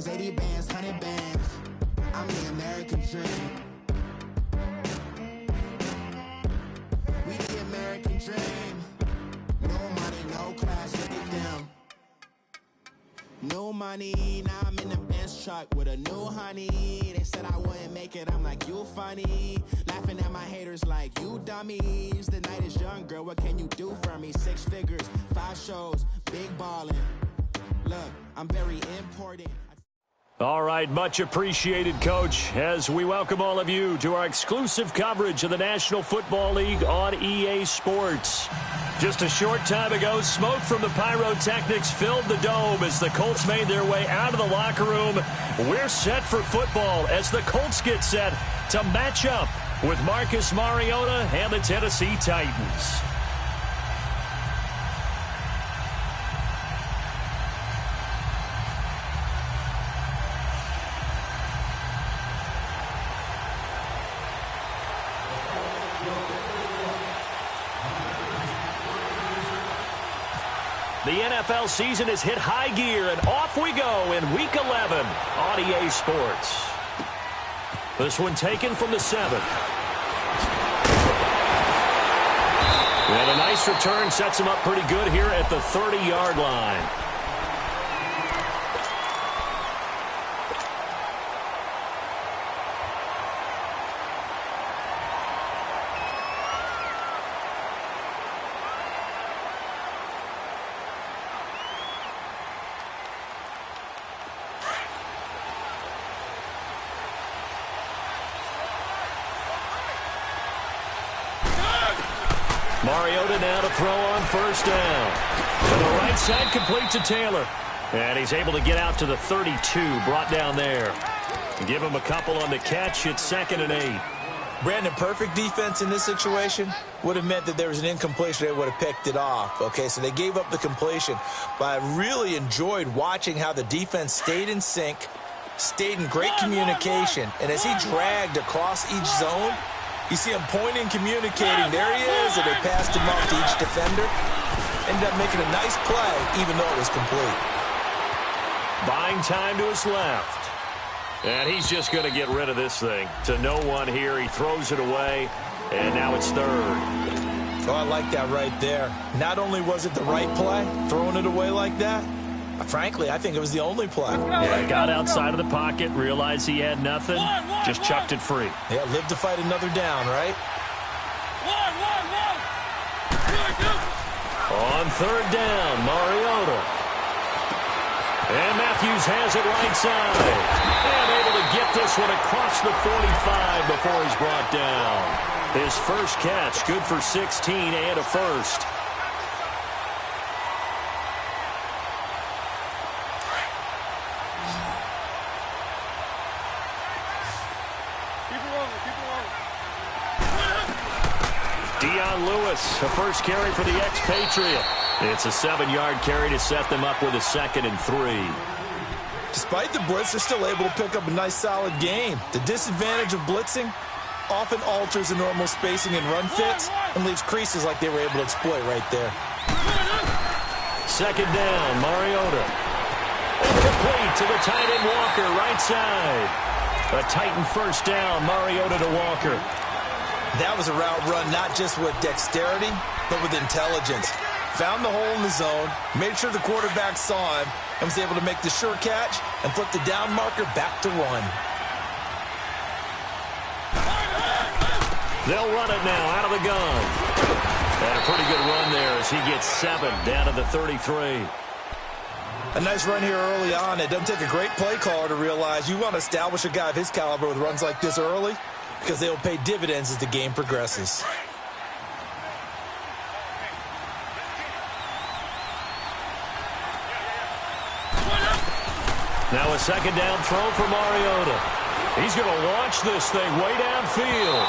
bands, 80 bands, 100 bands. I'm the American dream. We the American dream. No money, no class, look at them. No money, now I'm in the Benz truck with a new honey. They said I wouldn't make it, I'm like, you funny. Laughing at my haters like, you dummies. The night is young, girl, what can you do for me? 6 figures, 5 shows, big ballin'. Look, I'm very important. All right, much appreciated, Coach, as we welcome all of you to our exclusive coverage of the National Football League on EA Sports. Just a short time ago, smoke from the pyrotechnics filled the dome as the Colts made their way out of the locker room. We're set for football as the Colts get set to match up with Marcus Mariota and the Tennessee Titans. The NFL season has hit high gear, and off we go in Week 11 on EA Sports. This one taken from the 7. And a nice return sets him up pretty good here at the 30-yard line. Mariota now to throw on first down. To the right side, complete to Taylor. And he's able to get out to the 32, brought down there. Give him a couple on the catch. It's 2nd and 8. Brandon, perfect defense in this situation would have meant that there was an incompletion. They would have picked it off. Okay, so they gave up the completion. But I really enjoyed watching how the defense stayed in sync, stayed in great communication. And as he dragged across each zone, you see him pointing, communicating. There he is, and they passed him off to each defender. Ended up making a nice play, even though it was complete. Buying time to his left. And he's just going to get rid of this thing. To no one here. He throws it away, and now it's 3rd. Oh, I like that right there. Not only was it the right play, throwing it away like that, frankly, I think it was the only play. Yeah, got outside of the pocket, realized he had nothing, just chucked it free. Yeah, live to fight another down, right? On 3rd down, Mariota. And Matthews has it right side. And able to get this one across the 45 before he's brought down. His first catch, good for 16 and a first. Lewis, a first carry for the expatriate. It's a 7-yard carry to set them up with a 2nd and 3. Despite the blitz, they're still able to pick up a nice, solid game. The disadvantage of blitzing often alters the normal spacing and run fits and leaves creases like they were able to exploit right there. 2nd down, Mariota. Complete to the tight end Walker, right side. A Titan first down, Mariota to Walker. That was a route run not just with dexterity, but with intelligence. Found the hole in the zone, made sure the quarterback saw him, and was able to make the sure catch and flip the down marker back to 1. They'll run it now out of the gun. And a pretty good run there as he gets 7 down to the 33. A nice run here early on. It doesn't take a great play caller to realize you want to establish a guy of his caliber with runs like this early, because they will pay dividends as the game progresses. Now a 2nd down throw for Mariota. He's going to launch this thing way downfield.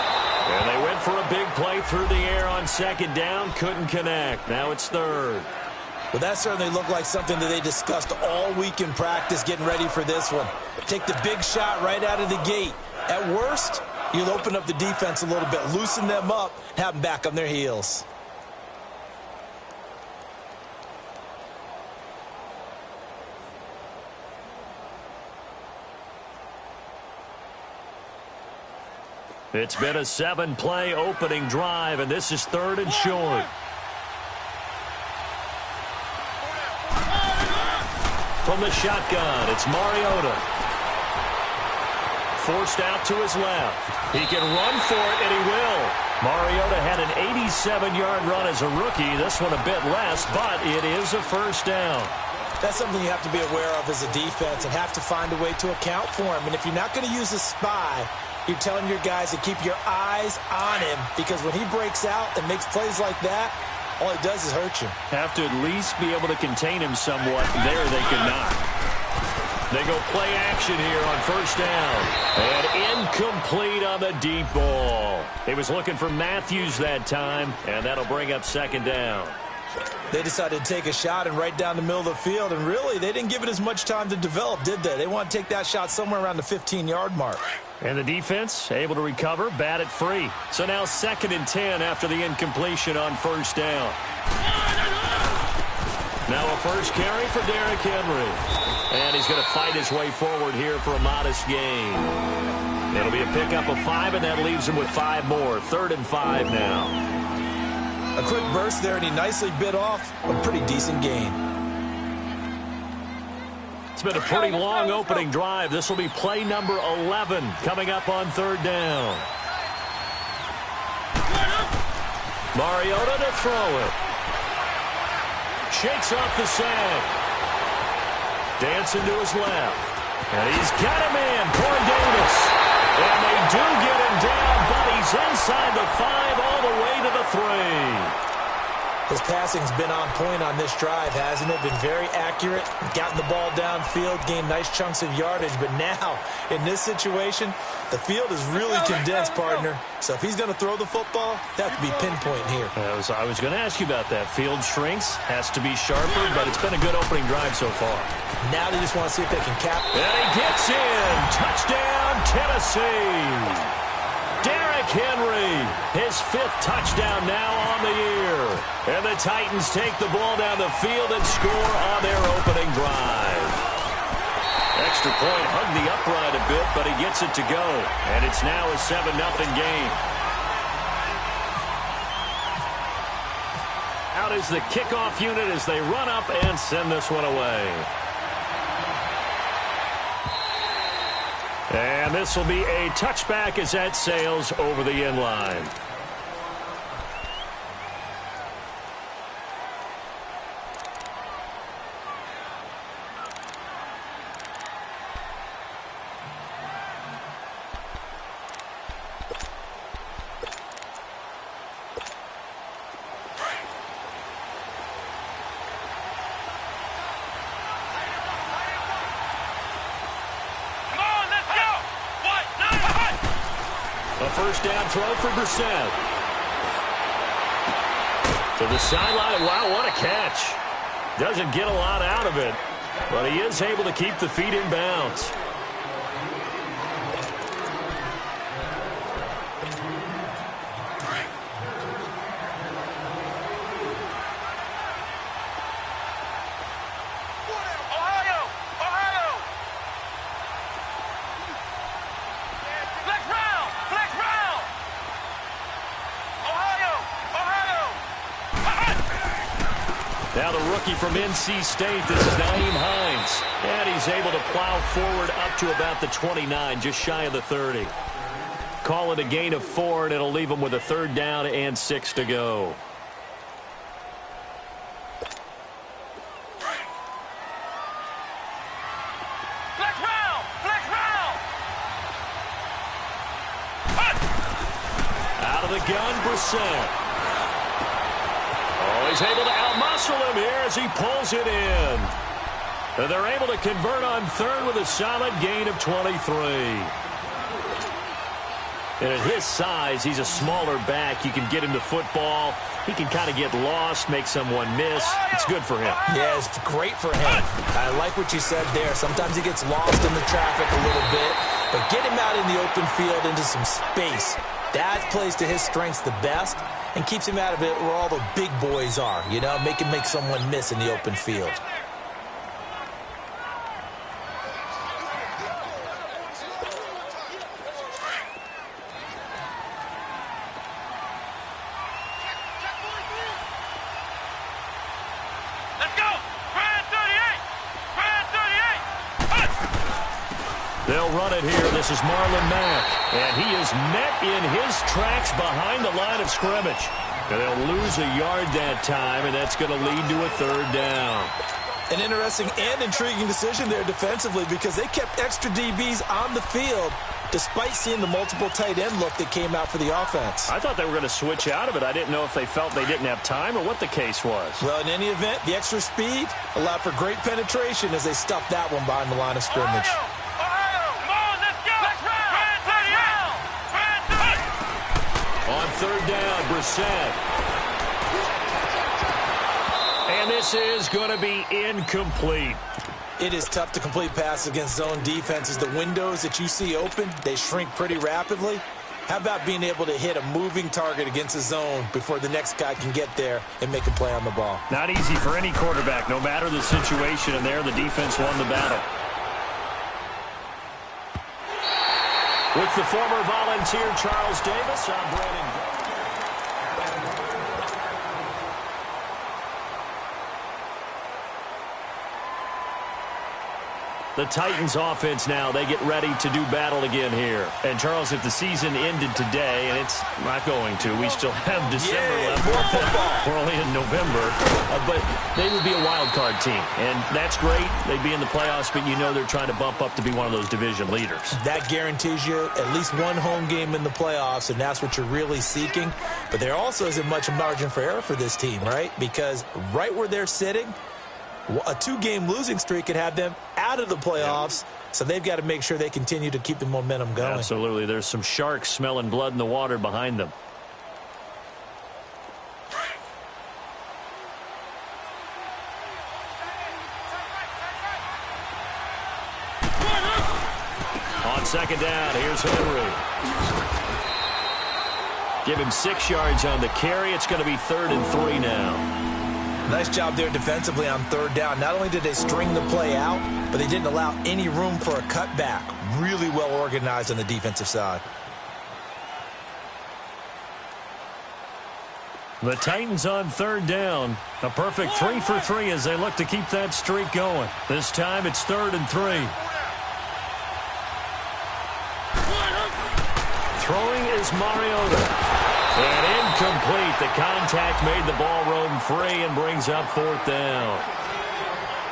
And they went for a big play through the air on 2nd down. Couldn't connect. Now it's 3rd. Well, that certainly looked like something that they discussed all week in practice getting ready for this one. Take the big shot right out of the gate. At worst, you'll open up the defense a little bit, loosen them up, have them back on their heels. It's been a 7-play opening drive, and this is 3rd and short. From the shotgun, it's Mariota. Forced out to his left. He can run for it, and he will. Mariota had an 87-yard run as a rookie. This one a bit less, but it is a first down. That's something you have to be aware of as a defense and have to find a way to account for him. And if you're not going to use a spy, you're telling your guys to keep your eyes on him, because when he breaks out and makes plays like that, all it does is hurt you. Have to at least be able to contain him somewhat. There they could not. They go play action here on first down. And incomplete on the deep ball. He was looking for Matthews that time, and that'll bring up 2nd down. They decided to take a shot and right down the middle of the field, and really, they didn't give it as much time to develop, did they? They want to take that shot somewhere around the 15-yard mark. And the defense able to recover, bat it free. So now 2nd and 10 after the incompletion on first down. Now a first carry for Derrick Henry. And he's going to fight his way forward here for a modest gain. It'll be a pickup of 5, and that leaves him with 5 more. 3rd and 5 now. A quick burst there, and he nicely bit off a pretty decent gain. It's been a pretty long opening drive. This will be play number 11 coming up on 3rd down. Mariota to throw it. Shakes off the sack. Dancing to his left. And he's got him in. Corey Davis. And they do get him down, but he's inside the 5 all the way to the 3. His passing's been on point on this drive, hasn't it? Been very accurate, gotten the ball downfield, gained nice chunks of yardage. But now, in this situation, the field is really condensed, partner. So if he's going to throw the football, that have to be pinpoint here. I was going to ask you about that. Field shrinks, has to be sharper, but it's been a good opening drive so far. Now they just want to see if they can cap. And he gets in. Touchdown, Tennessee. Derrick Henry, his 5th touchdown now on the year. And the Titans take the ball down the field and score on their opening drive. Extra point hugged the upright a bit, but he gets it to go. And it's now a 7-0 game. Out is the kickoff unit as they run up and send this one away. And this will be a touchback as that sails over the end line. A first down throw for Brissett. To the sideline. Wow, what a catch. Doesn't get a lot out of it, but he is able to keep the feet in bounds. Now the rookie from NC State, this is Nyheim Hines. And he's able to plow forward up to about the 29, just shy of the 30. Call it a gain of 4, and it'll leave him with a 3rd down and 6 to go. Out of the gun, Brissett. Oh, he's able to outmuscle him here as he pulls it in. And they're able to convert on 3rd with a solid gain of 23. And at his size, he's a smaller back. You can get him to football. He can kind of get lost, make someone miss. It's good for him. Yeah, it's great for him. I like what you said there. Sometimes he gets lost in the traffic a little bit, but get him out in the open field into some space. That plays to his strengths the best and keeps him out of it where all the big boys are, you know, make someone miss in the open field. They'll run it here. This is Marlon Mack. And he is met in his tracks behind the line of scrimmage. And they'll lose a yard that time, and that's going to lead to a third down. An interesting and intriguing decision there defensively because they kept extra DBs on the field despite seeing the multiple tight end look that came out for the offense. I thought they were going to switch out of it. I didn't know if they felt they didn't have time or what the case was. Well, in any event, the extra speed allowed for great penetration as they stuffed that one behind the line of scrimmage. On third down, Brissett. And this is going to be incomplete. It is tough to complete passes against zone defenses. The windows that you see open, they shrink pretty rapidly. How about being able to hit a moving target against a zone before the next guy can get there and make a play on the ball? Not easy for any quarterback, no matter the situation, and there the defense won the battle. With the former Volunteer Charles Davis, I'm Brandon. The Titans offense now, they get ready to do battle again here. And, Charles, if the season ended today, and it's not going to, we still have December left. More football. We're only in November. But they would be a wild card team. And that's great. They'd be in the playoffs, but you know they're trying to bump up to be one of those division leaders. That guarantees you at least one home game in the playoffs, and that's what you're really seeking. But there also isn't much margin for error for this team, right? Because right where they're sitting, a two-game losing streak could have them out of the playoffs, so they've got to make sure they continue to keep the momentum going. Absolutely. There's some sharks smelling blood in the water behind them. On second down, here's Henry. Give him 6 yards on the carry. It's going to be 3rd and 3 now. Nice job there defensively on third down. Not only did they string the play out, but they didn't allow any room for a cutback. Really well organized on the defensive side. The Titans on third down. A perfect 3 for 3 as they look to keep that streak going. This time it's 3rd and 3. Throwing is Mariota. And incomplete. The contact made the ball roam free and brings up 4th down.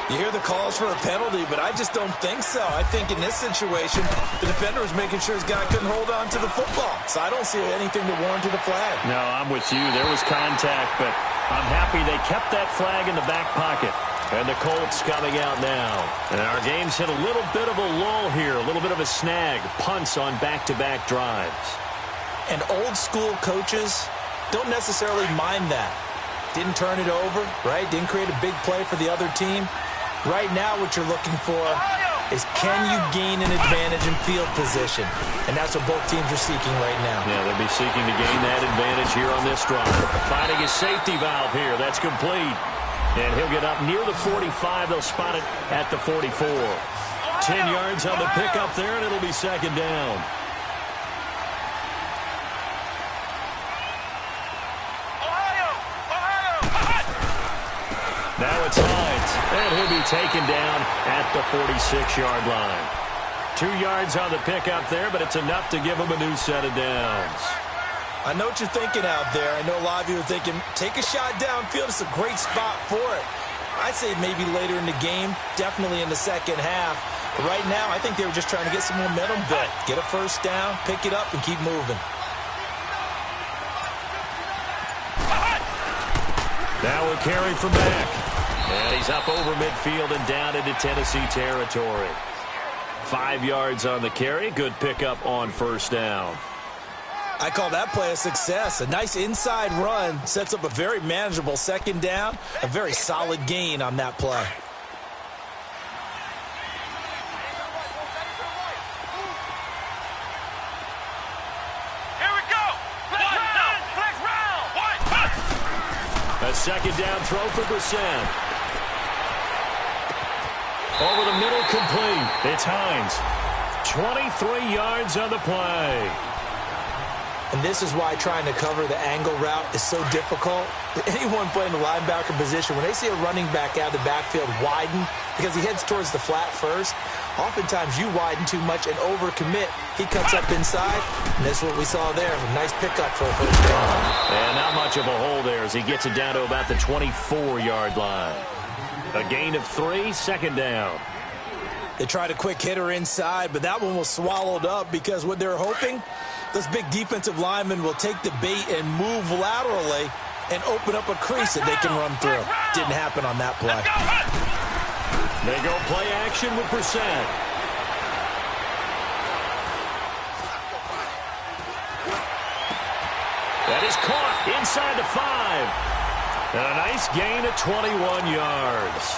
You hear the calls for a penalty, but I just don't think so. I think in this situation, the defender was making sure his guy couldn't hold on to the football. So I don't see anything to warrant a flag. No, I'm with you. There was contact, but I'm happy they kept that flag in the back pocket. And the Colts coming out now. And our game's hit a little bit of a lull here, a little bit of a snag. Punts on back-to-back drives. And old-school coaches don't necessarily mind that. Didn't turn it over, right? Didn't create a big play for the other team. Right now what you're looking for is can you gain an advantage in field position? And that's what both teams are seeking right now. Yeah, they'll be seeking to gain that advantage here on this drive. Finding his safety valve here. That's complete. And he'll get up near the 45. They'll spot it at the 44. 10 yards on the pickup there, and it'll be 2nd down. Now it's Hines, and he'll be taken down at the 46-yard line. 2 yards on the pickup there, but it's enough to give him a new set of downs. I know what you're thinking out there. I know a lot of you are thinking, take a shot downfield. It's a great spot for it. I'd say maybe later in the game, definitely in the second half. But right now, I think they were just trying to get some momentum built. Get a first down, pick it up, and keep moving. Now a carry from Mack. And he's up over midfield and down into Tennessee territory. 5 yards on the carry. Good pickup on first down. I call that play a success. A nice inside run sets up a very manageable second down. A very solid gain on that play. A second down throw for Brissett. Over the middle, complete. It's Hines. 23 yards on the play. And this is why trying to cover the angle route is so difficult. Anyone playing the linebacker position, when they see a running back out of the backfield widen because he heads towards the flat first, oftentimes you widen too much and overcommit. He cuts up inside, and that's what we saw there. A nice pickup for a first down. And not much of a hole there as he gets it down to about the 24-yard line. A gain of 3, second down. They tried a quick hitter inside, but that one was swallowed up because what they're hoping, those big defensive linemen will take the bait and move laterally and open up a crease that they can run through. Didn't happen on that play. They go play action with Brissett. That is caught inside the 5. And a nice gain of 21 yards.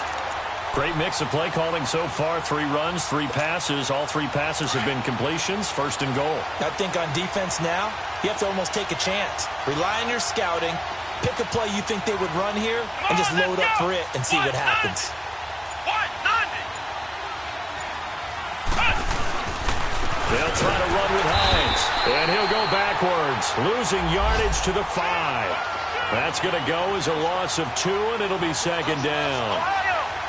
Great mix of play calling so far. 3 runs, 3 passes. All 3 passes have been completions. First and goal. I think on defense now, you have to almost take a chance. Rely on your scouting. Pick a play you think they would run here and just load up for it and see what happens. They'll try to run with Hines. And he'll go backwards, losing yardage to the 5. That's going to go as a loss of 2, and it'll be second down.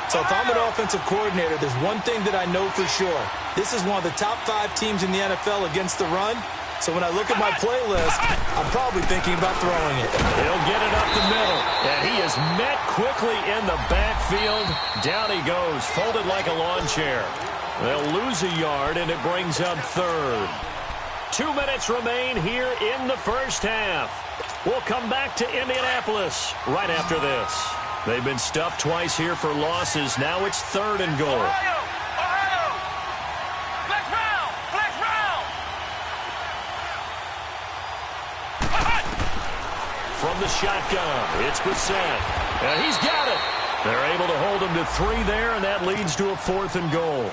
So if I'm an offensive coordinator, there's one thing that I know for sure. This is one of the top 5 teams in the NFL against the run. So when I look at my playlist, I'm probably thinking about throwing it. He'll get it up the middle. And he is met quickly in the backfield. Down he goes, folded like a lawn chair. They'll lose a yard, and it brings up third. 2 minutes remain here in the first half. We'll come back to Indianapolis right after this. They've been stuffed twice here for losses. Now it's third and goal. Ohio! Flex round! Flex round! From the shotgun, it's Brissett. And he's got it. They're able to hold him to 3 there, and that leads to a 4th and goal.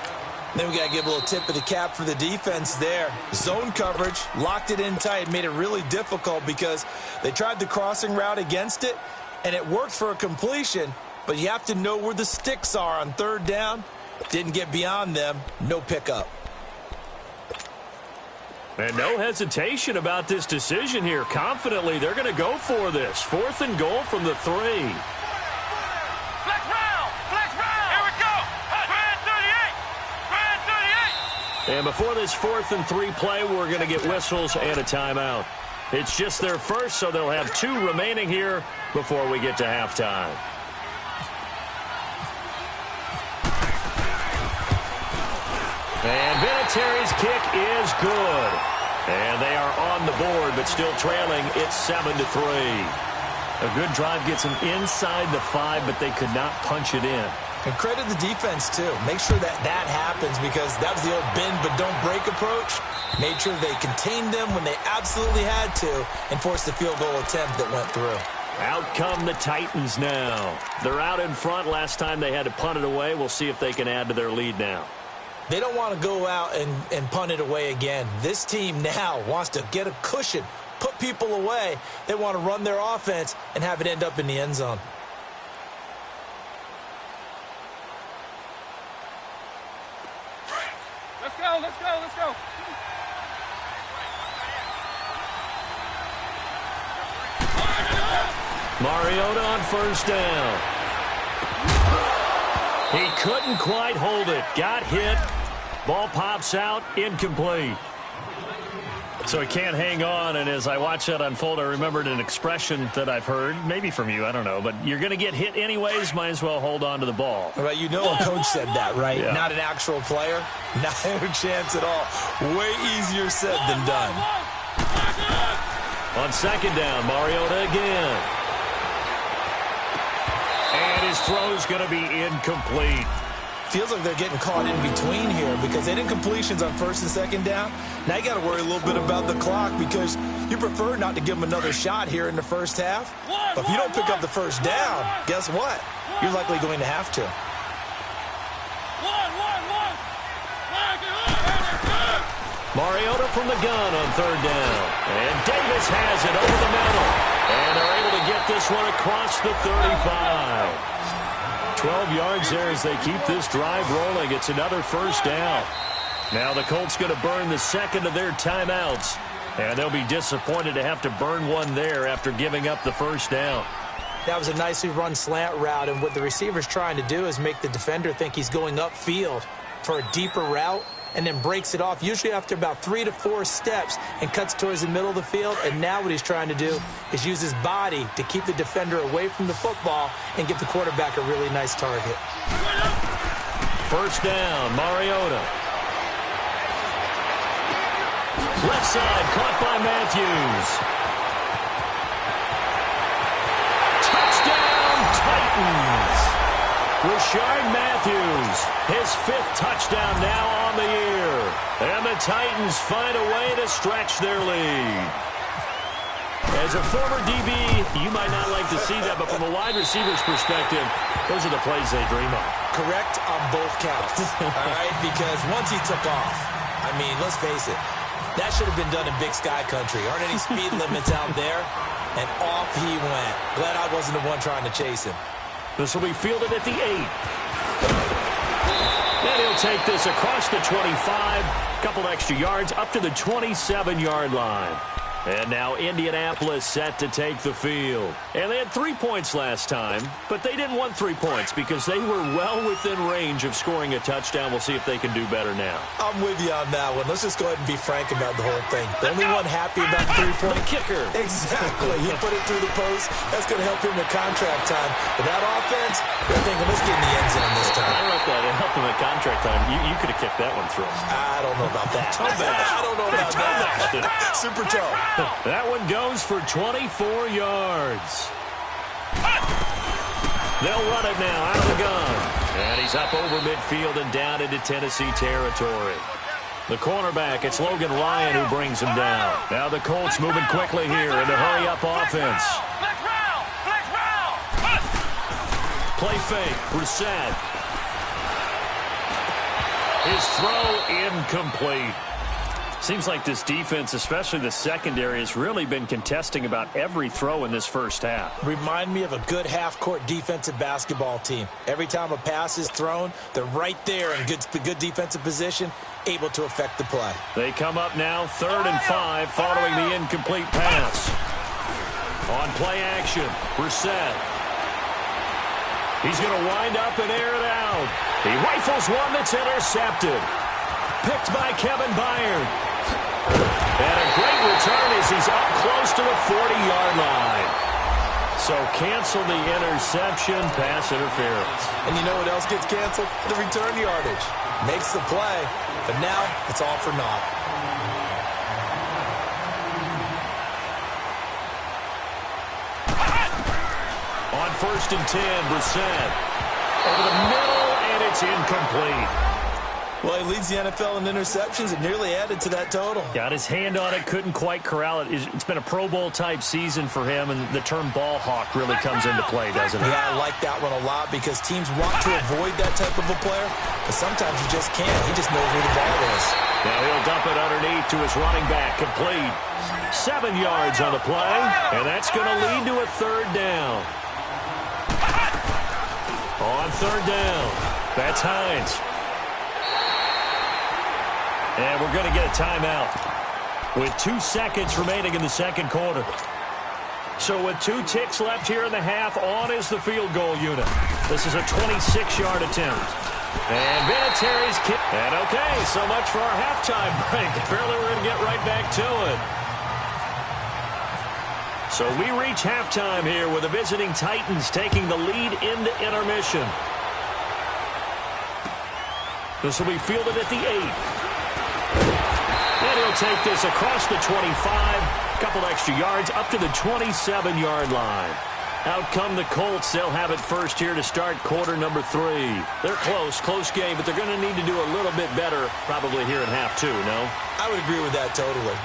Then we got to give a little tip of the cap for the defense there. Zone coverage, locked it in tight, made it really difficult because they tried the crossing route against it, and it worked for a completion, but you have to know where the sticks are on third down. Didn't get beyond them. No pickup. And no hesitation about this decision here. Confidently, they're going to go for this. 4th and goal from the 3. Flex round! Flex round! Here we go! Grand 38! Grand 38! And before this 4th and 3 play, we're going to get whistles and a timeout. It's just their first, so they'll have 2 remaining here before we get to halftime. And Vinatieri's kick is good. And they are on the board, but still trailing. It's 7-3. A good drive gets them inside the 5, but they could not punch it in. And credit the defense, too. Make sure that happens because that was the old bend but don't break approach. Made sure they contained them when they absolutely had to and forced the field goal attempt that went through. Out come the Titans now. They're out in front. Last time they had to punt it away. We'll see if they can add to their lead now. They don't want to go out and punt it away again. This team now wants to get a cushion, put people away. They want to run their offense and have it end up in the end zone. Let's go, let's go, let's go! Mariota on first down. He couldn't quite hold it. Got hit. Ball pops out. Incomplete. So he can't hang on, and as I watch that unfold, I remembered an expression that I've heard, maybe from you, I don't know, but you're going to get hit anyways, might as well hold on to the ball. Well, you know a coach said that, right? Yeah. Not an actual player. Not a chance at all. Way easier said than done. On second down, Mariota again. And his throw's going to be incomplete. Feels like they're getting caught in between here because they did completions on first and second down. Now you got to worry a little bit about the clock because you prefer not to give them another shot here in the first half. But if you don't pick up the first down, guess what? You're likely going to have to. Mariota from the gun on third down. And Davis has it over the middle. And they're able to get this one across the 35. 12 yards there as they keep this drive rolling. It's another first down. Now the Colts going to burn the second of their timeouts. And they'll be disappointed to have to burn one there after giving up the first down. That was a nicely run slant route, and what the receiver's trying to do is make the defender think he's going upfield for a deeper route, and then breaks it off, usually after about 3 to 4 steps, and cuts towards the middle of the field. And now what he's trying to do is use his body to keep the defender away from the football and give the quarterback a really nice target. First down, Mariota. Left side, caught by Matthews. Touchdown, Titans. Rashard Matthews, his 5th touchdown now on the year. And the Titans find a way to stretch their lead. As a former DB, you might not like to see that, but from a wide receiver's perspective, those are the plays they dream of. Correct on both counts, all right? Because once he took off, I mean, let's face it, that should have been done in Big Sky Country. Aren't any speed limits out there? And off he went. Glad I wasn't the one trying to chase him. This will be fielded at the 8. And he'll take this across the 25. A couple extra yards up to the 27-yard line. And now Indianapolis set to take the field. And they had 3 points last time, but they didn't want 3 points because they were well within range of scoring a touchdown. We'll see if they can do better now. I'm with you on that one. Let's just go ahead and be frank about the whole thing. The only one happy about the 3-point kicker. Exactly. He put it through the post. That's going to help him with contract time. But that offense, they're thinking, let's get in the end zone this time. I don't know if that helped him at contract time. You could have kicked that one through. I don't know about that. Toe bash. I don't know about that. Super toe. That one goes for 24 yards. They'll run it now out of the gun. And he's up over midfield and down into Tennessee territory. The cornerback, it's Logan Ryan who brings him down. Now the Colts moving quickly here in a hurry-up offense. Play fake, Brissett. His throw incomplete. Seems like this defense, especially the secondary, has really been contesting about every throw in this first half. Remind me of a good half-court defensive basketball team. Every time a pass is thrown, they're right there in good defensive position, able to affect the play. They come up now 3rd and 5 following the incomplete pass. On play action, Brissett. He's going to wind up and air it out. He rifles one that's intercepted. Picked by Kevin Byard. And a great return as he's up close to the 40-yard line. So cancel the interception, pass interference. And you know what else gets canceled? The return yardage. Makes the play, but now it's all for naught. On 1st and 10, Brissett. Over the middle, and it's incomplete. Well, he leads the NFL in interceptions and nearly added to that total. Got his hand on it, couldn't quite corral it. It's been a Pro Bowl-type season for him, and the term ball hawk really comes into play, doesn't it? Yeah, I like that one a lot because teams want to avoid that type of a player, but sometimes you just can't. He just knows where the ball is. Now he'll dump it underneath to his running back, complete. 7 yards on the play, and that's going to lead to a 3rd down. On 3rd down, that's Hines. And we're going to get a timeout with 2 seconds remaining in the second quarter. So with 2 ticks left here in the half, on is the field goal unit. This is a 26-yard attempt. And Vinatieri's kick. And okay, so much for our halftime break. Apparently we're going to get right back to it. So we reach halftime here with the visiting Titans taking the lead into intermission. This will be fielded at the 8. And he'll take this across the 25, a couple extra yards, up to the 27-yard line. Out come the Colts. They'll have it first here to start quarter number 3. They're close game, but they're going to need to do a little bit better probably here in half 2, no? I would agree with that totally.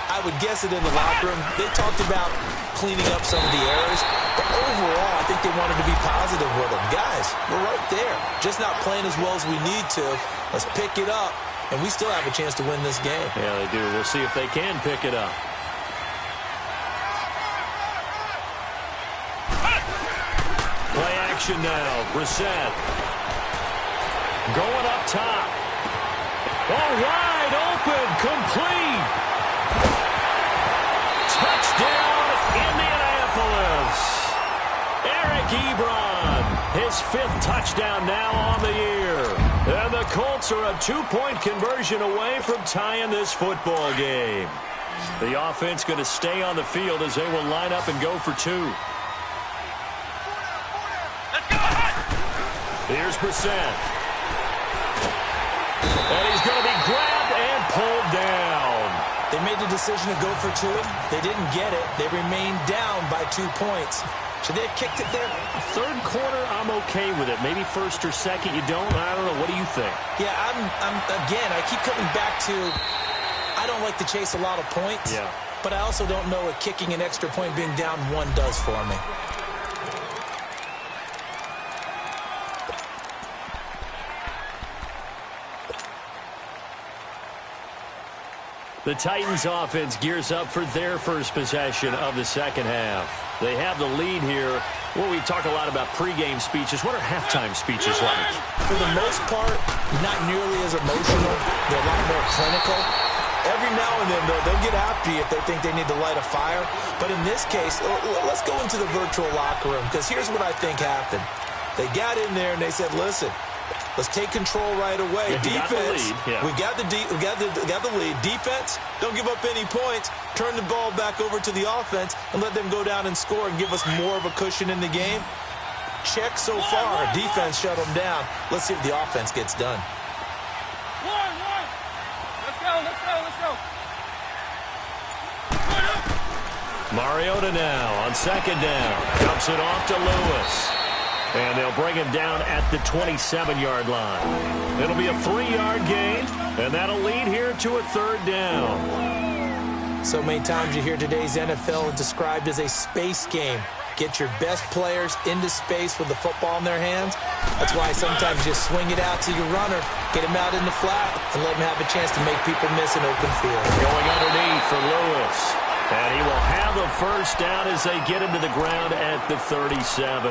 I would guess it in the locker room. They talked about cleaning up some of the errors, but overall, I think they wanted to be positive with them. Guys, we're right there. Just not playing as well as we need to. Let's pick it up. And we still have a chance to win this game. Yeah, they do. We'll see if they can pick it up. Play action now. Brissett. Going up top. Oh, wide open. Complete. Ebron, his 5th touchdown now on the year. And the Colts are a 2-point conversion away from tying this football game. The offense going to stay on the field as they will line up and go for 2. Let's go. Here's Brissett. And he's going to be grabbed and pulled down. They made the decision to go for 2. They didn't get it. They remained down by 2 points. Should they have kicked it there? Third quarter, I'm okay with it. Maybe first or second, you don't. I don't know. What do you think? Yeah, again, I keep coming back to I don't like to chase a lot of points. Yeah. But I also don't know what kicking an extra point being down 1 does for me. The Titans offense gears up for their first possession of the second half. They have the lead here. Well, we talk a lot about pregame speeches. What are halftime speeches like? For the most part, not nearly as emotional. They're a lot more clinical. Every now and then, though, they'll get after you if they think they need to light a fire. But in this case, let's go into the virtual locker room, because here's what I think happened. They got in there and they said, listen, let's take control right away. Yeah, Defense, we got the lead. Defense, don't give up any points. Turn the ball back over to the offense and let them go down and score and give us more of a cushion in the game. Check so far. Defense shut them down. Let's see if the offense gets done. Let's go. Mariota now on second down. Dumps it off to Lewis. And they'll bring him down at the 27-yard line. It'll be a 3-yard gain, and that'll lead here to a 3rd down. So many times you hear today's NFL described as a space game. Get your best players into space with the football in their hands. That's why sometimes you swing it out to your runner, get him out in the flat, and let him have a chance to make people miss an open field. Going underneath for Lewis. And he will have the first down as they get him to the ground at the 37.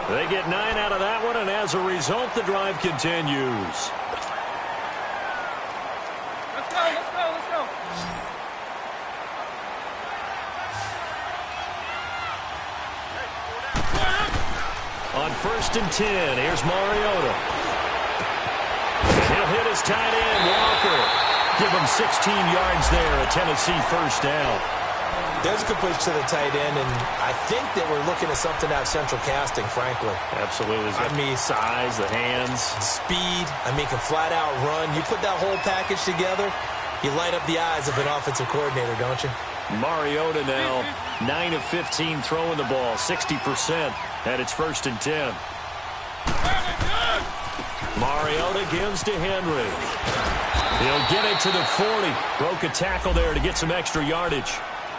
They get 9 out of that one, and as a result, the drive continues. Let's go. On 1st and 10, here's Mariota. And he'll hit his tight end, Walker. Give him 16 yards there, a Tennessee first down. There's a completion to the tight end, and I think that we're looking at something out of central casting, frankly. Absolutely. I mean, size, the hands. Speed, can flat out run. You put that whole package together, you light up the eyes of an offensive coordinator, don't you? Mariota now 9 of 15 throwing the ball, 60%, and it's 1st and 10. Mariota gives to Henry. He'll get it to the 40. Broke a tackle there to get some extra yardage.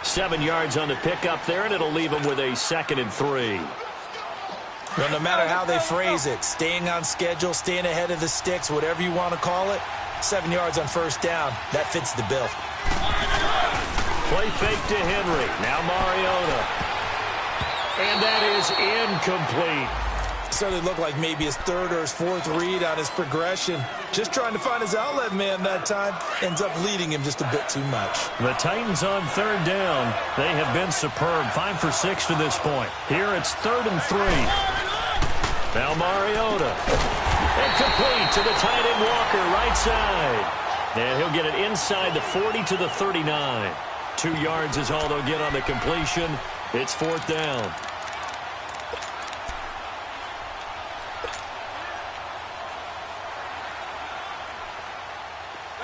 7 yards on the pickup there, and it'll leave him with a 2nd and 3. Well, no matter how they phrase it, staying on schedule, staying ahead of the sticks, whatever you want to call it, 7 yards on first down, that fits the bill. Play fake to Henry. Now Mariota. And that is incomplete. Certainly looked like maybe his 3rd or his 4th read on his progression. Just trying to find his outlet man that time. Ends up leading him just a bit too much. The Titans on 3rd down. They have been superb. 5 for 6 to this point. Here it's 3rd and 3. Now Mariota. And complete to the tight end Walker, right side. And he'll get it inside the 40 to the 39. 2 yards is all they'll get on the completion. It's 4th down.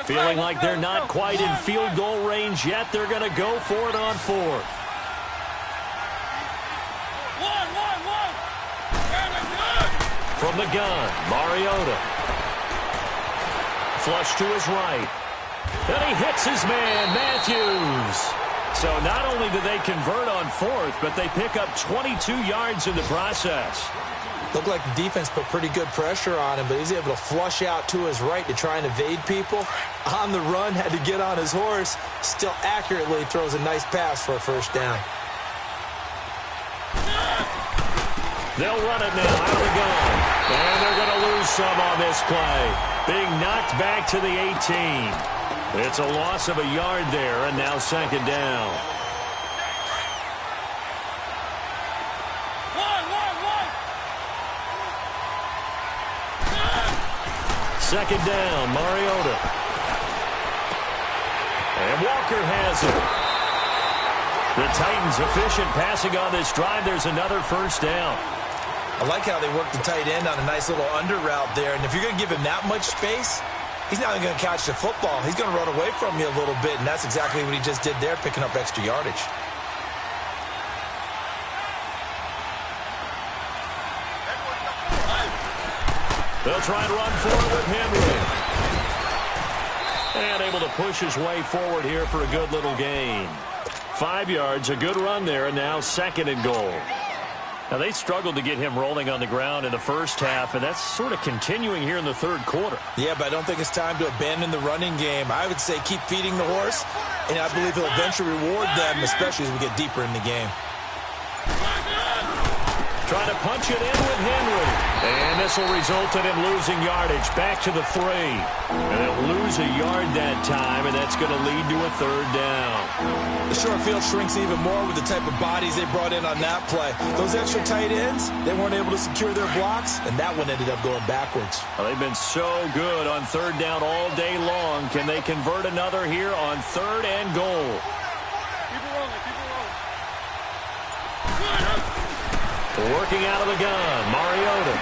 Feeling like they're not quite in field goal range yet. They're going to go for it on 4th. From the gun, Mariota. Flush to his right. And he hits his man, Matthews. So not only do they convert on 4th, but they pick up 22 yards in the process. Looked like the defense put pretty good pressure on him, but he's able to flush out to his right to try and evade people. On the run, had to get on his horse. Still accurately throws a nice pass for a first down. They'll run it now out of the gun. And they're going to lose some on this play. Being knocked back to the 18. It's a loss of a yard there, and now 2nd down. Second down, Mariota. And Walker has it. The Titans efficient passing on this drive. There's another first down. I like how they work the tight end on a nice little under route there. And if you're going to give him that much space, he's not going to catch the football. He's going to run away from you a little bit, and that's exactly what he just did there, picking up extra yardage. They'll try and run for it with Henry. And able to push his way forward here for a good little gain. 5 yards, a good run there, and now second and goal. Now, they struggled to get him rolling on the ground in the first half, and that's sort of continuing here in the third quarter. Yeah, but I don't think it's time to abandon the running game. I would say keep feeding the horse, and I believe he'll eventually reward them, especially as we get deeper in the game. Trying to punch it in with Henry. And this will result in him losing yardage. Back to the 3. And they'll lose a yard that time, and that's going to lead to a third down. The short field shrinks even more with the type of bodies they brought in on that play. Those extra tight ends, they weren't able to secure their blocks, and that one ended up going backwards. Well, they've been so good on third down all day long. Can they convert another here on third and goal? Working out of the gun, Mariota.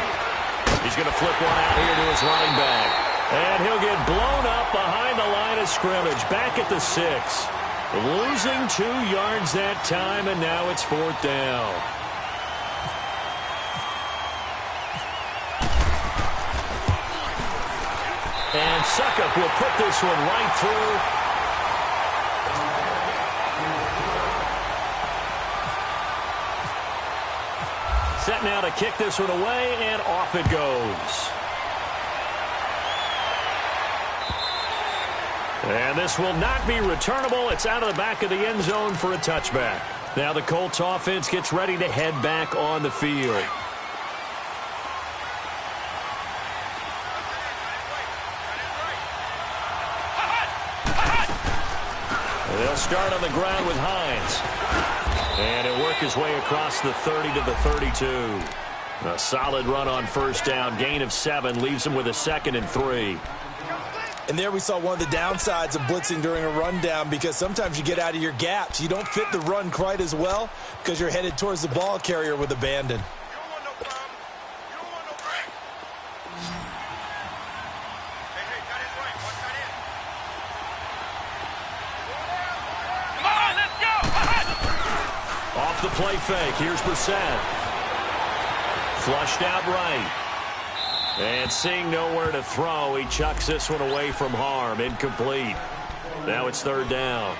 He's going to flip one out here to his running back. And he'll get blown up behind the line of scrimmage, back at the 6. Losing 2 yards that time, and now it's fourth down. And Suckup will put this one right through. Set now to kick this one away, and off it goes. And this will not be returnable. It's out of the back of the end zone for a touchback. Now the Colts offense gets ready to head back on the field. They'll start on the ground with Hines. And he'll work his way across the 30 to the 32. A solid run on first down. Gain of 7 leaves him with a second and 3. And there we saw one of the downsides of blitzing during a rundown, because sometimes you get out of your gaps. You don't fit the run quite as well because you're headed towards the ball carrier with abandon. The play fake. Here's Brissett. Flushed out right. And seeing nowhere to throw, he chucks this one away from harm. Incomplete. Now it's third down.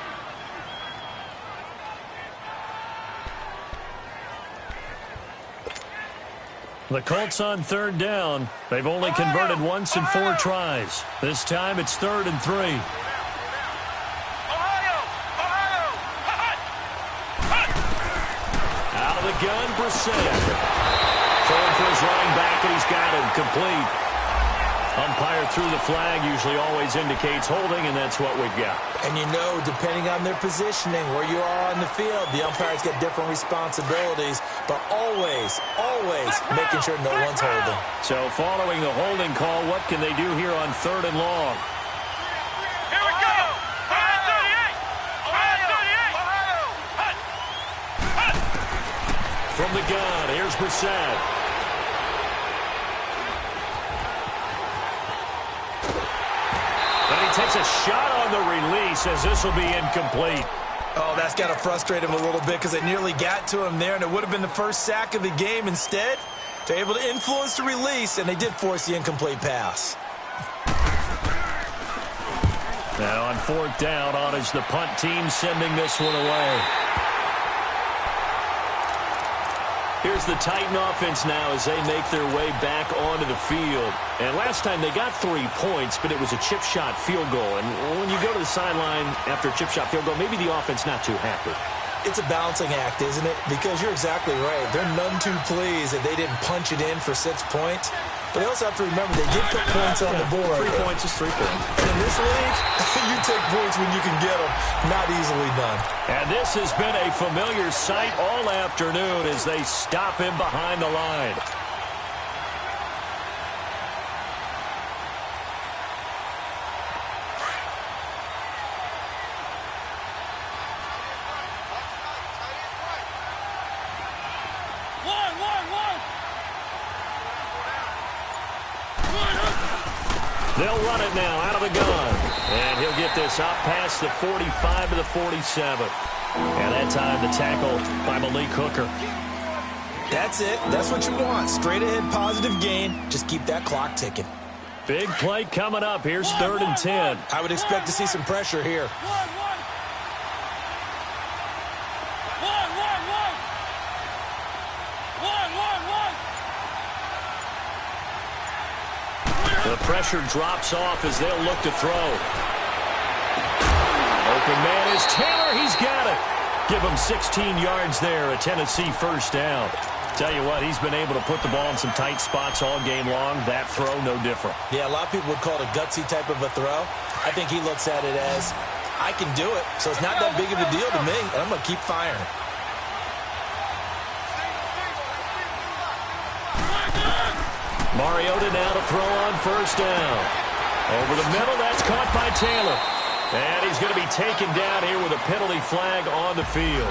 The Colts on third down. They've only converted once in 4 tries. This time it's 3rd and 3. Gun, Brissett. Throwing for his running back, and he's got him complete. Umpire threw the flag, usually always indicates holding, and that's what we've got. And you know, depending on their positioning, where you are on the field, the umpires get different responsibilities, but always, always making sure no one's holding. So following the holding call, what can they do here on 3rd and long? Here we go! From the gun, here's Brissett. And he takes a shot on the release as this will be incomplete. Oh, that's got to frustrate him a little bit because they nearly got to him there, and it would have been the first sack of the game. Instead, they're able to influence the release, and they did force the incomplete pass. Now on 4th down, on is the punt team sending this one away. Here's the Titan offense now as they make their way back onto the field. And last time they got 3 points, but it was a chip shot field goal. And when you go to the sideline after a chip shot field goal, maybe the offense not too happy. It's a balancing act, isn't it? Because you're exactly right. They're none too pleased that they didn't punch it in for 6 points. But they also have to remember they did put points on the board. 3 points is 3 points. And in this league, you take points when you can get them. Not easily done. And this has been a familiar sight all afternoon as they stop him behind the line. They'll run it now out of the gun. And he'll get this out past the 45 to the 47. And that time the tackle by Malik Hooker. That's it. That's what you want. Straight ahead positive gain. Just keep that clock ticking. Big play coming up. Here's 3rd and 10. I would expect to see some pressure here. The pressure drops off as they'll look to throw. Open man is Taylor. He's got it. Give him 16 yards there, a Tennessee first down. Tell you what, he's been able to put the ball in some tight spots all game long. That throw, no different. Yeah, a lot of people would call it a gutsy type of a throw. I think he looks at it as, I can do it, so it's not that big of a deal to me, and I'm going to keep firing. Mariota now to throw on first down. Over the middle, that's caught by Taylor. And he's going to be taken down here with a penalty flag on the field.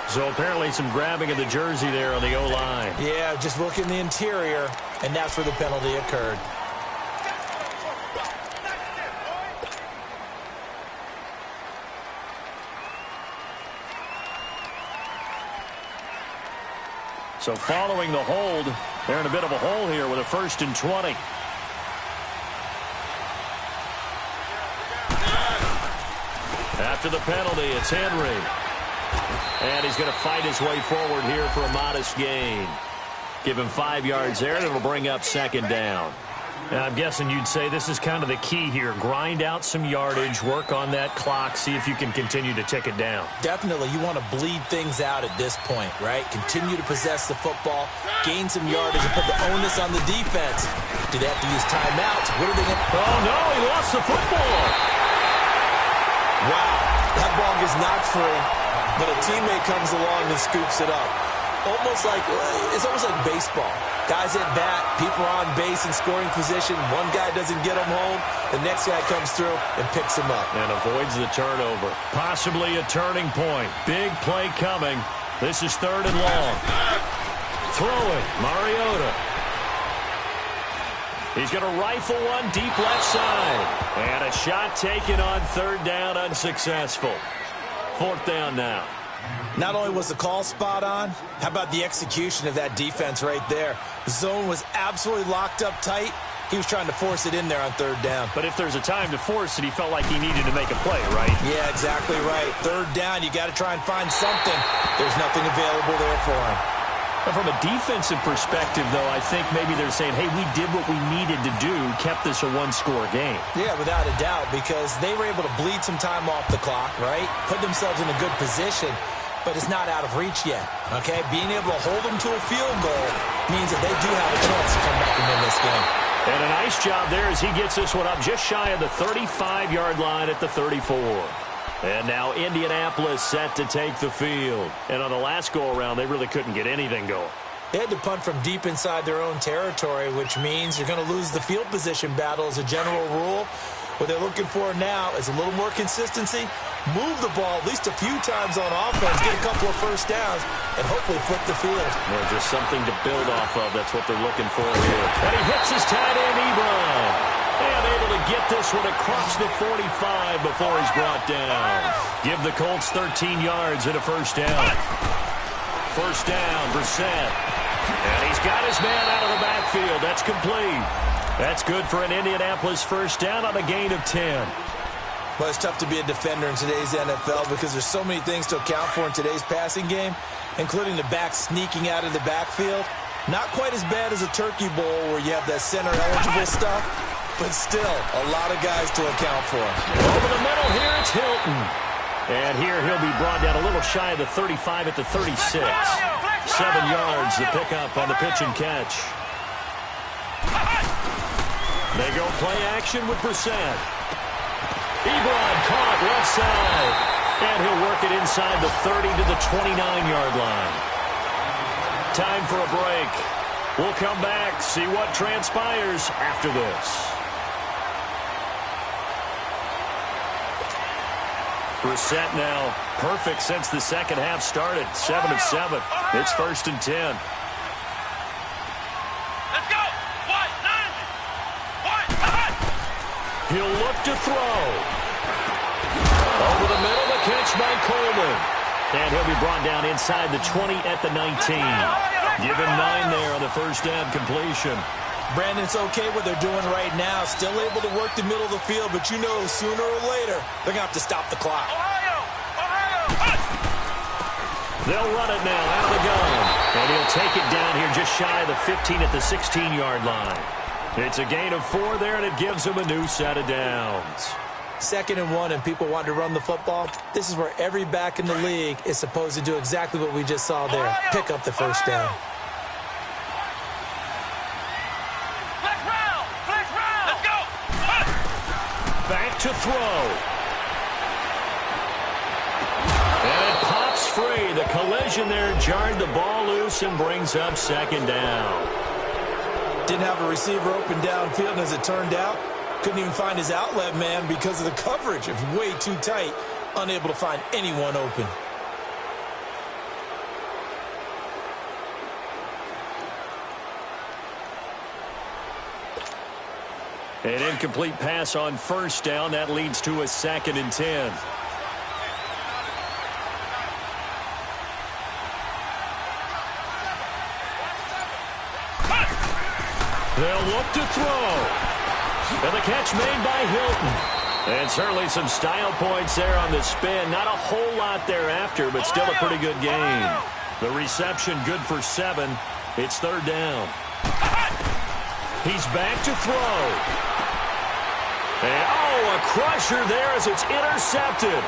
So apparently some grabbing of the jersey there on the O-line. Yeah, just look in the interior, and that's where the penalty occurred. So following the hold, they're in a bit of a hole here with a 1st and 20. After the penalty, it's Henry. And he's going to fight his way forward here for a modest gain. Give him 5 yards there, and it'll bring up 2nd down. Now, I'm guessing you'd say this is kind of the key here. Grind out some yardage, work on that clock, see if you can continue to tick it down. Definitely, you want to bleed things out at this point, right? Continue to possess the football, gain some yardage, and put the onus on the defense. Do they have to use timeouts? What are they going to... Oh, no, he lost the football. Wow, that ball gets knocked free, but a teammate comes along and scoops it up. It's almost like baseball. Guys at bat, people are on base in scoring position. One guy doesn't get him home. The next guy comes through and picks him up. And avoids the turnover. Possibly a turning point. Big play coming. This is 3rd and long. Throw it, Mariota. He's going to rifle one deep left side. And a shot taken on 3rd down, unsuccessful. 4th down now. Not only was the call spot on, how about the execution of that defense right there? The zone was absolutely locked up tight. He was trying to force it in there on 3rd down. But if there's a time to force it, he felt like he needed to make a play, right? Yeah, exactly right. 3rd down, you got to try and find something. There's nothing available there for him. But from a defensive perspective, though, I think maybe they're saying, hey, we did what we needed to do, kept this a one-score game. Yeah, without a doubt, because they were able to bleed some time off the clock, right? Put themselves in a good position. But it's not out of reach yet, okay? Being able to hold them to a field goal means that they do have a chance to come back and win this game. And a nice job there as he gets this one up just shy of the 35-yard line at the 34. And now Indianapolis set to take the field. And on the last go-around, they really couldn't get anything going. They had to punt from deep inside their own territory, which means you're going to lose the field position battle as a general rule. What they're looking for now is a little more consistency, move the ball at least a few times on offense, get a couple of first downs, and hopefully flip the field. Yeah, just something to build off of. That's what they're looking for here. And he hits his tight end, Ebron. And able to get this one across the 45 before he's brought down. Give the Colts 13 yards and a first down. First down, Brissett. And he's got his man out of the backfield. That's complete. That's good for an Indianapolis first down on a gain of 10. Well, it's tough to be a defender in today's NFL because there's so many things to account for in today's passing game, including the back sneaking out of the backfield. Not quite as bad as a turkey bowl where you have that center-eligible stuff, but still a lot of guys to account for. Over the middle here, it's Hilton. And here he'll be brought down a little shy of the 35 at the 36. 7 yards to pick up on the pitch and catch. They go play action with Brissett. Ebron caught left side. And he'll work it inside the 30 to the 29-yard line. Time for a break. We'll come back, see what transpires after this. Brissett now perfect since the second half started. 7 of 7. It's 1st and 10. Let's go. What? 90. What? He'll look to throw. Over the middle, the catch by Coleman. And he'll be brought down inside the 20 at the 19. Give him 9 there on the first down completion. Brandon, it's okay what they're doing right now. Still able to work the middle of the field, but you know sooner or later they're going to have to stop the clock. They'll run it now out of the gun. And he'll take it down here just shy of the 15 at the 16-yard line. It's a gain of 4 there, and it gives them a new set of downs. 2nd and 1, and people want to run the football. This is where every back in the league is supposed to do exactly what we just saw there. Pick up the first down. Flex round! Let's go! Back to throw. And it pops free. The collision there jarred the ball loose and brings up 2nd down. Didn't have a receiver open downfield, and as it turned out, couldn't even find his outlet man because of the coverage. It's way too tight, unable to find anyone open. An incomplete pass on first down. That leads to a 2nd and 10. They'll look to throw. And the catch made by Hilton. And certainly some style points there on the spin. Not a whole lot thereafter, but still a pretty good game. The reception good for 7. It's 3rd down. He's back to throw. And, a crusher there as it's intercepted.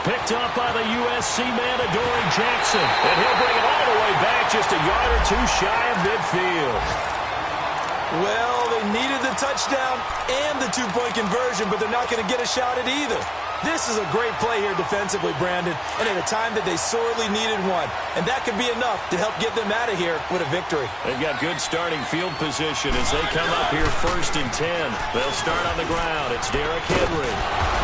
Picked up by the USC man, Adoree Jackson. And he'll bring it all the way back just a yard or 2 shy of midfield. Well, they needed the touchdown and the 2-point conversion, but they're not going to get a shot at either. This is a great play here defensively, Brandon, and at a time that they sorely needed one. And that could be enough to help get them out of here with a victory. They've got good starting field position as they come up here 1st and 10. They'll start on the ground. It's Derrick Henry.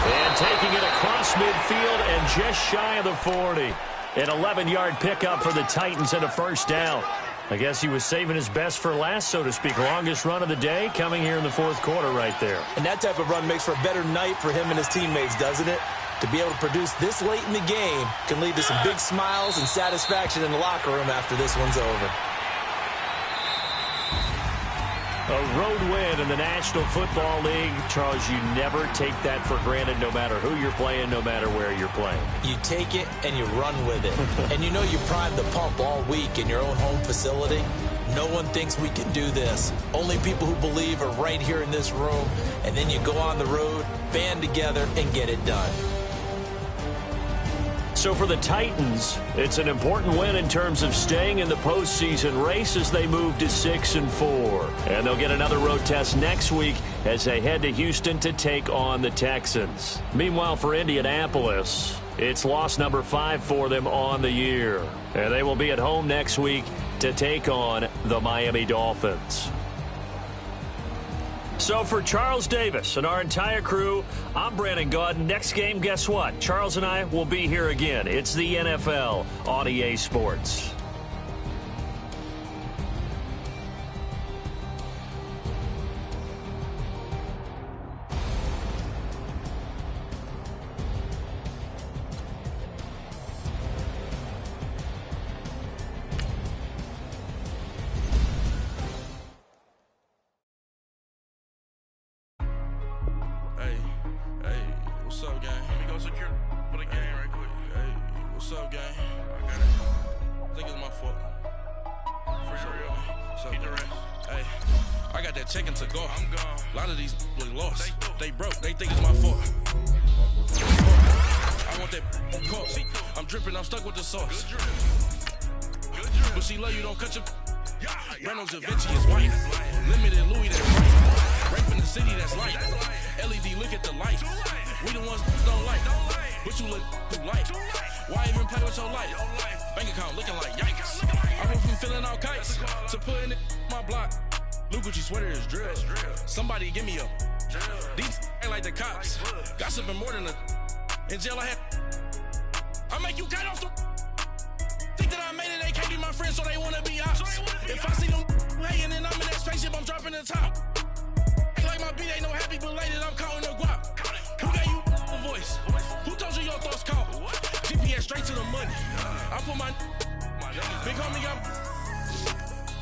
And taking it across midfield and just shy of the 40. An 11-yard pickup for the Titans and a first down. I guess he was saving his best for last, so to speak. Longest run of the day coming here in the 4th quarter right there. And that type of run makes for a better night for him and his teammates, doesn't it? To be able to produce this late in the game can lead to some big smiles and satisfaction in the locker room after this one's over. A road win in the National Football League. Charles, you never take that for granted no matter who you're playing, no matter where you're playing. You take it and you run with it. And you know you primed the pump all week in your own home facility. No one thinks we can do this. Only people who believe are right here in this room. And then you go on the road, band together, and get it done. So for the Titans, it's an important win in terms of staying in the postseason race as they move to 6-4. And they'll get another road test next week as they head to Houston to take on the Texans. Meanwhile, for Indianapolis, it's loss number 5 for them on the year. And they will be at home next week to take on the Miami Dolphins. So for Charles Davis and our entire crew, I'm Brandon Gaudin. Next game, guess what? Charles and I will be here again. It's the NFL on EA Sports. What's up, gang? Let me go secure for the game right quick. Hey, what's up, gang? I got it. I think it's my fault. For real. So, keep the rest. Hey, I got that chicken to go. I'm gone. A lot of these look lost. They broke. They think it's my fault. I want that cup. I'm dripping. I'm stuck with the sauce. But she love you. Don't cut your. Reynolds Da Vinci is white. Limited Louis that's right. Right from the city that's light. LED, look at the lights. We the ones don't like. But you look too light. Why even play with your life? Bank account looking like yikes. I went from filling out kites to putting it in my block. Blue Gucci sweater is drill. Somebody give me a. These ain't like the cops. Gossiping more than a. In jail I had. I make you cut off the. Think that I made it, they can't be my friends, so they wanna be ops. If I see them hating and I'm in that spaceship, I'm dropping the top. Ain't like my beat ain't no happy belated, I'm counting the guap. Who gave you a voice? Who told you your thoughts count? GPS straight to the money. I put my big homie up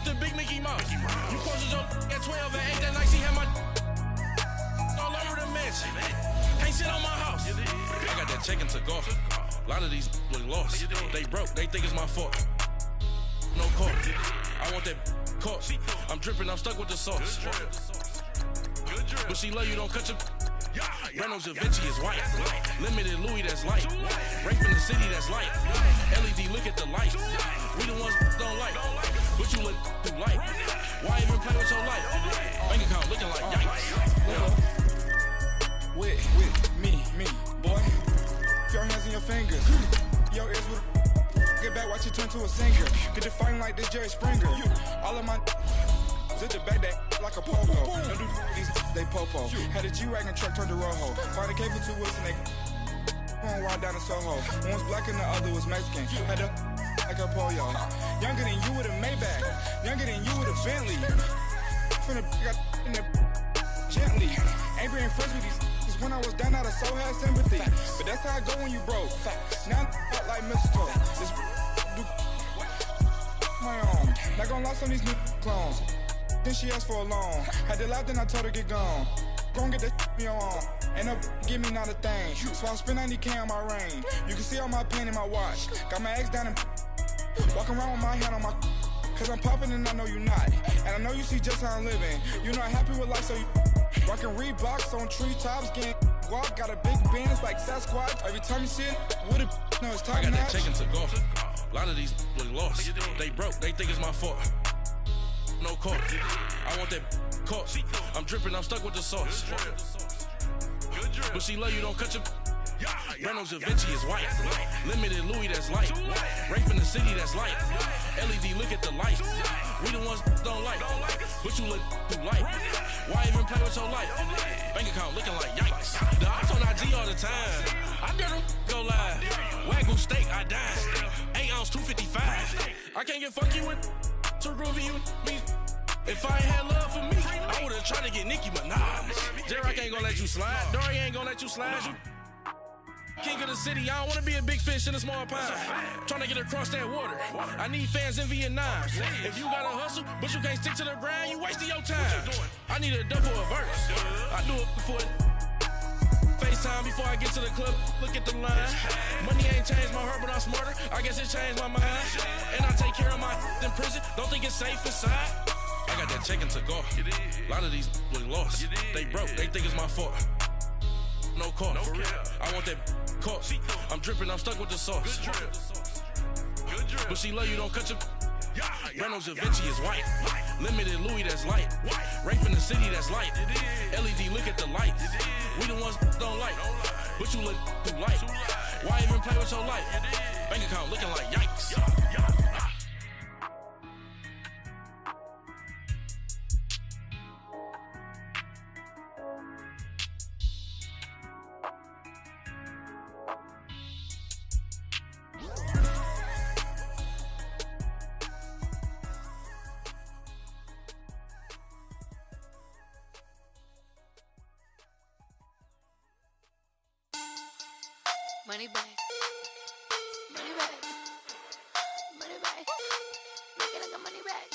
the big Mickey Mouse. You posted your at 12 and 8 that night, she had my all over the mansion. Can't sit on my house. I got that check into golf. A lot of these look lost. They broke, they think it's my fault. No court. I want that court. I'm dripping, I'm stuck with the sauce. But she love you, don't cut your Reynolds Da Vinci is white. Limited Louis that's light. Right from the city that's light. LED, look at the light. We the ones don't like. But you look too light. Why even play with your life? Bank account looking like yikes. With me, boy. Your hands and your fingers. Your ears with get back, watch you turn to a singer. Get to fighting like this Jerry Springer. All of my zip the back that like a popo. Don't do these, they popo. Had a G-Wagon truck turned to Rojo. Find a cable 2 wheels and they going wild down in Soho. One was black and the other was Mexican. Had a like a pollo. Younger than you with a Maybach. Younger than you with a Bentley. From the got in the gently. Ain't being friends with these. When I was down out of soul had sympathy. But that's how I go when you broke. Now I'm like mistletoe. This do my own. Not gonna lie on these new clones. Then she asked for a loan. Had to laugh, then I told her get gone. Gon' get that me on. Ain't no give me not a thing. So I spend 90K on my range. You can see all my pain in my watch. Got my ex down and walking around with my hand on my. Cause I'm popping and I know you not. And I know you see just how I'm living. You're not happy with life, so you rockin' Reeboks on treetops, getting guap. Got a big band, it's like Sasquatch. Every time you see it, with it, no, it's top I got notch. that check into golf. A lot of these look lost. They broke, they think it's my fault. No court. I want that court. I'm dripping, I'm stuck with the sauce. But she love you, don't cut your Reynolds Da Vinci is white. Limited Louis that's light. Right from the city that's light. LED, look at the light. We the ones don't like. But you look too light. Why even play with your life? Bank account looking like yikes. The ops on IG all the time. I dare them go live. Wagyu steak, I died. 8 ounce, 255. I can't get fuck you with too groovy you me. If I ain't had love for me, I would've tried to get Nicki Minaj. J-Rock ain't gonna let you slide. Dory ain't gonna let you slide. You king of the city, I don't wanna be a big fish in a small pond. Trying to get across that water. I need fans in Vietnam. If you gotta hustle, but you can't stick to the grind, you wasting your time. I need a double a verse. I do it for FaceTime before I get to the club. Look at the line. Money ain't changed my heart, but I'm smarter. I guess it changed my mind. And I take care of my in prison. Don't think it's safe inside. I got that check into golf. A lot of these look lost. They broke, they think it's my fault. No court. I want that court. I'm dripping, I'm stuck with the sauce. But she love you, don't cut your Reynolds Da Vinci is white. Limited Louis that's light. Right from the city that's light. LED, look at the light. We the ones don't like. But you look too light. Why even play with your life? Bank account looking like yikes. Money back. Money back. Money back. Make it like a money back.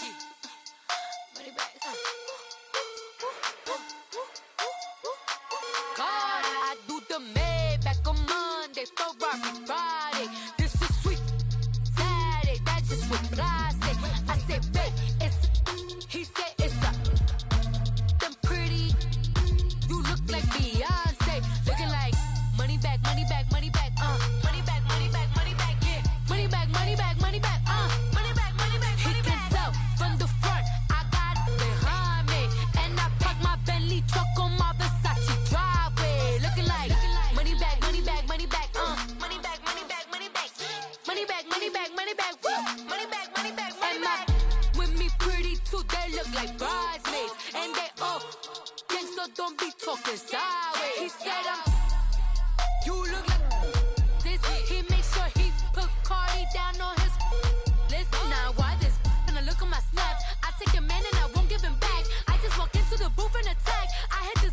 Money back. God, I do the Maybach on Monday, Ferrari Friday. This is sweet Saturday. That's just what I say. I say, babe, it's. He said it's a. Them pretty. You look like Beyonce. Looking like money back, money back, money back. Money back, money back, money back, yeah. Money back, money back, money back, money back, money back, money back. He can tell from the front, I got it behind me. And I park my Bentley truck on my Versace driveway. Looking like money back, money back, money back, money back, money back, money back. Money back, money back, money back, woo. Money back, money back, money back. With me pretty too, they look like bridesmaids. And they all gang, so don't be talking sideways. He said you look like this. He makes sure he put Cardi down on his list. Now why this? When I look at my snap, I take a man and I won't give him back. I just walk into the booth and attack. I hit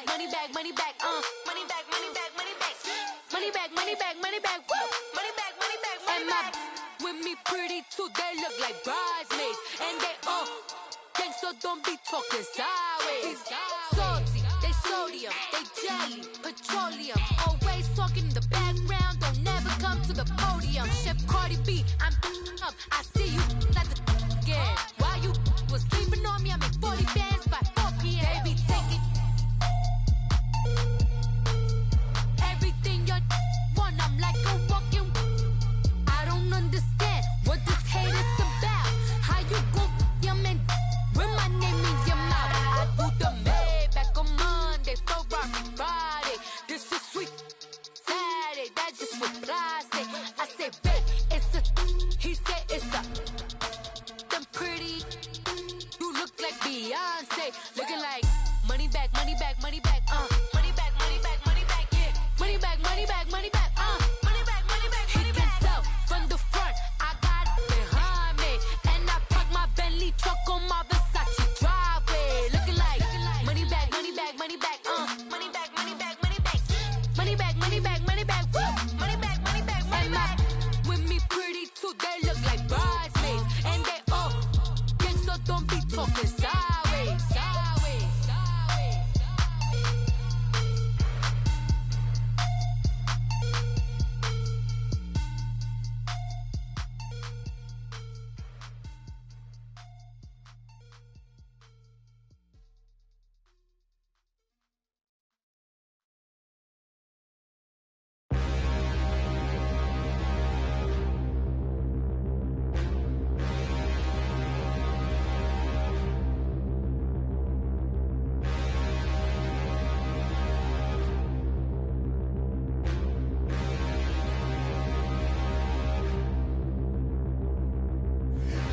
money back, money back, money back, money back, money back, money back, money back, money back, woo, money back, money back, money back. With me pretty too, they look like bridesmaids, and they gang, so don't be talking sideways. Salty, they sodium, they jelly, petroleum, always talking in the background, don't never come to the podium. Chef Cardi B, I'm up, I see you at the again. While you was sleeping on me, I make 40 bands by 4 p.m. They be taking everything you want, I'm like a walking. I don't understand what this hate is about. How you gon' your man with my name in your mouth? I do the Maybach on Monday, for Rocky Friday. This is sweet Saturday, that's just what I say. I say, babe, it's a, he said it's a, them pretty, you look like Beyonce, looking like money back, money back, money back, money back, money back, money back, yeah, money back, money back, money back, money back, money back, money back. He can tell from the front, I got it behind me, and I park my Bentley truck on my Versace driveway, looking like money back, money back, money back, money back, money back, money back, money back, money back, money back, woo, money back, money back, money back. With me pretty too, they look like bridesmaids, and they all gang, so don't be talking sideways, sideways, sideways.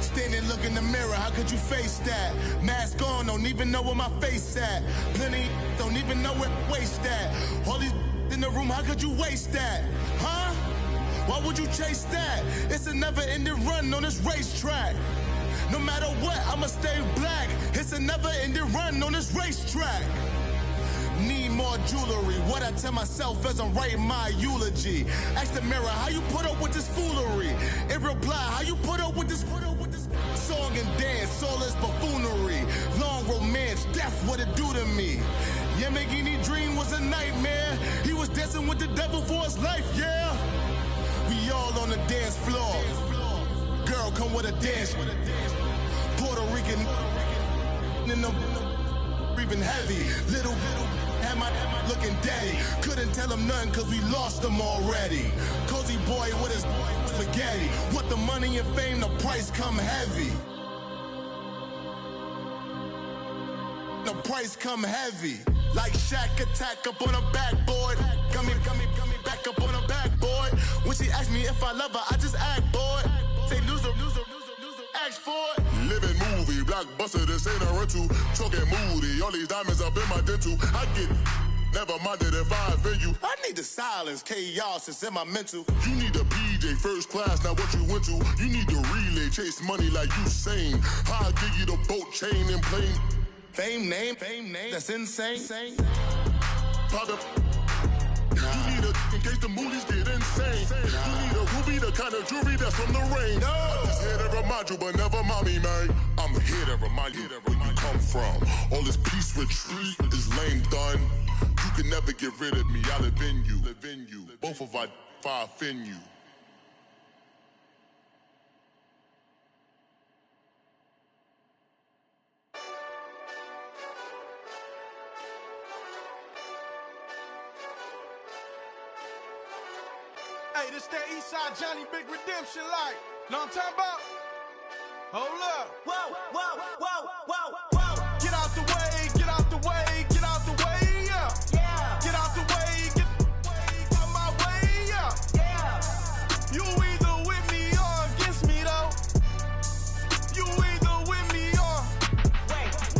Standing, look in the mirror, how could you face that? Mask on, don't even know where my face at. Plenty, don't even know where waste at. All these in the room, how could you waste that? Huh? Why would you chase that? It's a never-ending run on this racetrack. No matter what, I'ma stay black. It's a never-ending run on this racetrack. Need more jewelry. What I tell myself as I'm writing my eulogy. Ask the mirror, how you put up with this foolery? It reply, how you put up with this song and dance, all this buffoonery. Long romance, death, what it do to me? Yamagini dream was a nightmare. He was dancing with the devil for his life, yeah. We all on the dance floor. Girl, come with a dance. Puerto Rican in the breathing heavy. Little had my looking daddy. Couldn't tell him nothing cause we lost him already. Cozy boy with his spaghetti. What the money and fame, the price come heavy. The price come heavy. Like Shaq attack up on a backboard. Coming back up on a backboard. When she asked me if I love her, I just act bored. Say loser, ask for it. Living movie, blockbuster, this ain't a rental. Talking moody, all these diamonds up in my dental. I get never minded if I offend you. I need the silence, chaos is in my mental. You need a PJ, first class, not what you went to. You need the relay, chase money like you sane. How I give you the boat, chain, and plane. Fame name, that's insane. Father, you need a in case the movies get insane. You need a ruby, the kind of jewelry that's from the rain. No. I'm just here to remind you, but never mommy, man. I'm here to remind you where you come from. All this peace retreat is lame done. You can never get rid of me. I live in you. Both of our fire offend you. Hey, this that Eastside Johnny Big Redemption like. Know what I'm talking about? Hold up. Whoa, whoa, whoa, whoa, whoa. Get out the way, get out the way, get out the way, yeah. Yeah. Get out the way, get out my way, yeah. Yeah. You either with me or against me, though. You either with me or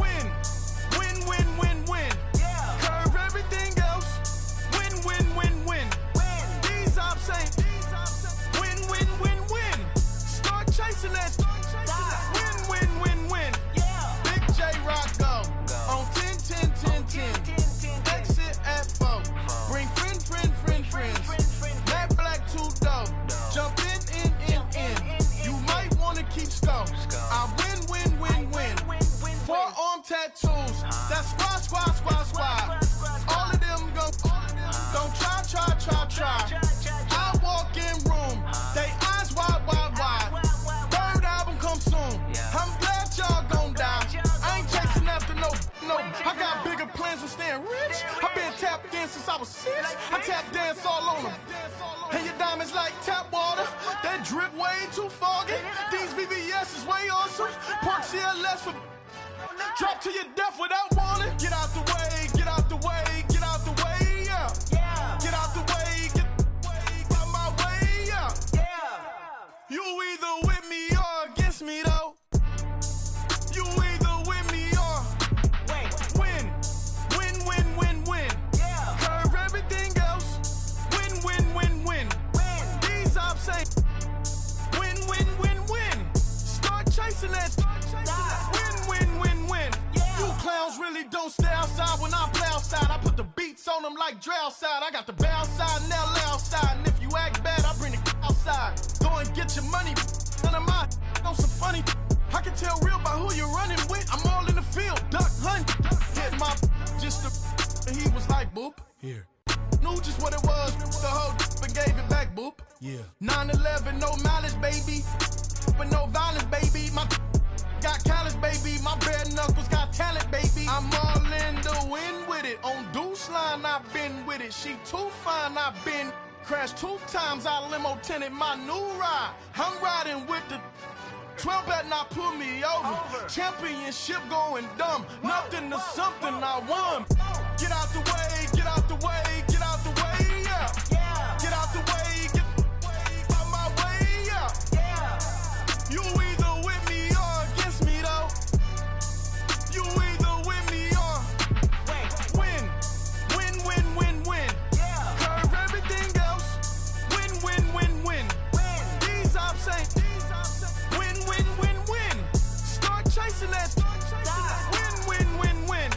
win. Win. Yeah. Curve everything else. Win. These ops ain't win. Start chasing that. Win. Yeah. Big J since I was 6. I tap dance all on them. And your diamonds like tap water. That drip way too foggy. These VVS is way awesome. Park CLS for drop to your death without warning. Get out the way, get out the way, get out the way, yeah. Get out the way, get out my way, yeah. You either with me or against me though. You either with me or win. Curve everything else. Win. These I'm saying win. Start chasing that. Win. You clowns really don't stay outside when I play outside. I put the beats on them like Dre outside. I got the bow side and LA outside. And if you act bad, I bring the outside. Go and get your money. None of my on some funny. I can tell real by who you're running with. I'm all in the field, duck hunt. Hit my just and he was like boop. Here. Knew just what it was. The whole and gave it back, boop. Yeah. 9/11, no malice, baby. But no violence, baby. My got callous, baby. My bare knuckles got talent, baby. I'm all in the wind with it. On Deuce line, I've been with it. She too fine, I've been crashed 2 times. I limo tinted my new ride. I'm riding with the 12 better not pull me over. Championship going dumb. Nothing to something I won. Get out the way, get out the way, get out the way, yeah. Get out the way, get out my way, yeah. You either with me or against me though. You either with me or win. Curve everything else. Win. These I'm saying win. Start chasing that. Win.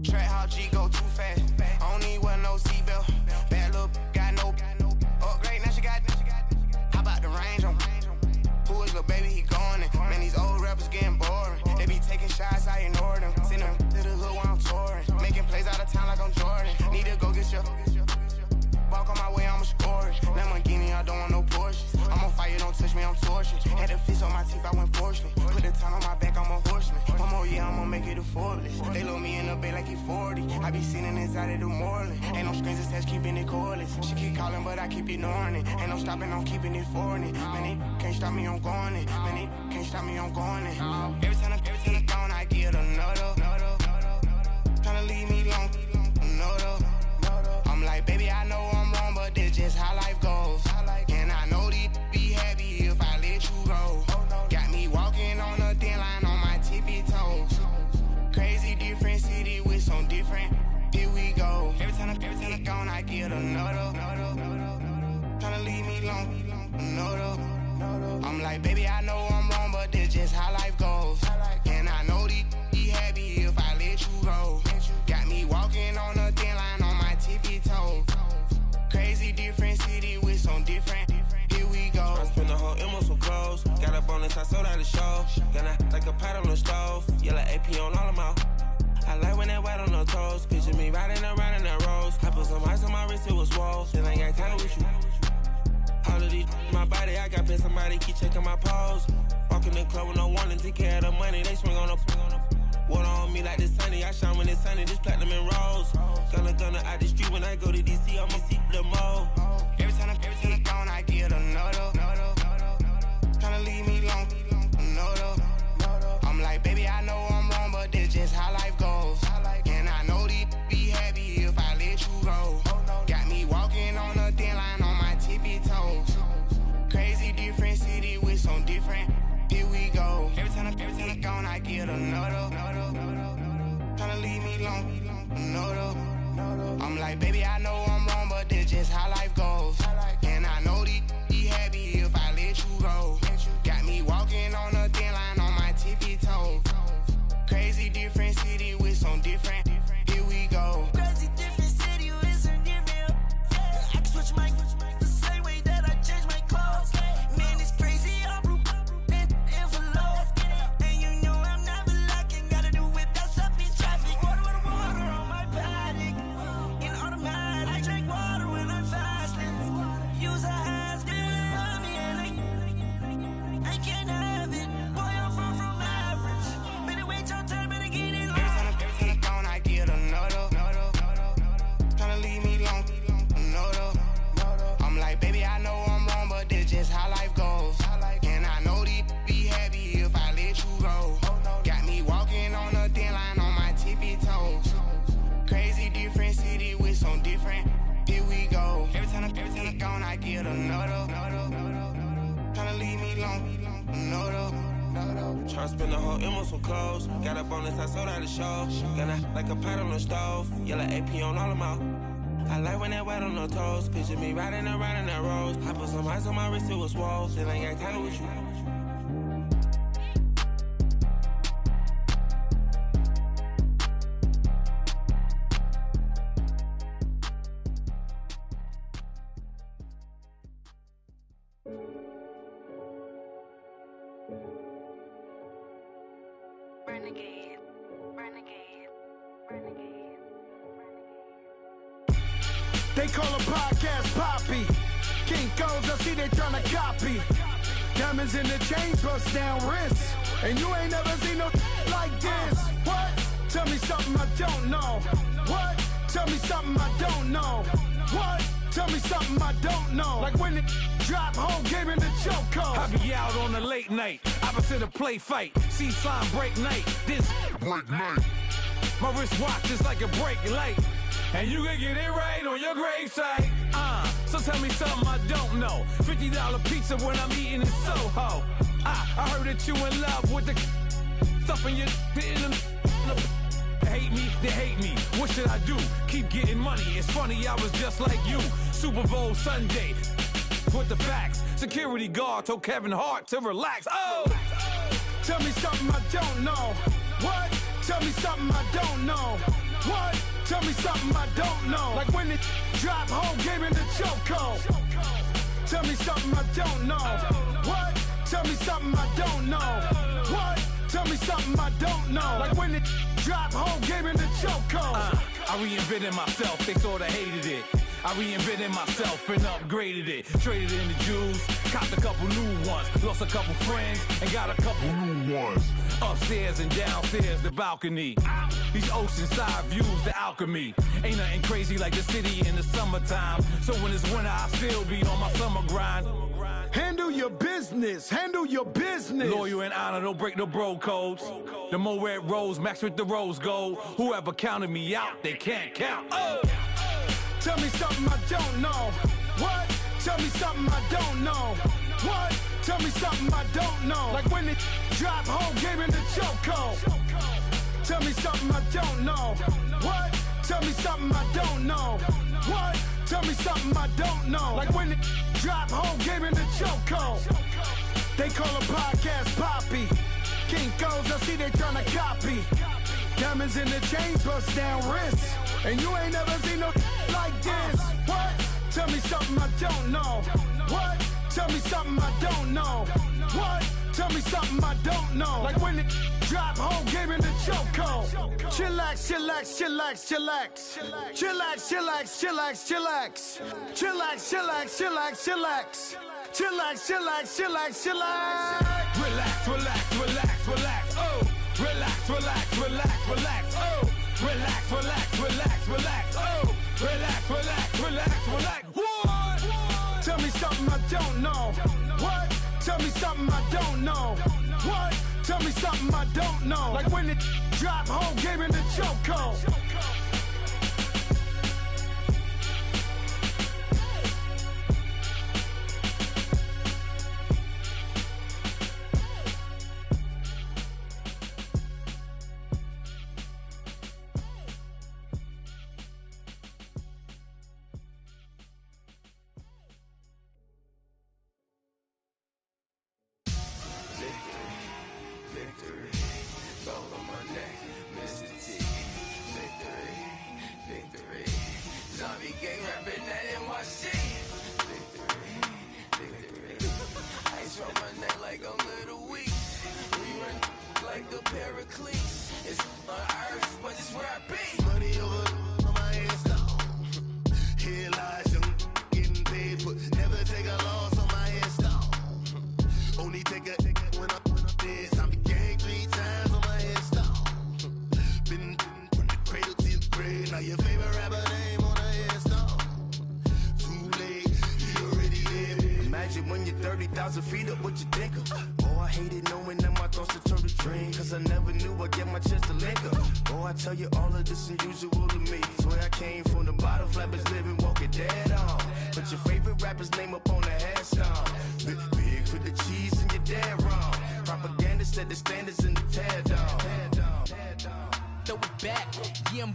Track how G go too fast. I don't need wear no seatbelt. Bad little got no upgrade. Now she got. How about the range on? Who is little baby? He going in. Man, these old rappers getting boring. They be taking shots, I ignore them. Send them to the hood while I'm touring. Making plays out of town like I'm Jordan. Need to go get your. Walk on my way, I'ma score it. Lamborghini, I don't want no Porsches. I'm on fire, don't touch me, I'm tortured. Had the fish on my teeth, I went porcelain. Put the time on my back, I'm a horseman. One more year, I'ma make it a Forbes. They load me in the bay like he 40. I be sitting inside of the Moreland. Ain't no screens attached, keeping it cordless. She keep calling, but I keep ignoring it. Ain't no stopping, I'm keeping it foreign it. Man, they can't stop me, I'm going it. Man, they can't stop me, I'm going it. Every time I gone, I get another. Tryna leave me long, another. I'm like, baby, I know I'm wrong, but that's just how life goes. And I know these be happy if I let you go. Got me walking on a thin line on my tippy toes. Crazy different city with some different. Here we go. Every time I gone, I get another. Tryna leave me long, another. I'm like, baby, I know I'm wrong, but that's just how life goes. And I know these be happy if I let you go. Got me walking on a thin line on my tippy toes. Crazy different city with some different. Here we go. I spent the whole M on some clothes. Got a bonus, I sold out the show. Got like a pot on the stove. Yellow AP on all of my. I like when that white on the toes. Picture me riding around in that rose. I put some ice on my wrist, it was swole. Then I got time with you. All of these, my body, I got pay somebody keep checking my pose. Walk in the club with no warning, take care of the money. They swing on the. Water on me like the sunny, I shine when it's sunny, just platinum and rose. Gonna out the street when I go to DC, I'ma see the mall. Every time I gone, I get another. Tryna leave me long, another. I'm like, baby, I know I'm wrong, but that's just how life goes. And I know these be happy if I let you go. Got me walking on a thin line on my tippy toes. Crazy different city with some different. Here we go. Every time I gone, I get another. Tryna leave me long, another. I'm like, baby, I know I'm wrong, but that's just how life goes. And I know these be happy if I let you go. Got me walking on a thin line on my tippy toes. Crazy different city with some different. Here we go. Crazy different city with some different. Try to spend the whole M on some clothes. Got a bonus, I sold out the show. Gonna like a pot on the stove. Yellow AP on all of my. I like when that wet on the toes. Picture me riding around in that rose. I put some ice on my wrist, it was swole. Then I got tired with you. Renegade, renegade, renegade. They call a podcast Poppy. Kinkos, I see they tryna copy. Diamonds in the chains, bust down wrists. And you ain't never seen no like this. What? Tell me something I don't know. What? Tell me something I don't know. What? Tell me something I don't know. Like when it drop, whole game in the chokehold. I be out on a late night, opposite a play fight. See slime break night, this break night. My wristwatch is like a brake light. And you can get it right on your gravesite. So tell me something I don't know. $50 pizza when I'm eating in Soho. I heard that you in love with the stuff in your hate me, they hate me. What should I do? Keep getting money. It's funny, I was just like you. Super Bowl Sunday. With the facts. Security guard told Kevin Hart to relax. Oh! Tell me something I don't know. What? Tell me something I don't know. What? Tell me something I don't know. Like when it drop, whole game in the chokehold. Tell me something I don't know. What? Tell me something I don't know. What? Tell me something I don't know. Like when it drop, whole game in the chokehold. I reinvented myself, they sorta hated it. I reinvented myself and upgraded it. Traded in the Jews, copped a couple new ones. Lost a couple friends and got a couple new ones. Upstairs and downstairs, the balcony. These oceanside views, the alchemy. Ain't nothing crazy like the city in the summertime. So when it's winter, I still be on my summer grind. Handle your business, handle your business. Loyal and honor, don't break no bro codes. The more red rose, max with the rose gold. Whoever counted me out, they can't count. Oh! Tell me something I don't know. What? Tell me something I don't know. What? Tell me something I don't know. Like when it drop, whole game in the chokehold. Tell me something I don't know. What? Tell me something I don't know. What? Tell me something I don't know. Like when it drop, whole game in the chokehold. They call a podcast Poppy. Kinkos, I see they tryna copy. Diamonds in the chains, bust down wrists. And you ain't never seen no like this. What? Tell me something I don't know. What? Tell me something I don't know. What? Tell me something I don't know. Like when it drop, whole game in the chokehold. Chillax, chillax, chillax, chillax. Chillax, chillax, chillax, chillax. Chillax, chillax, chillax, chillax. Chillax, chillax, chillax, chillax. Relax, relax, relax, relax. Oh! Relax, relax, relax, relax. Oh! Relax, relax, relax, relax. Oh! Relax, relax, relax, relax. What? Tell me something I don't know. What? Tell me something I don't know. What? Tell me something I don't know. Like when it drop, whole game in the chokehold.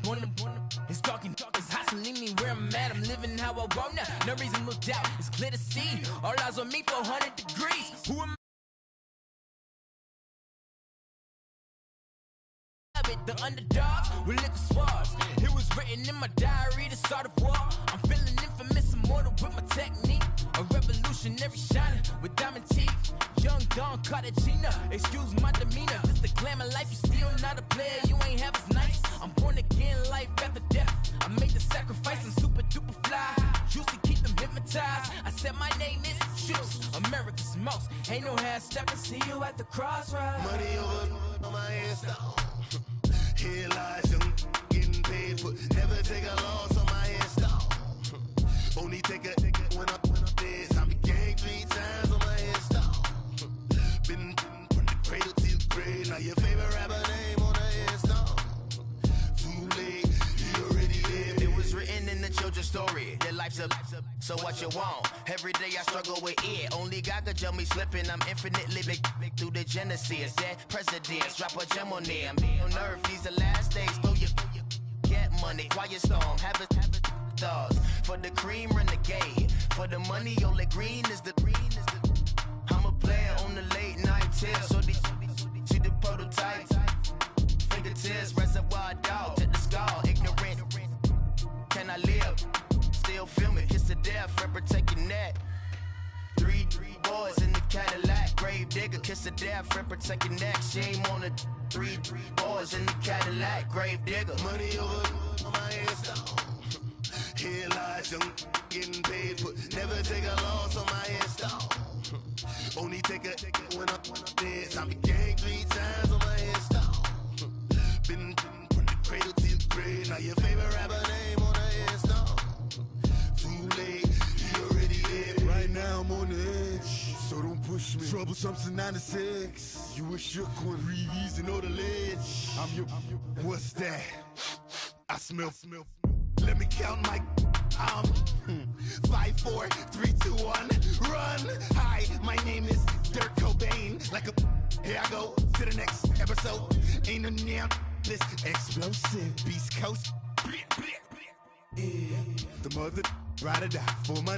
born to. It's talking, it's hot, so leave me where I'm at. I'm living how I want now. No reasonable doubt, it's clear to see. All eyes on me, 400 degrees. Who am the underdogs with liquor swabs. It was written in my diary to start a war. I'm feeling infamous, immortal with my technique. A revolutionary shining with diamond teeth. Young Don Cartagena, excuse my demeanor. Just the glamour life, you still not a player. You ain't half as nice. I'm born again, life after death. I made the sacrifice, I'm super duper fly. Used to keep them hypnotized. I said my name is Juice, America's most. Ain't no half stepping. See you at the crossroads. Money over on my headstone. Here lies young, getting paid for. Never take a loss on my headstone. Only take a when I'm dead. I became 3 times on my headstone. Been from the cradle to the grave. Now your favorite rapper name on the headstone. Too late, he already dead. It was written in the children's story. Their life's a so what you want. Every day I struggle with it. Only God could jump me slipping. I'm infinitely big through the genesis. Dead presidents, drop a gem on them. On earth, these the last days. Throw your get money. Quiet storm, have it thoughts. For the cream, renegade. For the money, only green is the. I'm a player on the late night till. So these see the prototype. Fingertips, reservoir dog. To the skull, ignorant. Can I live? Still feel me, kiss to death, friend, protect your neck. 3 boys in the Cadillac, grave digger, kiss to death, friend, protect your neck. Shame on the 3 boys in the Cadillac, grave digger. Money over on my headstone. Here lies young, getting paid for. Never take a loss on my headstone. Only take a when I'm dead. I became 3 times on my headstone. Been from the cradle to the grave. Now your favorite rapper name on the headstone. Too late, he already dead. Right now I'm on the edge, so don't push me. Troublesome since 96. You a shook one, breathe and know the ledge. I'm your, what's that? I smell. Let me count my. 5, 4, 3, 2, 1, run. Hi, my name is Dirk Cobain. Like a, here I go to the next episode. Ain't no damn this explosive Beast Coast. Yeah. The mother ride or die for my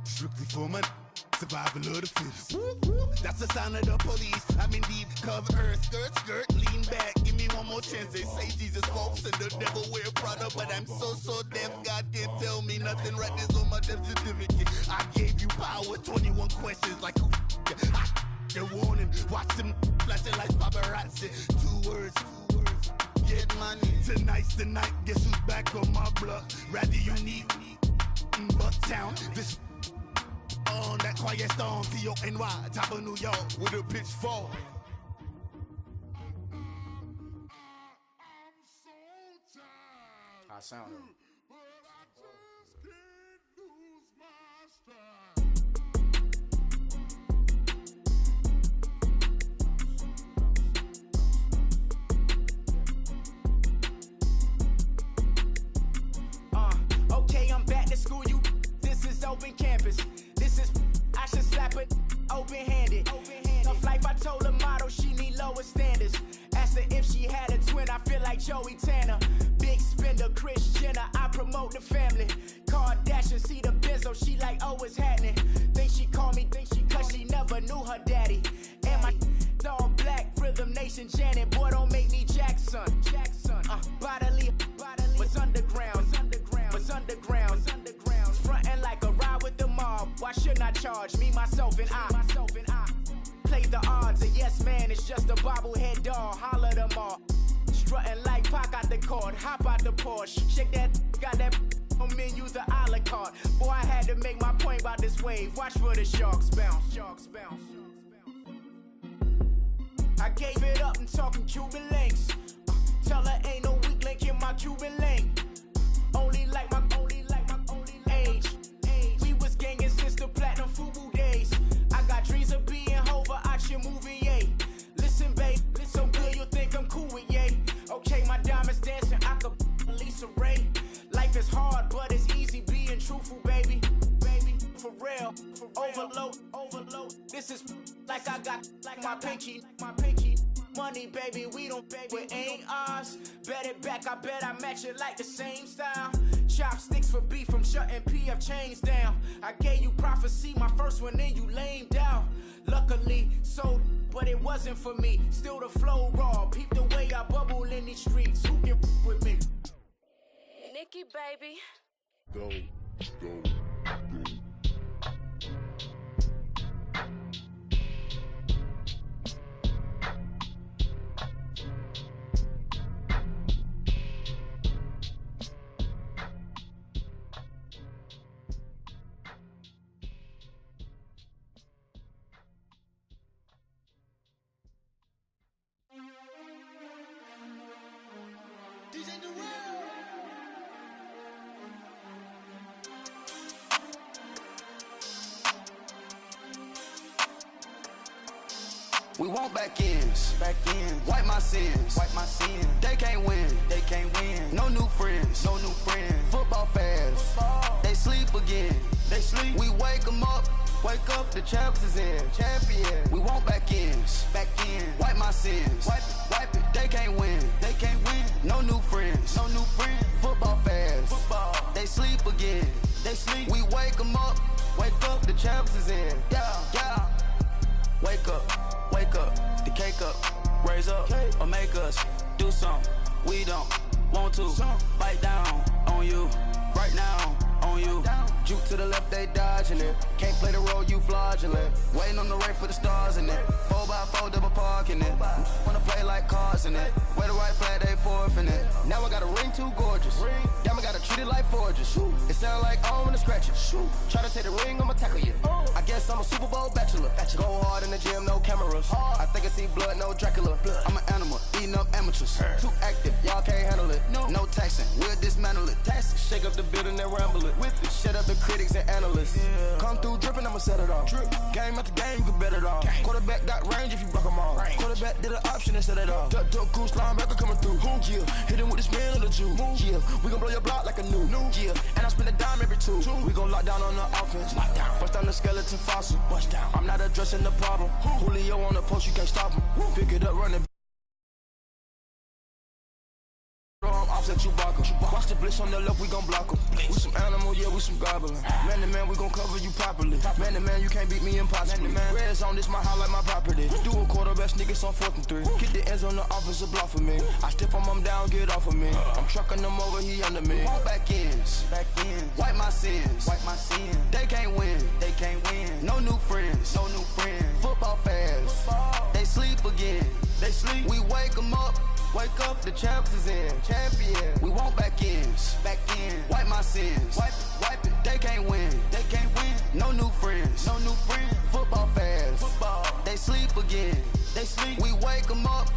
strictly for my survival of the fittest. That's the sound of the police. I'm in deep cover earth, skirt, lean back. Give me one more chance. They say Jesus walks and the devil wear Prada, but I'm so deaf. God can't tell me nothing. Right this on my death certificate. I gave you power. 21 questions like who? You're warning. Watch them flashing like paparazzi. 2 words. Get money. Tonight's the night. Guess who's back on my block? Rather unique. Bucktown. This on that quiet storm. T-O-N-Y. Top of New York with a pitchfork. I sound it. Okay, I'm back to school, you. This is open campus. This is, I should slap it open-handed. Tough life, I told her motto, she need lower standards. Asked her if she had a twin, I feel like Joey Tanner. Big spender, Kris Jenner, I promote the family. Kardashian, see the benzo, she like, oh, it's happening. Think she call me, cause she never knew her daddy. And my all black, Rhythm Nation, Janet, boy, don't make me Jackson. Bodily, what's underground? Frontin' like a ride with the mob. Why shouldn't I charge me, myself, and I? Play the odds, a yes man is just a bobblehead doll. Holler them all. Strutting like Pac out the court, hop out the Porsche. Shake that, got that on menu, the a la carte. Boy, I had to make my point about this wave. Watch for the sharks bounce. I gave it up and talking Cuban links. Tell her ain't no weak link in my Cuban link. Only like my age. We was gangin' since the platinum FUBU days. I got dreams of being Hova out your movie, yay. Listen, babe, so good you'll think I'm cool with yay. Okay, my diamonds dancing, I could Lisa Ray. Life is hard, but it's easy being truthful, baby. For real, overload. This is like I got like my pinky. money, baby, we don't pay with ain't ours. Bet it back, I bet I match it like the same style. Chopsticks for beef, I'm shutting PF chains down. I gave you prophecy, my first one, then you lamed out. Luckily, so, but it wasn't for me. Still the flow raw, peep the way I bubble in these streets. Who can with me? Nikki, baby. Go, go, go. We want back ends, wipe my sins, They can't win, No new friends, Football fans, they sleep again, We wake them up, the champs is in, champion. We want back ends, wipe my sins, wipe it. They can't win, No new friends, Football fans, they sleep again, We wake them up, the champs is in, yeah. Wake up, the cake up, raise up, or make us do something we don't want to. Bite down on you, right now on you. Juke to the left, they dodging it. Can't play the role, you fraudulent. Waiting on the rain for the stars in it. 4x4 double parking it. Wanna play like cars in it. Wear the white flag, they forfeit it. Now I got a ring too gorgeous. Damn, I gotta treat it like forges. It sound like I wanna scratch it. Try to take the ring, I'ma tackle you. I guess I'm a Super Bowl bachelor. Go hard in the gym, no cameras. I think I see blood, no Dracula. I'm an animal, eating up amateurs. Too active, y'all can't handle it. No taxing, we'll dismantle it. Shake up the building and ramble it. Shut up the critics and analysts. Come through dripping, I'ma set it off. Game after game, you can bet it off. Quarterback got range if you block them all. Quarterback did an option and set it off. Duck goose, linebacker coming through. Yeah, hit him with the spin of the Jew. Yeah, we gon' blow your block like a new. Yeah, and I spend a dime every two. We gon' lock down on the offense. Bust down the skeleton fossil. I'm not addressing the problem. Julio on the post, you can't stop him. Pick it up, run it. Offset Chewbacca. Watch the blitz on the left, we gon' block 'em. We some animal, yeah, we some goblin. Man to man, we gon' cover you properly. Man to man, you can't beat me impossibly. Red zone, this my highlight, my property. Do a quarterback, niggas on 4th and 3. Get the ends on the offensive block for me. I stiff him down, get off of me. I'm trucking them over, he under me. Want back ends, wipe my sins, They can't win, No new friends, Football fans, they sleep again, We wake them up. The champs is in, champion. We want back ends, wipe my sins, wipe it. They can't win, No new friends, Football fans, they sleep again, We wake them up,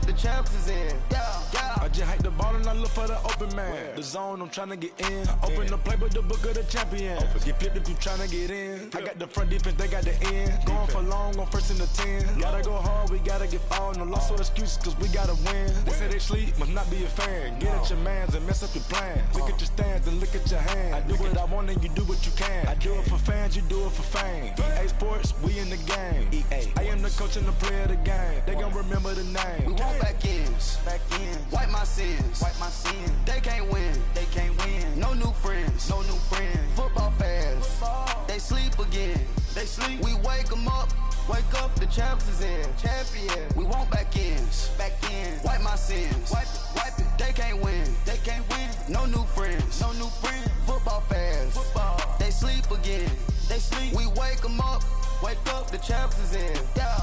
the champs is in, yeah. I just hike the ball and I look for the open man. The zone, I'm tryna get in. Open the playbook, the book of the champion. Get flipped if you tryna get in. I got the front defense, they got the end. Going for long, on 1st and the 10. Gotta go hard, we gotta give all. No loss or excuses, cause we gotta win. They say they sleep, must not be a fan. Get at your mans and mess up your plans. Look at your stands and look at your hands. I do what I want and you do what you can. I do it for fans, you do it for fame. EA Sports, we in the game. I am the coach and the player of the game. They gon' remember the name. We want back ends, wipe my sins, They can't win, No new friends, Football fans, they sleep again, We wake them up, the champs is in, champion. We want back ends, wipe my sins, wipe it. They can't win, No new friends, Football fans, they sleep again, We wake them up, the champs is in, yeah.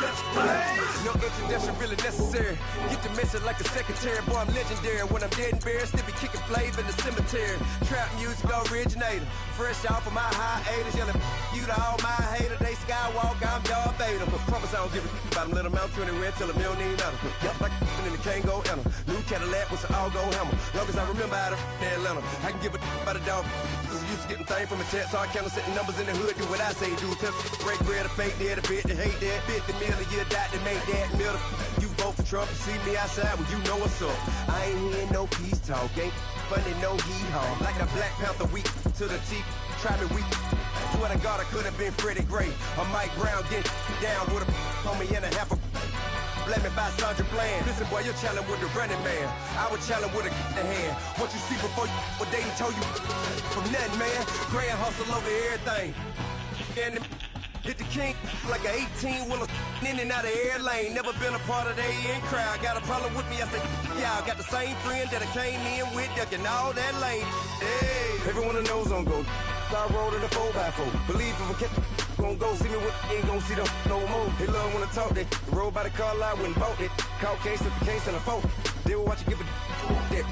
Just blaze. No introduction really necessary. Get the message like a secretary. Boy, I'm legendary. When I'm dead and buried, still be kicking flavor in the cemetery. Trap music originator. Fresh off of my hiatus. Yelling you to all my haters. They skywalk, I'm Darth Vader. Promise I don't give a about them. Let them out 20 tell them they don't need nothing. Yep, like in the can't go enter. New Cadillac with an all-go hammer. Long as I remember how to Atlanta. I can give a about a dog. Cause used to getting things from a text. So I count setting numbers in the hood. Do what I say do. Tell break bread, a fake dead, a bit to hate that. 50 million, you die to make that middle. You vote for Trump, you see me outside when you know what's up. I ain't hearing no peace talk. Ain't funny, no hee-haw. Like the Black Panther weak to the teeth. Try me weak. Swear to God, I could have been Freddie Gray. Or Mike Brown getting down with a on me and a half a blame me by Sandra Bland. Listen, boy, you're challenged with the running man. I was challenged with a hand. What you see before you, what they told you from nothing, man. Grand hustle over everything. And hit the king like an 18-wheeler in and out of air lane. Never been a part of the in crowd. Got a problem with me, I said, yeah, I got the same friend that I came in with, ducking all that lane. Hey, everyone that knows on go. I rolled in a 4x4. Believe if I kept gon' go see me with ain't gon' see them no more. They love when I talk, they roll by the car lot when bought it. Call case at the case and a phone. They will watch you give a that.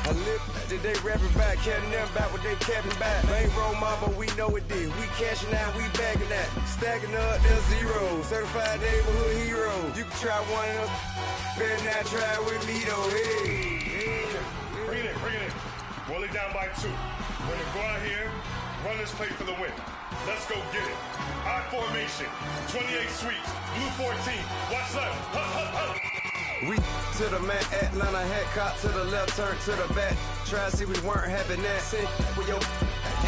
I live today rapping back, carrying them back what they capping back. Ain't roll mama, we know it did. We cashing out, we bagging that. Stacking up, there's zero. Certified neighborhood hero. You can try one of them, better not try with me though. Hey. Bring it in. Roll it down by 2. We're gonna go out here, run this play for the win. Let's go get it. I formation, 28 sweeps, blue 14. Watch left. We to the man, Atlanta hat caught to the left, turn to the back. Try to see we weren't having that. Sit with your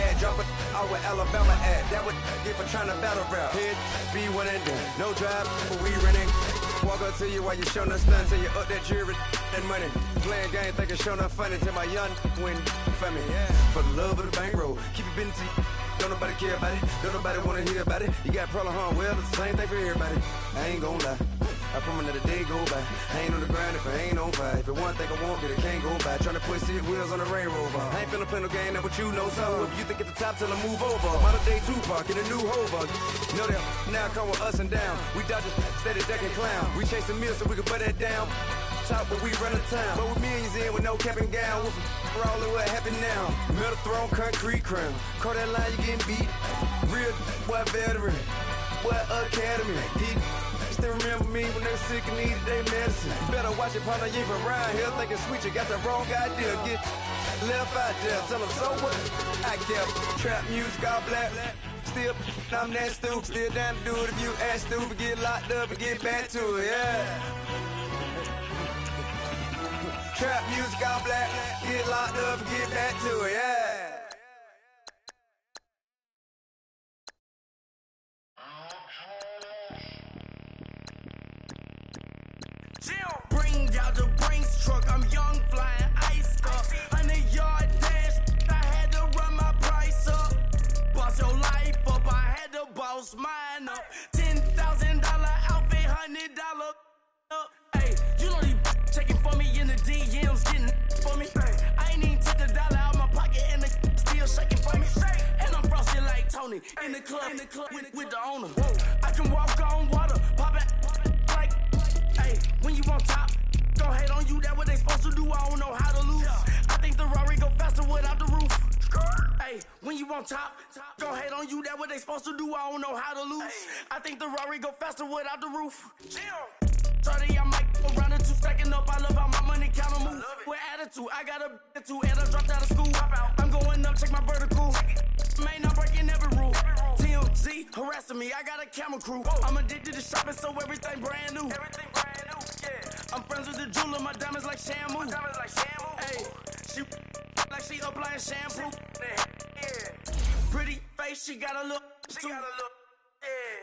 ad, drop it out with Alabama ad. That would get for trying to battle rap. Head, be one and done. No drive, but we running. Walk up to you while you showing us nothing till you up that jewelry and money. Playing game, thinking showing up funny till my young win for me. Yeah. For the love of the bankroll, keep it business. Don't nobody care about it. Don't nobody wanna hear about it. You got problem, huh? Well, it's the same thing for everybody. I ain't gon' lie. I promise that a day go by. I ain't on the grind if I ain't on fire. If it one thing I want, then it can't go by. Tryna put 6 wheels on the Range Rover. I ain't finna play no game, that what you know. So if you think it's the top, tell them move over. Modern day Tupac in a new Hova. Know that now come with us and down. We dodge a steady deck and clown. We chasing meals so we can put that down. Top, but we run the town. But with millions in with no cap and gown. We're all in what happened now. Metal throne, concrete crown. Call that line, you getting beat. Real, what veteran. What academy. He still remember me when they were sick and needed their medicine. Better watch it, partner, you ain't around here thinking sweet. You got the wrong idea. Get left out there. Tell them so what? I kept trap music all black. Still, I'm that stupid. Still down to do it if you act stupid. Get locked up and get back to it, yeah. Trap music all black. Get locked up and get back to it, yeah. Bring out the Brinks truck, I'm young, flying ice up. 100-yard dash, I had to run my price up. Boss your life up, I had to boss mine up. $10,000 outfit, $100 up. Hey, you know these checking for me in the DMs, getting for me. I ain't even took $1 out my pocket and the still shaking for me. And I'm frosted like Tony in the club with the owner. I can walk on water, pop it like. Hey, when you on top, don't hate on you, that what they supposed to do, I don't know how to lose. I think the Rari go faster without the roof. Hey, when you on top, don't hate on you, that what they supposed to do, I don't know how to lose. I think the Rari go faster without the roof. 30, I might go round and 2 stacking up, I love how my money counter move. With attitude, I got a attitude, and I dropped out of school. I'm going up, check my vertical. Man, I'm breaking every rule. TMZ harassing me, I got a camera crew. I'm addicted to shopping, so everything brand new. I'm friends with the jeweler, my diamonds like shampoo. Hey, she like she applying shampoo. Pretty face, she got a look.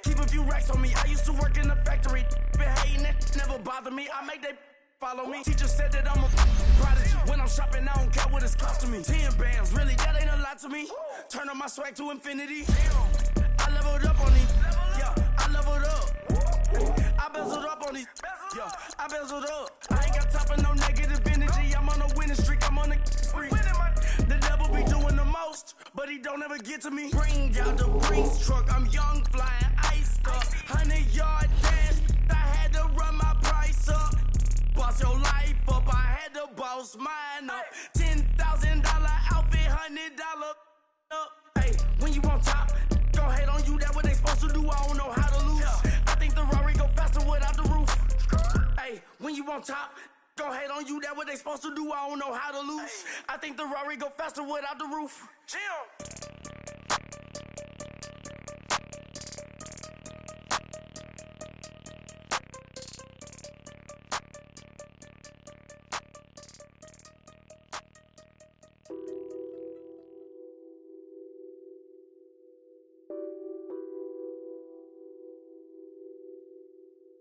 Keep a few racks on me. I used to work in the factory. Been hating it, never bother me. I make they follow me. Teacher said that I'm a prodigy. When I'm shopping, I don't care what it's cost to me. 10 bands, really, that ain't a lot to me. Turn on my swag to infinity. I leveled up on these. Yeah, I leveled up. I bezeled up on these. Yeah, I bezeled up. I ain't got time for no negative energy. I'm on a winning streak. I'm on a spree. The devil be doing the most, but he don't ever get to me. Bring out the Brinks truck. I'm young, flying ice up. 100-yard dash. on top. Gon' hate on you, that what they supposed to do. I don't know how to lose. I think the Rari go faster without the roof. Chill.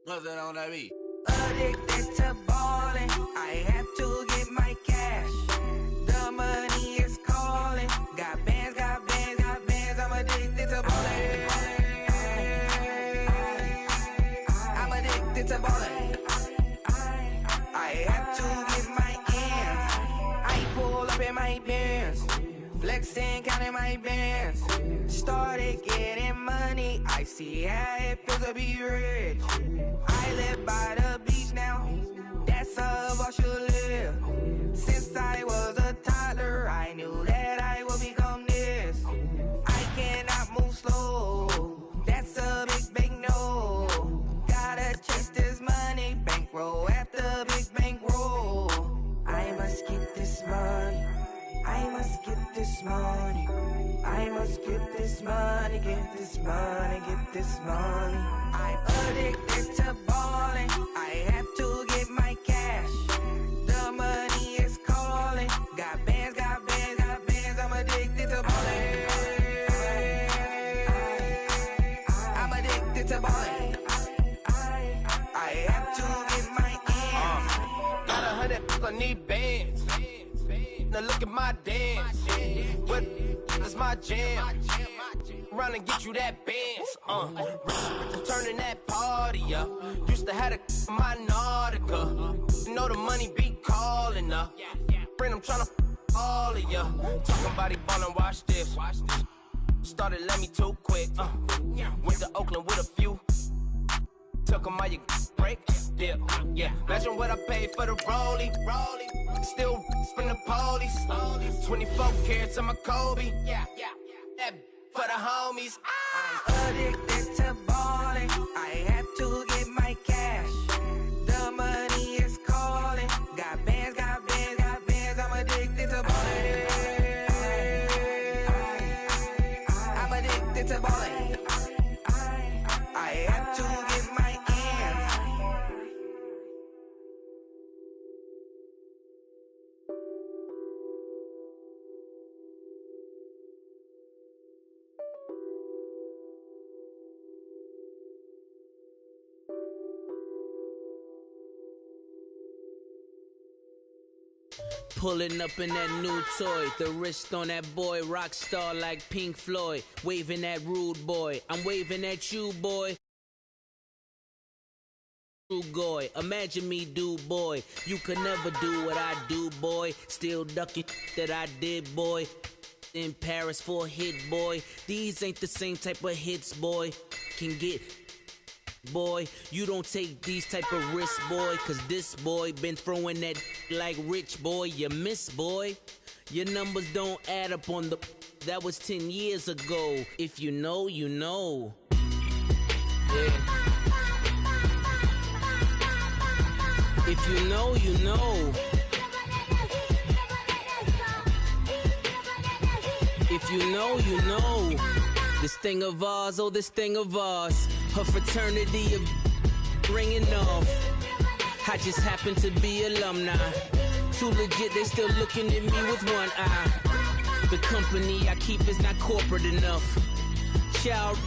Nothing on that beat. Addicted to ballin', I have to get my cash. The money is calling. Got bands, got bands, got bands. I'm addicted to ballin'. I'm addicted to ballin'. I have to get my ends. I pull up in my bands, flexing, counting my bands. Started getting money. I see how it feels to be rich. I live by the beach now, that's how I should live. Since I was a toddler, I knew that I would become this. I cannot move slow, that's a big no. Gotta chase this money, bankroll after big bankroll. I must get this money, I must get this money. I must get this money, get this money, get this money. I'm addicted to ballin', I have to get my cash. The money is calling. Got bands, got bands, got bands. I'm addicted to ballin'. I'm addicted to ballin'. I have to get my ends. Got 100, I need bands. Now look at my dance. What is my jam? Run and get you that bands. Turning that party up. Used to have a my Nautica. You know the money be calling up. Friend, I'm tryna all of ya. Talking about he ballin', watch this. Started let me too quick. Went to Oakland with a few. Took 'em all you break. Dip. Yeah. Imagine what I paid for the rollie. Still spin the police. 24 carats on my Kobe. Yeah. That for the homies. I'm addicted to ballin'. I have to get my cash. The money is calling. Got bands, got bands, got bands. I'm addicted to ballin'. I'm addicted to ballin'. I have to get my ends. Pulling up in that new toy, the wrist on that boy, rock star like Pink Floyd, waving at rude boy, I'm waving at you boy. True goy, imagine me do boy, you could never do what I do boy, still ducking that I did boy. In Paris for a hit boy, these ain't the same type of hits boy, can get boy, you don't take these type of risks boy, cause this boy been throwing that like rich boy, you miss boy, your numbers don't add up on the, that was 10 years ago, if you know, you know. Yeah. If you know, you know. If you know, you know. This thing of ours, oh this thing of ours, her fraternity of ringing off. I just happen to be alumni. Too legit, they still looking at me with one eye. The company I keep is not corporate enough. Child,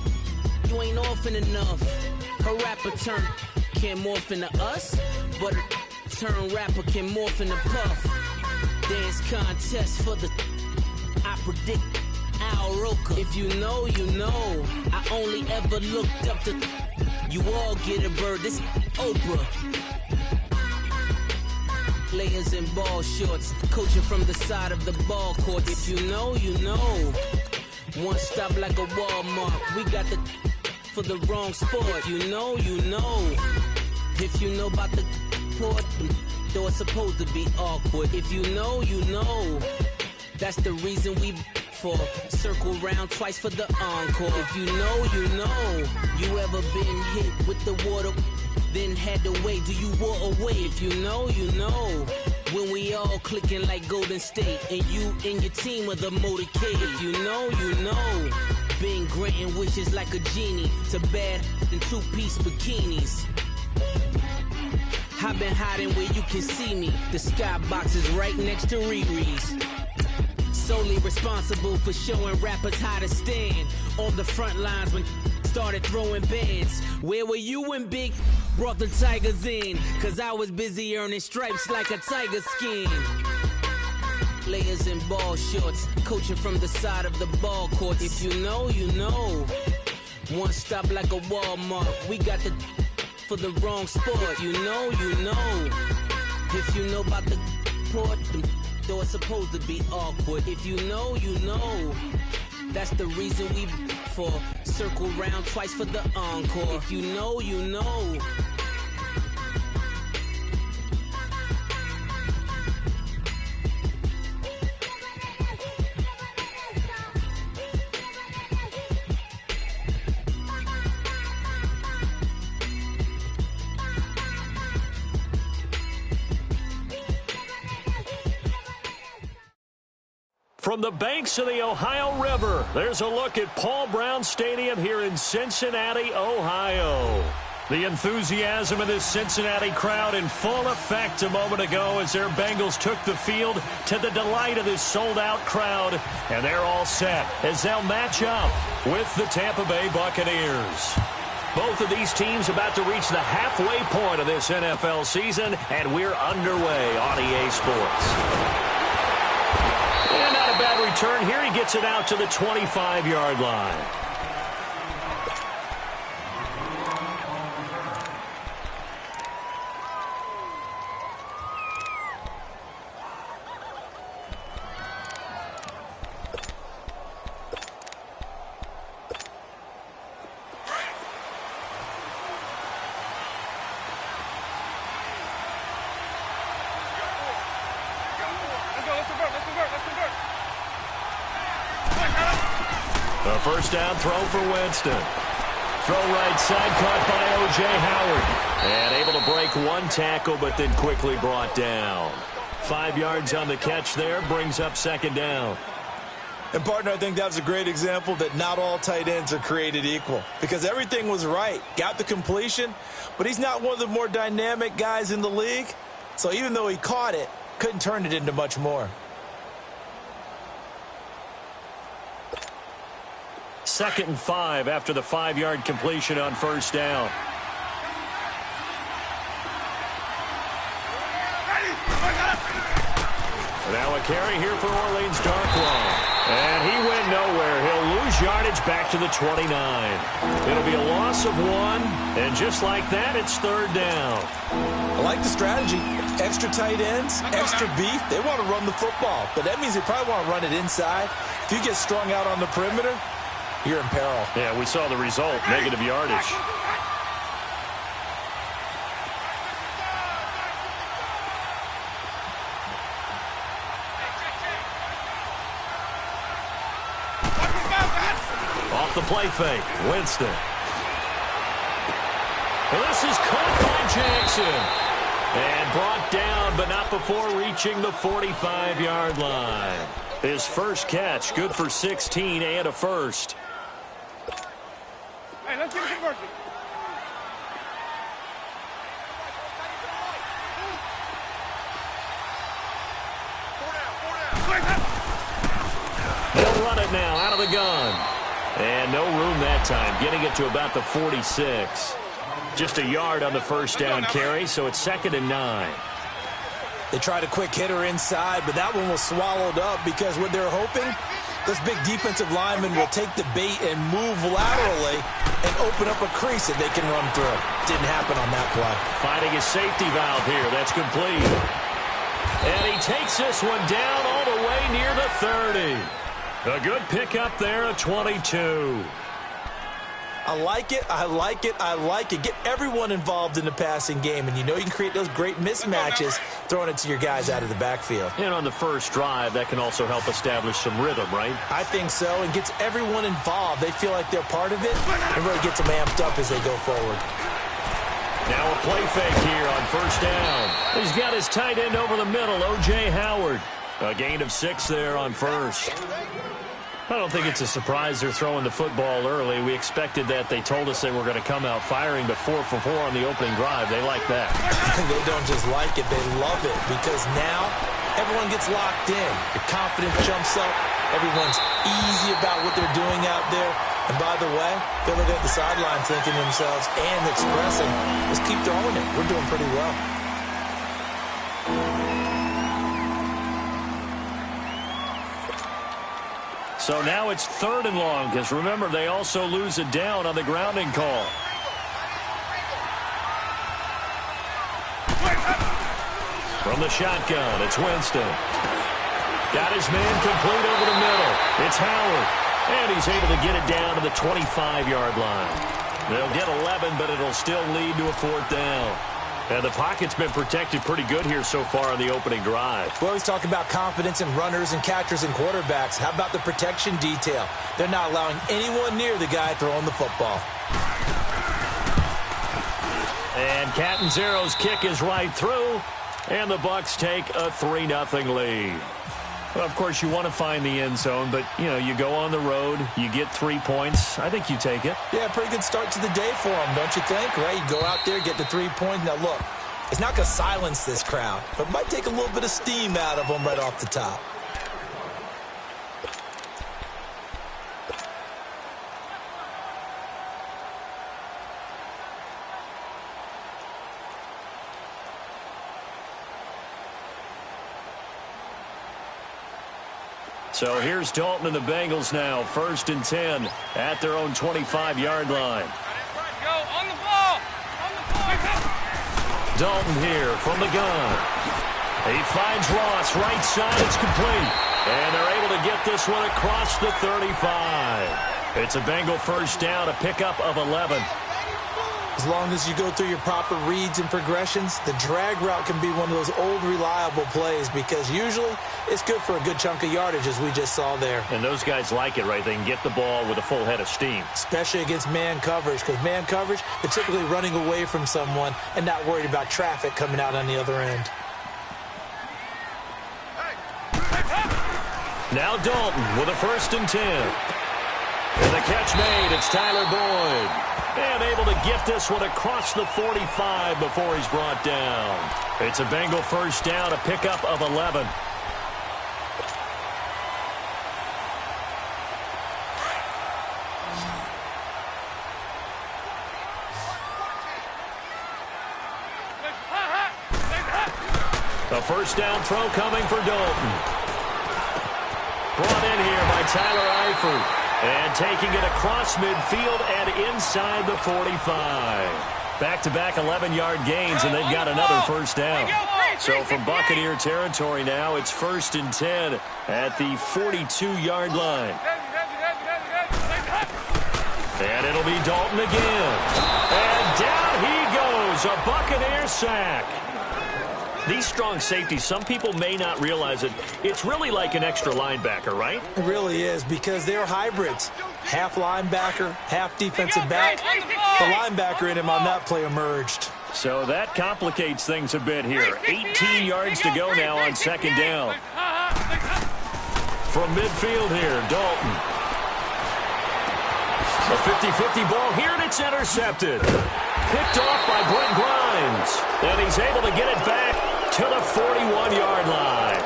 you ain't orphan enough. Her rapper turn can't morph into us, but a turn rapper can morph into Puff. Dance contest for the, I predict Al Roker. If you know, you know. I only ever looked up to, you all get a bird, this Oprah. Players in ball shorts, coaching from the side of the ball court. If you know, you know. One stop like a Walmart, we got the for the wrong sport. You know, you know. If you know about the port, though it's supposed to be awkward. If you know, you know. That's the reason we for circle round twice for the encore. If you know, you know. You ever been hit with the water then had to wait. Do you walk away? If you know, you know. When we all clicking like Golden State, and you and your team are the motorcade. If you know, you know. Been granting wishes like a genie to bad in two-piece bikinis. I've been hiding where you can see me. The skybox is right next to Riri's. Solely responsible for showing rappers how to stand on the front lines when started throwing bands. Where were you when Big brought the Tigers in? Cause I was busy earning stripes like a tiger skin. Layers in ball shorts, coaching from the side of the ball court. If you know, you know. One stop like a Walmart. We got the for the wrong sport. You know, you know. If you know about the port, the door is supposed to be awkward. If you know, you know. That's the reason we for circle round twice for the encore. If you know, you know. From the banks of the Ohio River, there's a look at Paul Brown Stadium here in Cincinnati, Ohio. The enthusiasm of this Cincinnati crowd in full effect a moment ago as their Bengals took the field to the delight of this sold-out crowd. And they're all set as they'll match up with the Tampa Bay Buccaneers. Both of these teams about to reach the halfway point of this NFL season, and we're underway on EA Sports. And not a bad return here. He gets it out to the 25-yard line. A first down throw for Winston. Throw right side, caught by O.J. Howard. And able to break one tackle, but then quickly brought down. 5 yards on the catch there, brings up second down. And, partner, I think that was a great example that not all tight ends are created equal. Because everything was right. Got the completion, but he's not one of the more dynamic guys in the league. So even though he caught it, couldn't turn it into much more. 2nd and 5 after the 5-yard completion on first down. Now a carry here for Orleans Darkwa. And he went nowhere. He'll lose yardage back to the 29. It'll be a loss of 1. And just like that, it's 3rd down. I like the strategy. Extra tight ends, extra beef. They want to run the football. But that means they probably want to run it inside. If you get strung out on the perimeter, you're in peril. Yeah, we saw the result. Negative yardage. Off the play fake, Winston. Well, this is caught by Jackson. And brought down, but not before reaching the 45-yard line. His first catch, good for 16 and a first. Hey, let's get it converted. They'll run it now out of the gun. And no room that time, getting it to about the 46. Just a yard on the first down carry, so it's 2nd and 9. They tried a quick hitter inside, but that one was swallowed up because what they're hoping, those big defensive linemen will take the bait and move laterally and open up a crease that they can run through. Didn't happen on that play. Finding his safety valve here. That's complete. And he takes this one down all the way near the 30. A good pickup there at 22. I like it, I like it, I like it. Get everyone involved in the passing game, and you know you can create those great mismatches throwing it to your guys out of the backfield. And on the first drive, that can also help establish some rhythm, right? I think so, and gets everyone involved. They feel like they're part of it and really gets them amped up as they go forward. Now a play fake here on first down. He's got his tight end over the middle, O.J. Howard. A gain of 6 there on first. I don't think it's a surprise they're throwing the football early. We expected that. They told us they were going to come out firing, but 4 for 4 on the opening drive. They like that. They don't just like it, they love it, because now everyone gets locked in. The confidence jumps up. Everyone's easy about what they're doing out there. And by the way, they're looking at the sideline thinking to themselves and expressing, just keep throwing it. We're doing pretty well. So now it's 3rd and long, because remember, they also lose it down on the grounding call. From the shotgun, it's Winston. Got his man complete over the middle. It's Howard. And he's able to get it down to the 25-yard line. They'll get 11, but it'll still lead to a 4th down. And the pocket's been protected pretty good here so far on the opening drive. We always talk about confidence in runners and catchers and quarterbacks. How about the protection detail? They're not allowing anyone near the guy throwing the football. And Catanzaro's kick is right through, and the Bucs take a 3-0 lead. Well, of course, you want to find the end zone, but, you know, you go on the road, you get 3 points. I think you take it. Yeah, pretty good start to the day for them, don't you think? Right? You go out there, get the 3 points. Now, look, it's not going to silence this crowd, but it might take a little bit of steam out of them right off the top. So here's Dalton and the Bengals now. 1st and 10 at their own 25-yard line. Go on the ball. Dalton here from the gun. He finds Ross right side. It's complete. And they're able to get this one across the 35. It's a Bengal 1st down, a pickup of 11. As long as you go through your proper reads and progressions, the drag route can be one of those old reliable plays, because usually it's good for a good chunk of yardage, as we just saw there. And those guys like it, right? They can get the ball with a full head of steam. Especially against man coverage, because man coverage, they're typically running away from someone and not worried about traffic coming out on the other end. Now Dalton with a 1st and 10. And the catch made, it's Tyler Boyd. And able to get this one across the 45 before he's brought down. It's a Bengal 1st down, a pickup of 11. A 1st down throw coming for Dalton. Brought in here by Tyler Eifert. And taking it across midfield and inside the 45. Back-to-back 11-yard gains, and they've got another 1st down. So from Buccaneer territory now, it's 1st and 10 at the 42-yard line. And it'll be Dalton again. And down he goes, a Buccaneer sack. These strong safeties, some people may not realize it. It's really like an extra linebacker, right? It really is, because they're hybrids. Half linebacker, half defensive back. The linebacker in him on that play emerged. So that complicates things a bit here. 18 yards to go now on 2nd down. From midfield here, Dalton. A 50-50 ball here, and it's intercepted. Picked off by Brent Grimes. And he's able to get it back to the 41-yard line.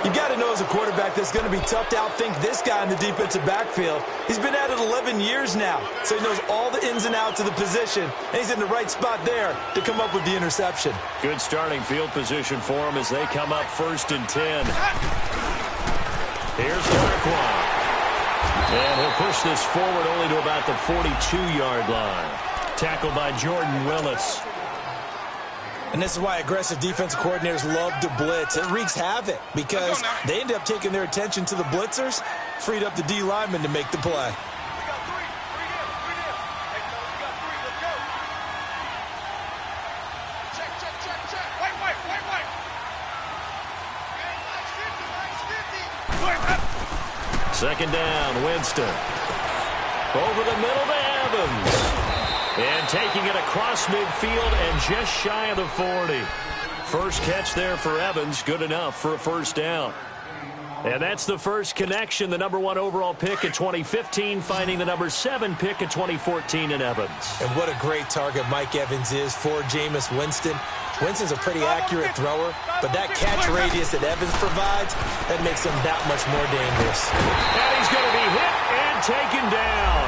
You got to know as a quarterback that's going to be tough to outthink this guy in the defensive backfield. He's been at it 11 years now, so he knows all the ins and outs of the position, and he's in the right spot there to come up with the interception. Good starting field position for him as they come up 1st and 10. Here's Darkwa. And he'll push this forward only to about the 42-yard line. Tackled by Jordan Willis. And this is why aggressive defensive coordinators love to blitz. It wreaks havoc because they end up taking their attention to the blitzers, freed up the D lineman to make the play. Second down, Winston. Over the middle to Evans. And taking it across midfield and just shy of the 40. First catch there for Evans, good enough for a first down. And that's the first connection, the number 1 overall pick in 2015, finding the number 7 pick in 2014 in Evans. And what a great target Mike Evans is for Jameis Winston. Winston's a pretty accurate thrower, but that catch radius that Evans provides, that makes him that much more dangerous. And he's going to be hit and taken down.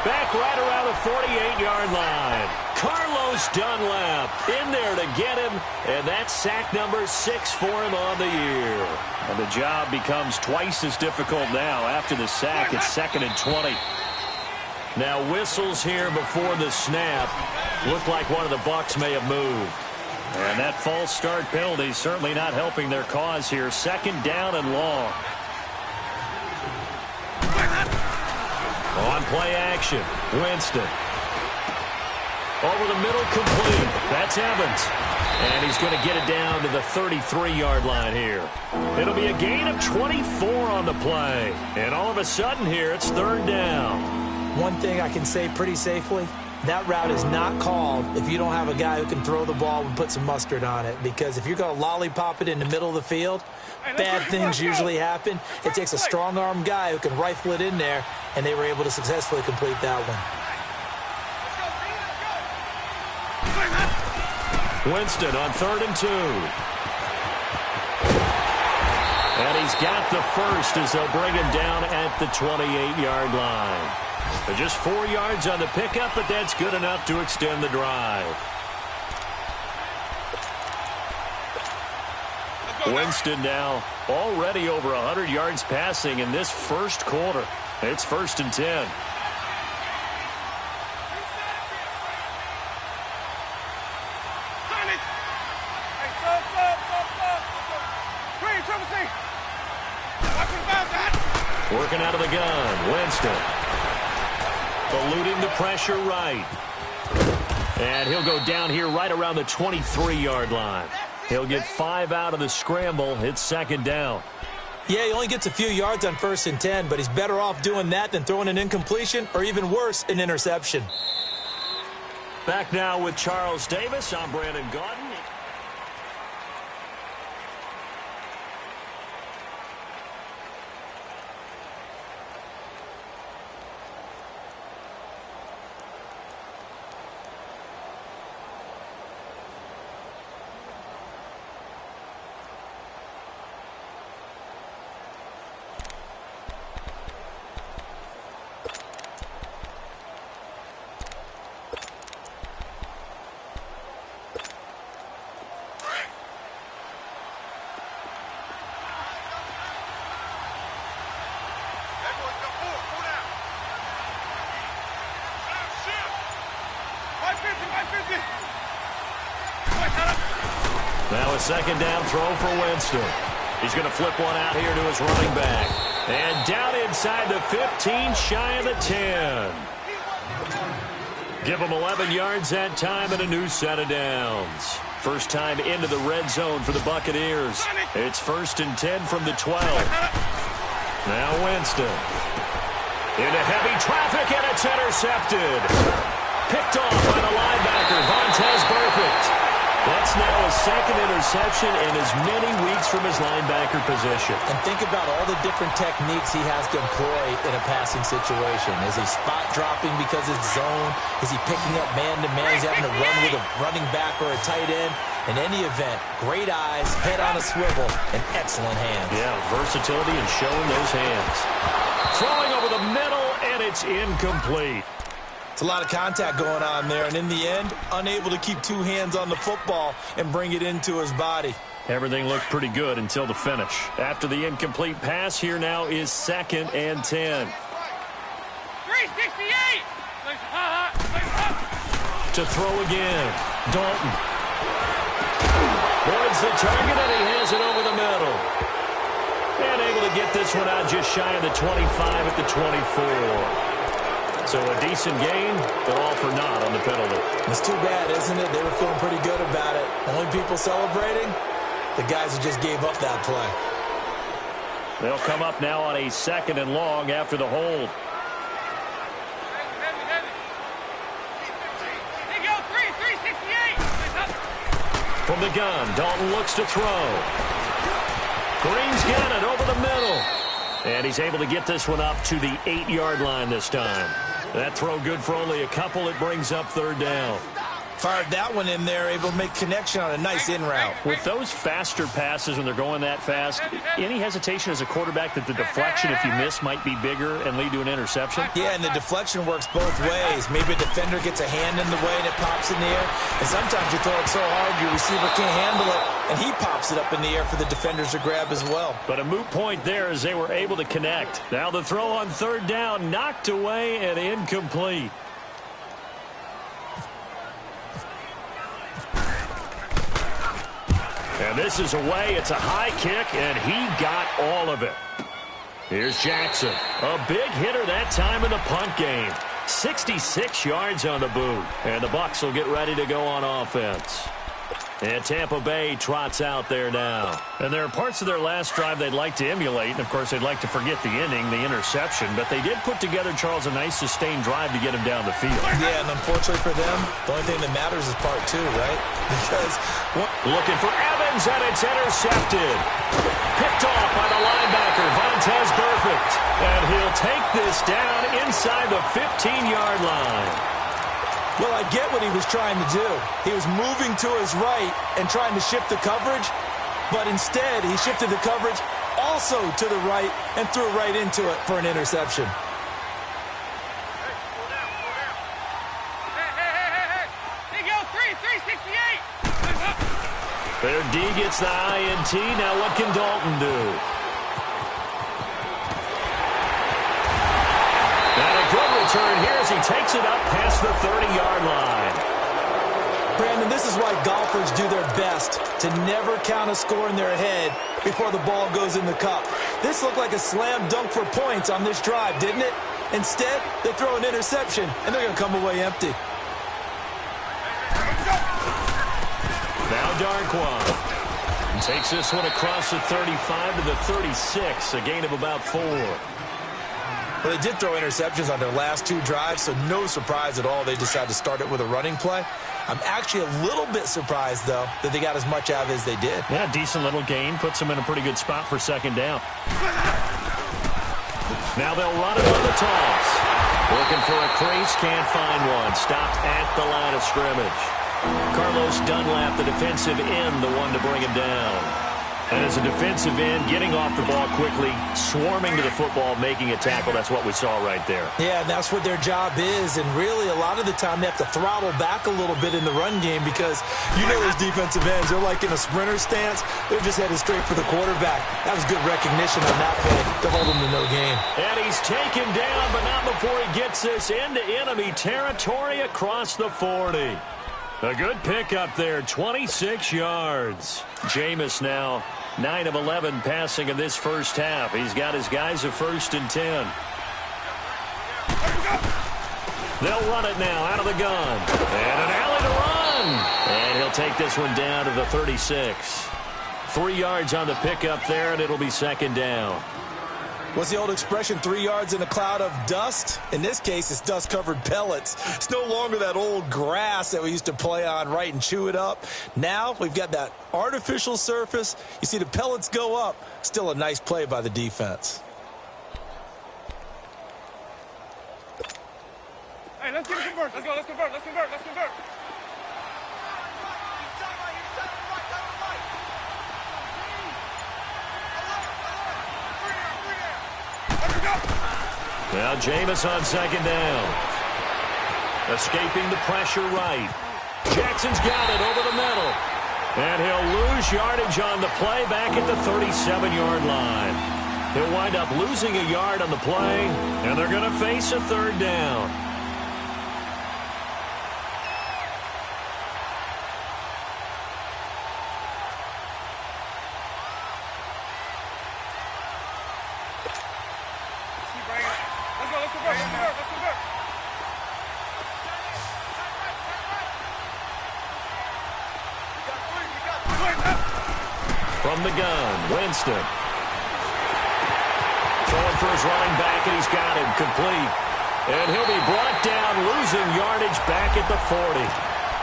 Back right around the 48-yard line. Carlos Dunlap in there to get him, and that's sack number 6 for him on the year. And the job becomes twice as difficult now after the sack. It's 2nd and 20. Now whistles here before the snap. Looked like one of the Bucs may have moved. And that false start penalty certainly not helping their cause here. 2nd down and long. On play action, Winston. Over the middle, complete. That's Evans. And he's going to get it down to the 33-yard line here. It'll be a gain of 24 on the play. And all of a sudden here, it's 3rd down. One thing I can say pretty safely, that route is not called if you don't have a guy who can throw the ball and put some mustard on it. Because if you're going to lollipop it in the middle of the field, bad things usually happen. It takes a strong-arm guy who can rifle it in there, and they were able to successfully complete that one. Winston on 3rd and 2. And he's got the first as they'll bring him down at the 28-yard line. So just 4 yards on the pickup, but that's good enough to extend the drive. Winston now already over 100 yards passing in this first quarter. It's 1st and 10. Working out of the gun, Winston. Eluding the pressure right. And he'll go down here right around the 23-yard line. He'll get 5 out of the scramble. It's 2nd down. Yeah, he only gets a few yards on 1st and 10, but he's better off doing that than throwing an incompletion or even worse, an interception. Back now with Charles Davis. I'm Brandon Gaudin. Now a 2nd down throw for Winston. He's going to flip one out here to his running back. And down inside the 15, shy of the 10. Give him 11 yards that time and a new set of downs. First time into the red zone for the Buccaneers. It's 1st and 10 from the 12. Now Winston. Into heavy traffic, and it's intercepted. Picked off by the linebacker, Vontaze Burfict. That's now his 2nd interception in as many weeks from his linebacker position. And think about all the different techniques he has to employ in a passing situation. Is he spot dropping because it's zone? Is he picking up man-to-man? Is he having to run with a running back or a tight end? In any event, great eyes, head on a swivel, and excellent hands. Yeah, versatility and showing those hands. Throwing over the middle, and it's incomplete. It's a lot of contact going on there, and in the end, unable to keep 2 hands on the football and bring it into his body. Everything looked pretty good until the finish. After the incomplete pass, here now is 2nd and 10. 368! To throw again, Dalton. Boyd's the target, and he has it over the middle. And able to get this one out just shy of the 25 at the 24. So a decent gain, but all for naught on the penalty. It's too bad, isn't it? They were feeling pretty good about it. Only people celebrating, the guys who just gave up that play. They'll come up now on a 2nd and long after the hold. From the gun, Dalton looks to throw. Green's got it over the middle. And he's able to get this one up to the 8-yard line this time. That throw good for only a couple. It brings up third down. Fired that one in there, able to make connection on a nice in route. With those faster passes when they're going that fast, any hesitation as a quarterback that the deflection, if you miss, might be bigger and lead to an interception? Yeah, and the deflection works both ways. Maybe a defender gets a hand in the way and it pops in the air. And sometimes you throw it so hard your receiver can't handle it, and he pops it up in the air for the defenders to grab as well. But a moot point there as they were able to connect. Now the throw on third down, knocked away and incomplete. And this is away. It's a high kick, and he got all of it. Here's Jackson. A big hitter that time in the punt game. 66 yards on the boot. And the Bucs will get ready to go on offense. And Tampa Bay trots out there now. And there are parts of their last drive they'd like to emulate. And, of course, they'd like to forget the inning, the interception. But they did put together, Charles, a nice sustained drive to get him down the field. Yeah, and unfortunately for them, the only thing that matters is part two, right? Because looking for Evans, and it's intercepted. Picked off by the linebacker, Vontaze Burfict. And he'll take this down inside the 15-yard line. Well, I get what he was trying to do. He was moving to his right and trying to shift the coverage, but instead he shifted the coverage also to the right and threw right into it for an interception. Their D gets the INT. Now what can Dalton do? And a good return here as he takes it up past the 30-yard line. Brandon, this is why golfers do their best to never count a score in their head before the ball goes in the cup. This looked like a slam dunk for points on this drive, didn't it? Instead, they throw an interception, and they're going to come away empty. Now Darkwan takes this one across the 35 to the 36, a gain of about 4. Well, they did throw interceptions on their last two drives, so no surprise at all they decided to start it with a running play. I'm actually a little bit surprised, though, that they got as much out of it as they did. Yeah, decent little gain. Puts them in a pretty good spot for second down. Now they'll run it on the toss. Looking for a crease, can't find one. Stopped at the line of scrimmage. Carlos Dunlap, the defensive end, the one to bring him down. And as a defensive end, getting off the ball quickly, swarming to the football, making a tackle. That's what we saw right there. Yeah, and that's what their job is. And really, a lot of the time, they have to throttle back a little bit in the run game because you know those defensive ends, they're like in a sprinter stance. They're just headed straight for the quarterback. That was good recognition on that play to hold him to no gain. And he's taken down, but not before he gets this into enemy territory across the 40. A good pick up there, 26 yards. Jameis now 9 of 11 passing in this first half. He's got his guys a 1st and 10. They'll run it now out of the gun. And an alley to run. And he'll take this one down to the 36. 3 yards on the pickup there, and it'll be second down. What's the old expression, 3 yards in a cloud of dust? In this case, it's dust-covered pellets. It's no longer that old grass that we used to play on, right, and chew it up. Now we've got that artificial surface. You see the pellets go up. Still a nice play by the defense. Hey, let's get it convert. Let's go, let's convert, let's convert, let's convert. Now Jameis on second down. Escaping the pressure right. Jackson's got it over the middle. And he'll lose yardage on the play back at the 37-yard line. He'll wind up losing a yard on the play, and they're going to face a third down. From the gun, Winston. Throwing for his running back, and he's got him complete. And he'll be brought down, losing yardage back at the 40.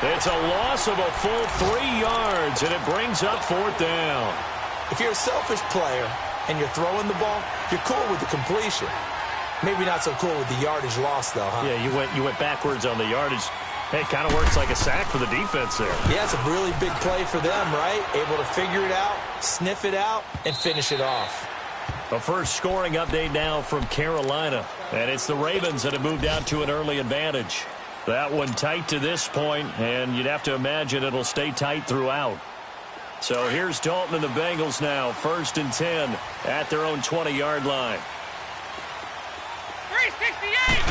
It's a loss of a full 3 yards, and it brings up 4th down. If you're a selfish player and you're throwing the ball, you're cool with the completion. Maybe not so cool with the yardage loss, though, huh? Yeah, you went backwards on the yardage. Hey, it kind of works like a sack for the defense there. Yeah, it's a really big play for them, right? Able to figure it out, sniff it out, and finish it off. A first scoring update now from Carolina. And it's the Ravens that have moved out to an early advantage. That one tight to this point, and you'd have to imagine it'll stay tight throughout. So here's Dalton and the Bengals now, 1st and 10 at their own 20-yard line. 368!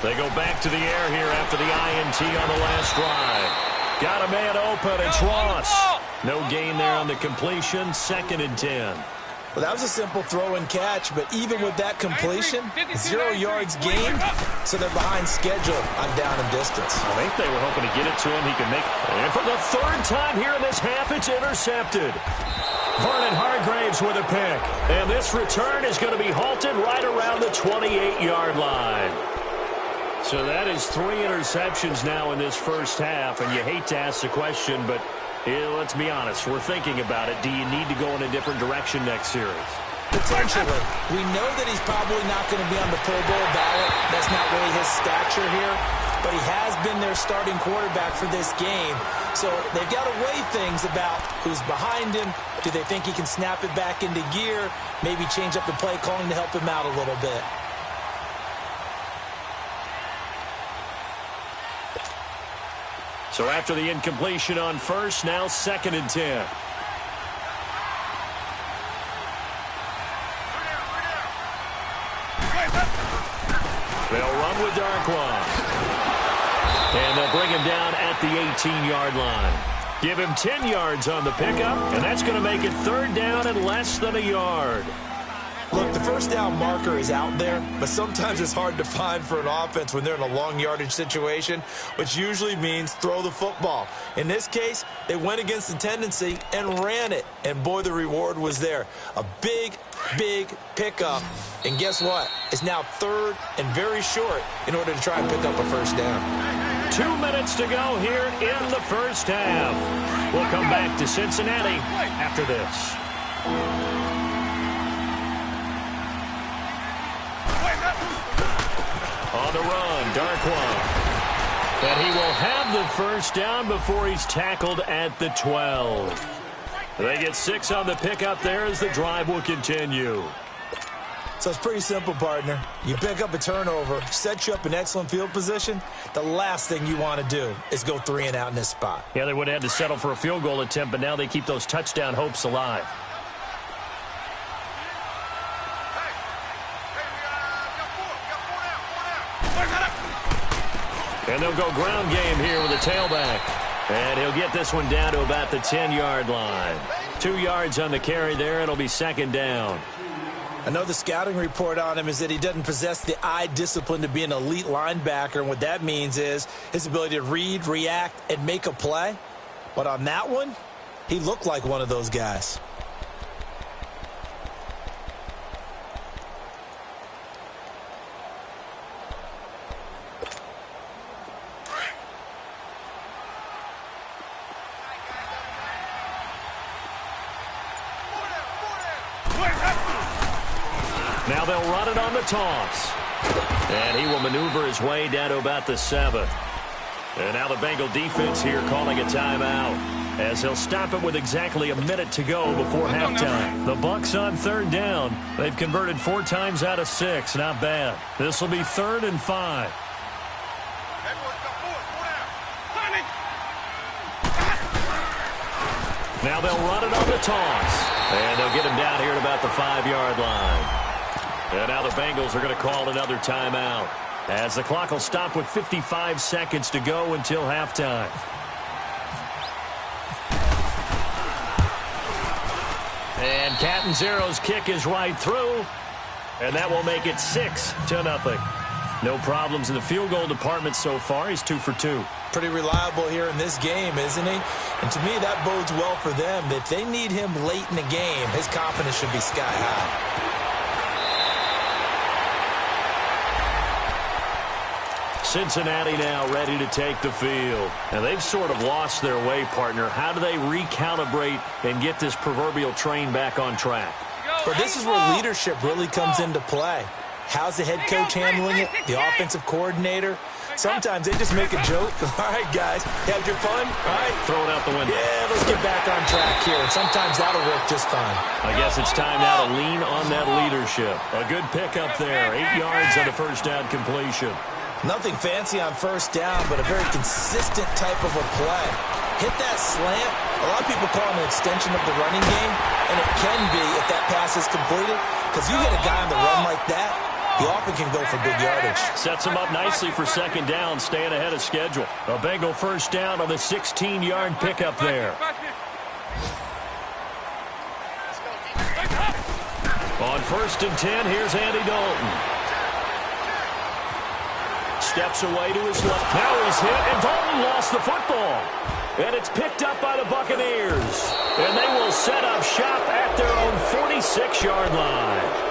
They go back to the air here after the INT on the last drive. Got a man open, it's Ross. No gain there on the completion, 2nd and 10. Well, that was a simple throw and catch, but even with that completion, 0 yards gained, so they're behind schedule on down and distance. I think they were hoping to get it to him. He can make it. And for the 3rd time here in this half, it's intercepted. Vernon Hargraves with a pick. And this return is going to be halted right around the 28-yard line. So that is 3 interceptions now in this first half, and you hate to ask the question, but let's be honest, we're thinking about it. Do you need to go in a different direction next series? Potentially. We know that he's probably not going to be on the Pro Bowl ballot. That's not really his stature here. But he has been their starting quarterback for this game. So they've got to weigh things about who's behind him. Do they think he can snap it back into gear? Maybe change up the play calling to help him out a little bit. So after the incompletion on first, now 2nd and 10. They'll run with Darkwan. And they'll bring him down at the 18-yard line. Give him 10 yards on the pickup, and that's going to make it 3rd down and less than a yard. Look, the first down marker is out there, but sometimes it's hard to find for an offense when they're in a long yardage situation, which usually means throw the football. In this case, they went against the tendency and ran it, and boy, the reward was there. A big, big pickup, and guess what? It's now 3rd and very short in order to try and pick up a first down. 2 minutes to go here in the first half. We'll come back to Cincinnati after this. On the run, Darkwan. And he will have the first down before he's tackled at the 12. They get 6 on the pickup there as the drive will continue. So it's pretty simple, partner. You pick up a turnover, set you up in excellent field position. The last thing you want to do is go 3 and out in this spot. Yeah, they would have had to settle for a field goal attempt, but now they keep those touchdown hopes alive. And they'll go ground game here with a tailback. And he'll get this one down to about the 10-yard line. 2 yards on the carry there. It'll be 2nd down. I know the scouting report on him is that he doesn't possess the eye discipline to be an elite linebacker. And what that means is his ability to read, react, and make a play. But on that one, he looked like one of those guys. Now they'll run it on the toss. And he will maneuver his way down to about the 7. And now the Bengal defense here calling a timeout, as he'll stop it with exactly a minute to go before halftime. The Bucs on 3rd down. They've converted 4 times out of 6. Not bad. This will be 3rd and 5. Now they'll run it on the toss. And they'll get him down here at about the 5-yard line. And now the Bengals are going to call another timeout, as the clock will stop with 55 seconds to go until halftime. And Catanzero's kick is right through, and that will make it 6-0. No problems in the field goal department so far. He's 2 for 2. Pretty reliable here in this game, isn't he? And to me, that bodes well for them. If they need him late in the game, his confidence should be sky high. Cincinnati now ready to take the field. And they've sort of lost their way, partner. How do they recalibrate and get this proverbial train back on track? Well, this is where leadership really comes into play. How's the head coach handling it? The offensive coordinator? Sometimes they just make a joke. All right, guys, had your fun? All right. Throw it out the window. Yeah, let's get back on track here. And sometimes that'll work just fine. I guess it's time now to lean on that leadership. A good pickup there. 8 yards on the first down completion. Nothing fancy on first down, but a very consistent type of a play. Hit that slant. A lot of people call it an extension of the running game, and it can be if that pass is completed, because you hit a guy on the run like that, he often can go for big yardage. Sets him up nicely for second down, staying ahead of schedule. A Bengal first down on the 16-yard pickup there. On first and 10, here's Andy Dalton. Steps away to his left. Now he's hit, and Dalton lost the football. And it's picked up by the Buccaneers. And they will set up shop at their own 46-yard line.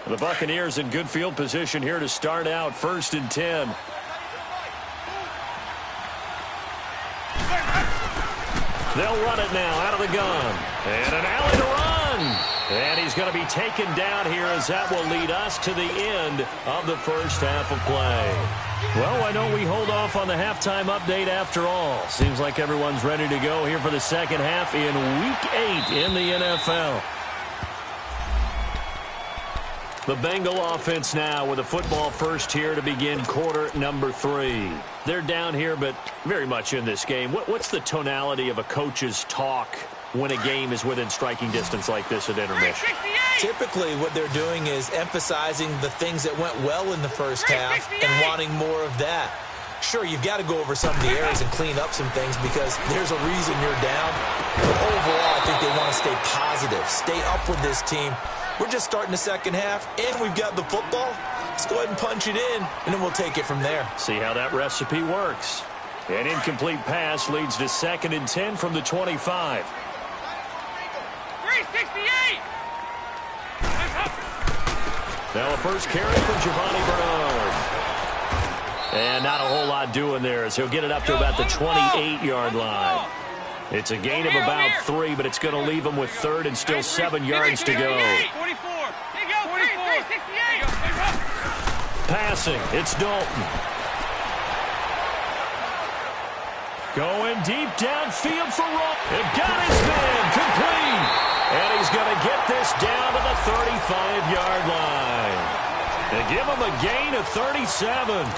The Buccaneers in good field position here to start out first and 10. They'll run it now out of the gun. And an alley to run. And he's going to be taken down here as that will lead us to the end of the first half of play. Well, why don't we hold off on the halftime update after all? Seems like everyone's ready to go here for the second half in Week 8 in the NFL. The Bengal offense now with a football first here to begin quarter number 3. They're down here, but very much in this game. What's the tonality of a coach's talk when a game is within striking distance like this at intermission? Typically, what they're doing is emphasizing the things that went well in the first half and wanting more of that. Sure, you've got to go over some of the areas and clean up some things because there's a reason you're down. But overall, I think they want to stay positive, stay up with this team. We're just starting the second half, and we've got the football. Let's go ahead and punch it in, and then we'll take it from there. See how that recipe works. An incomplete pass leads to second and 10 from the 25. 368! Now a first carry for Giovanni Bernard. And not a whole lot doing there as he'll get it up to about the 28-yard line. It's a gain of about 3, but it's going to leave him with third and still 7 yards to go. 44. Passing, it's Dalton. Going deep downfield for Roll. It got his man complete. And he's going to get this down to the 35-yard line. They give him a gain of 37.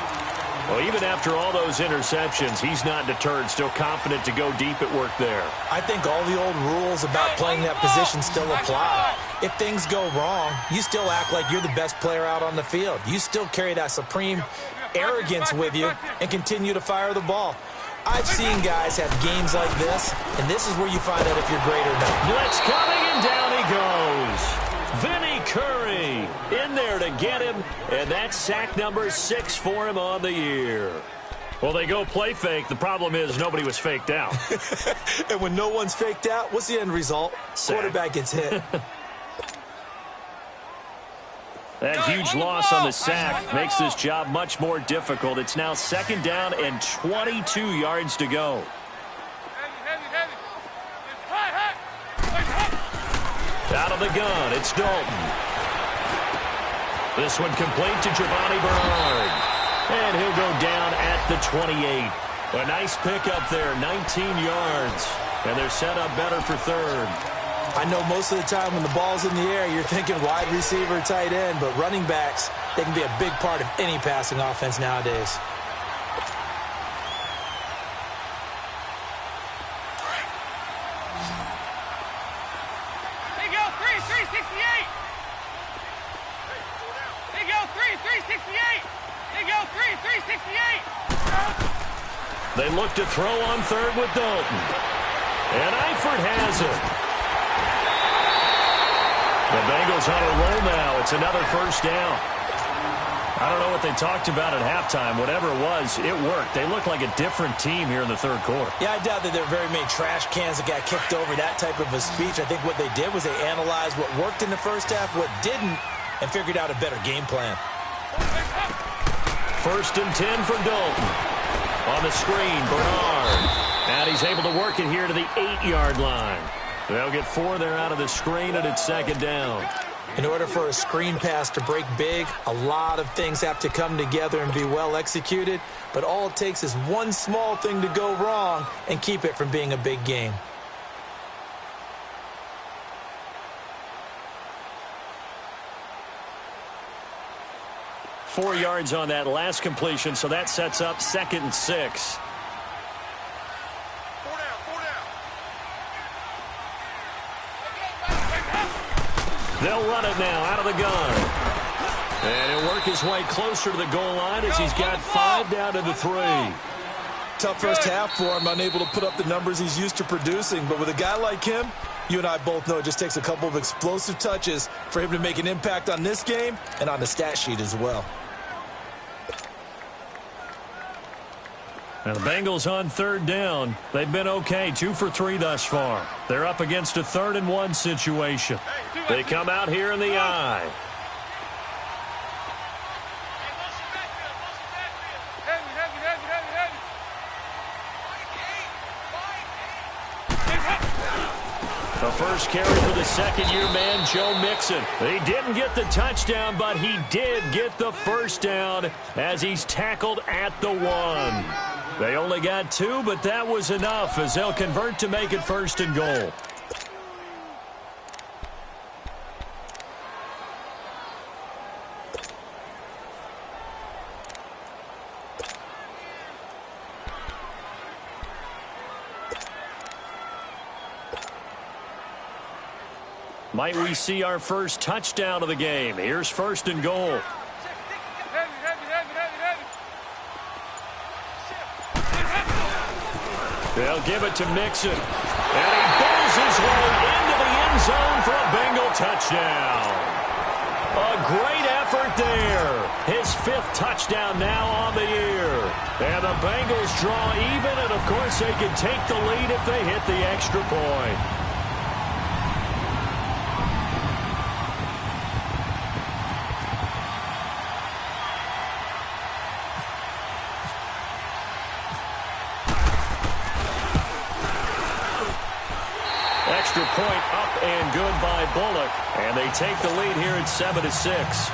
Well, even after all those interceptions, he's not deterred, still confident to go deep at work there. I think all the old rules about playing that position still apply. If things go wrong, you still act like you're the best player out on the field. You still carry that supreme arrogance with you and continue to fire the ball. I've seen guys have games like this, and this is where you find out if you're great or not. Blitz coming, and down he goes. Vinny Curry in there to get him, and that's sack number 6 for him on the year. Well, they go play fake. The problem is nobody was faked out. And when no one's faked out, what's the end result? Sack. Quarterback gets hit. That huge loss on the sack makes this job much more difficult. It's now second down and 22 yards to go. Out of the gun, it's Dalton. This one complete to Giovanni Bernard. And he'll go down at the 28. A nice pickup there, 19 yards. And they're set up better for third. I know most of the time when the ball's in the air, you're thinking wide receiver, tight end, but running backs, they can be a big part of any passing offense nowadays. They go 368. They go 368. They go 368. They look to throw on third with Dalton. And Eifert has it. The Bengals on a roll now. It's another first down. I don't know what they talked about at halftime. Whatever it was, it worked. They look like a different team here in the third quarter. Yeah, I doubt that there are very many trash cans that got kicked over, that type of a speech. I think what they did was they analyzed what worked in the first half, what didn't, and figured out a better game plan. 1st and 10 for Dalton. On the screen, Bernard. And he's able to work it here to the 8-yard line. They'll get 4 there out of the screen, and it's 2nd down. In order for a screen pass to break big, a lot of things have to come together and be well executed. But all it takes is one small thing to go wrong and keep it from being a big game. Four yards on that last completion, so that sets up 2nd and 6. They'll run it now out of the gun. And he'll work his way closer to the goal line as he's got 5 down to the 3. Tough first half for him, unable to put up the numbers he's used to producing. But with a guy like him, you and I both know it just takes a couple of explosive touches for him to make an impact on this game and on the stat sheet as well. And the Bengals on 3rd down. They've been okay, 2 for 3 thus far. They're up against a 3rd and 1 situation. They come out here in the eye. The first carry for the second-year man, Joe Mixon. He didn't get the touchdown, but he did get the first down as he's tackled at the 1. They only got 2, but that was enough as they'll convert to make it 1st and goal. Might we see our first touchdown of the game? Here's 1st and goal. They'll give it to Mixon. And he bowls his way into the end zone for a Bengal touchdown. A great effort there. His 5th touchdown now on the year. And the Bengals draw even, and of course they can take the lead if they hit the extra point. Extra point up and good by Bullock. And they take the lead here at 7-6.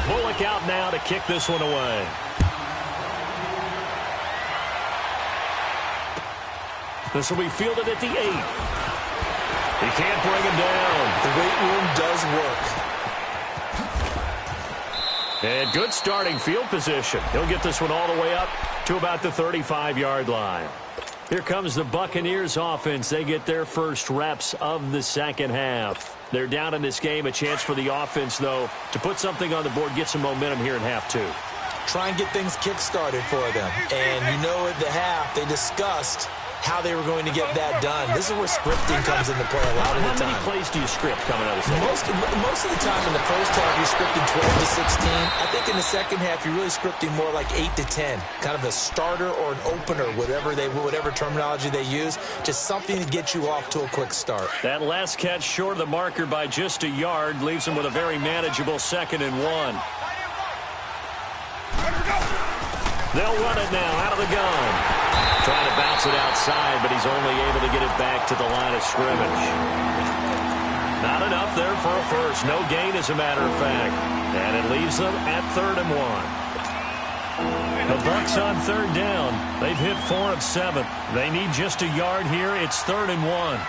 Bullock out now to kick this one away. This will be fielded at the 8. He can't bring him down. The weight room does work. And good starting field position. He'll get this one all the way up to about the 35-yard line. Here comes the Buccaneers offense. They get their first reps of the second half. They're down in this game. A chance for the offense, though, to put something on the board, get some momentum here in half 2. Try and get things kick-started for them. And you know at the half, they discussed how they were going to get that done. This is where scripting comes into play a lot of the time. How many plays do you script coming out of the second? Most of the time in the first half, you're scripting 12 to 16. I think in the second half, you're really scripting more like 8 to 10. Kind of a starter or an opener, whatever terminology they use. Just something to get you off to a quick start. That last catch short of the marker by just a yard leaves them with a very manageable 2nd and 1. They'll run it now out of the gun. Trying to bounce it outside, but he's only able to get it back to the line of scrimmage. Not enough there for a first. No gain, as a matter of fact. And it leaves them at 3rd and 1. The Bucs on 3rd down. They've hit 4 of 7. They need just a yard here. It's 3rd and 1.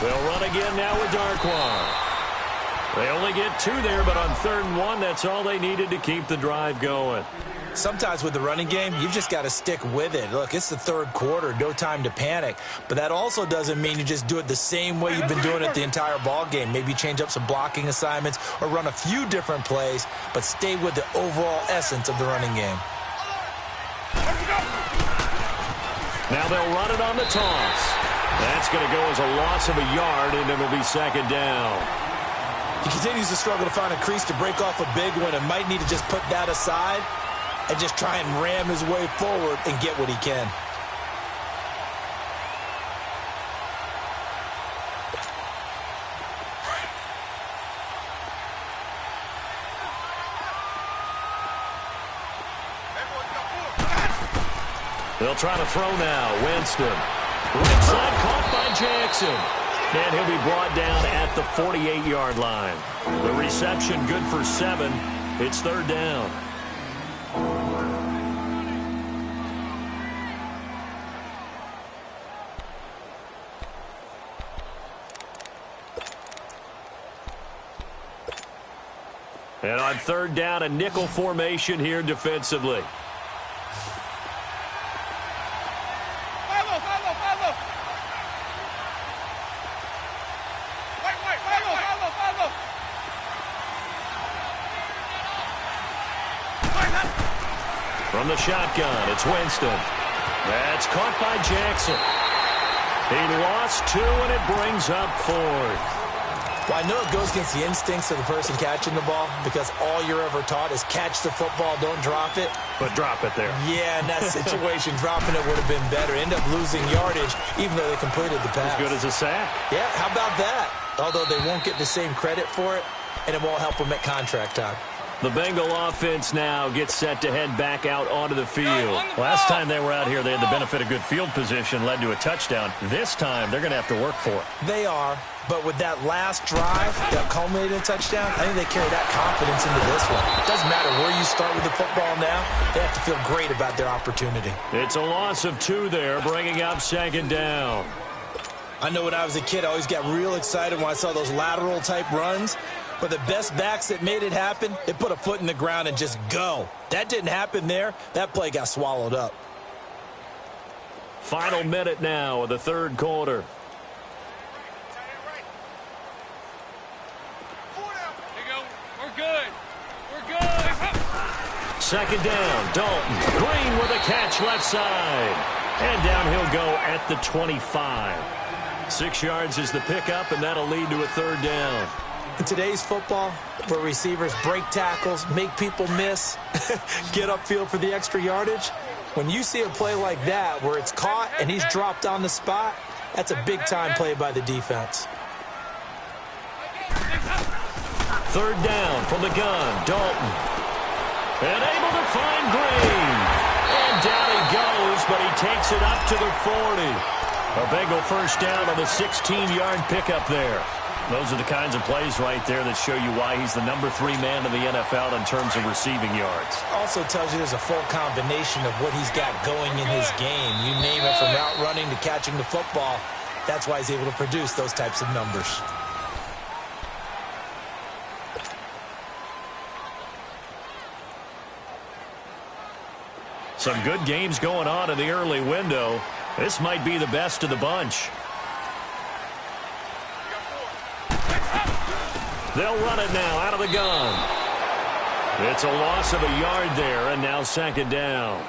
They'll run again now with Darkwan. They only get 2 there, but on 3rd and 1, that's all they needed to keep the drive going. Sometimes with the running game, you've just got to stick with it. Look, it's the 3rd quarter, no time to panic. But that also doesn't mean you just do it the same way you've been doing it the entire ball game. Maybe change up some blocking assignments or run a few different plays, but stay with the overall essence of the running game. Now they'll run it on the toss. That's going to go as a loss of a yard, and it'll be second down. He continues to struggle to find a crease to break off a big one and might need to just put that aside and just try and ram his way forward and get what he can. They'll try to throw now. Winston. Right side caught by Jackson. And he'll be brought down at the 48-yard line. The reception good for 7. It's third down. And on third down, a nickel formation here defensively. From the shotgun, it's Winston. That's caught by Jackson. He lost 2, and it brings up 4th. Well, I know it goes against the instincts of the person catching the ball because all you're ever taught is catch the football, don't drop it. But drop it there. Yeah, in that situation, dropping it would have been better. End up losing yardage, even though they completed the pass. As good as a sack. Yeah, how about that? Although they won't get the same credit for it, and it won't help them at contract time. The Bengal offense now gets set to head back out onto the field. Last time they were out here, they had the benefit of good field position, led to a touchdown. This time, they're going to have to work for it. They are, but with that last drive that culminated in a touchdown, I think they carry that confidence into this one. It doesn't matter where you start with the football now. They have to feel great about their opportunity. It's a loss of 2 there, bringing up second down. I know when I was a kid, I always got real excited when I saw those lateral-type runs. But the best backs that made it happen, they put a foot in the ground and just go. That didn't happen there. That play got swallowed up. Final minute now of the third quarter. We're good. We're good. Second down, Dalton. Green with a catch left side. And down he'll go at the 25. 6 yards is the pickup, and that'll lead to a third down. In today's football, where receivers break tackles, make people miss, get upfield for the extra yardage, when you see a play like that where it's caught and he's dropped on the spot, that's a big-time play by the defense. Third down from the gun, Dalton. And able to find Green. And down he goes, but he takes it up to the 40. A Bengal first down on the 16-yard pickup there. Those are the kinds of plays right there that show you why he's the number 3 man in the NFL in terms of receiving yards. Also tells you there's a full combination of what he's got going in his game. You name it, from route running to catching the football. That's why he's able to produce those types of numbers. Some good games going on in the early window. This might be the best of the bunch. They'll run it now out of the gun. It's a loss of a yard there, and now second down.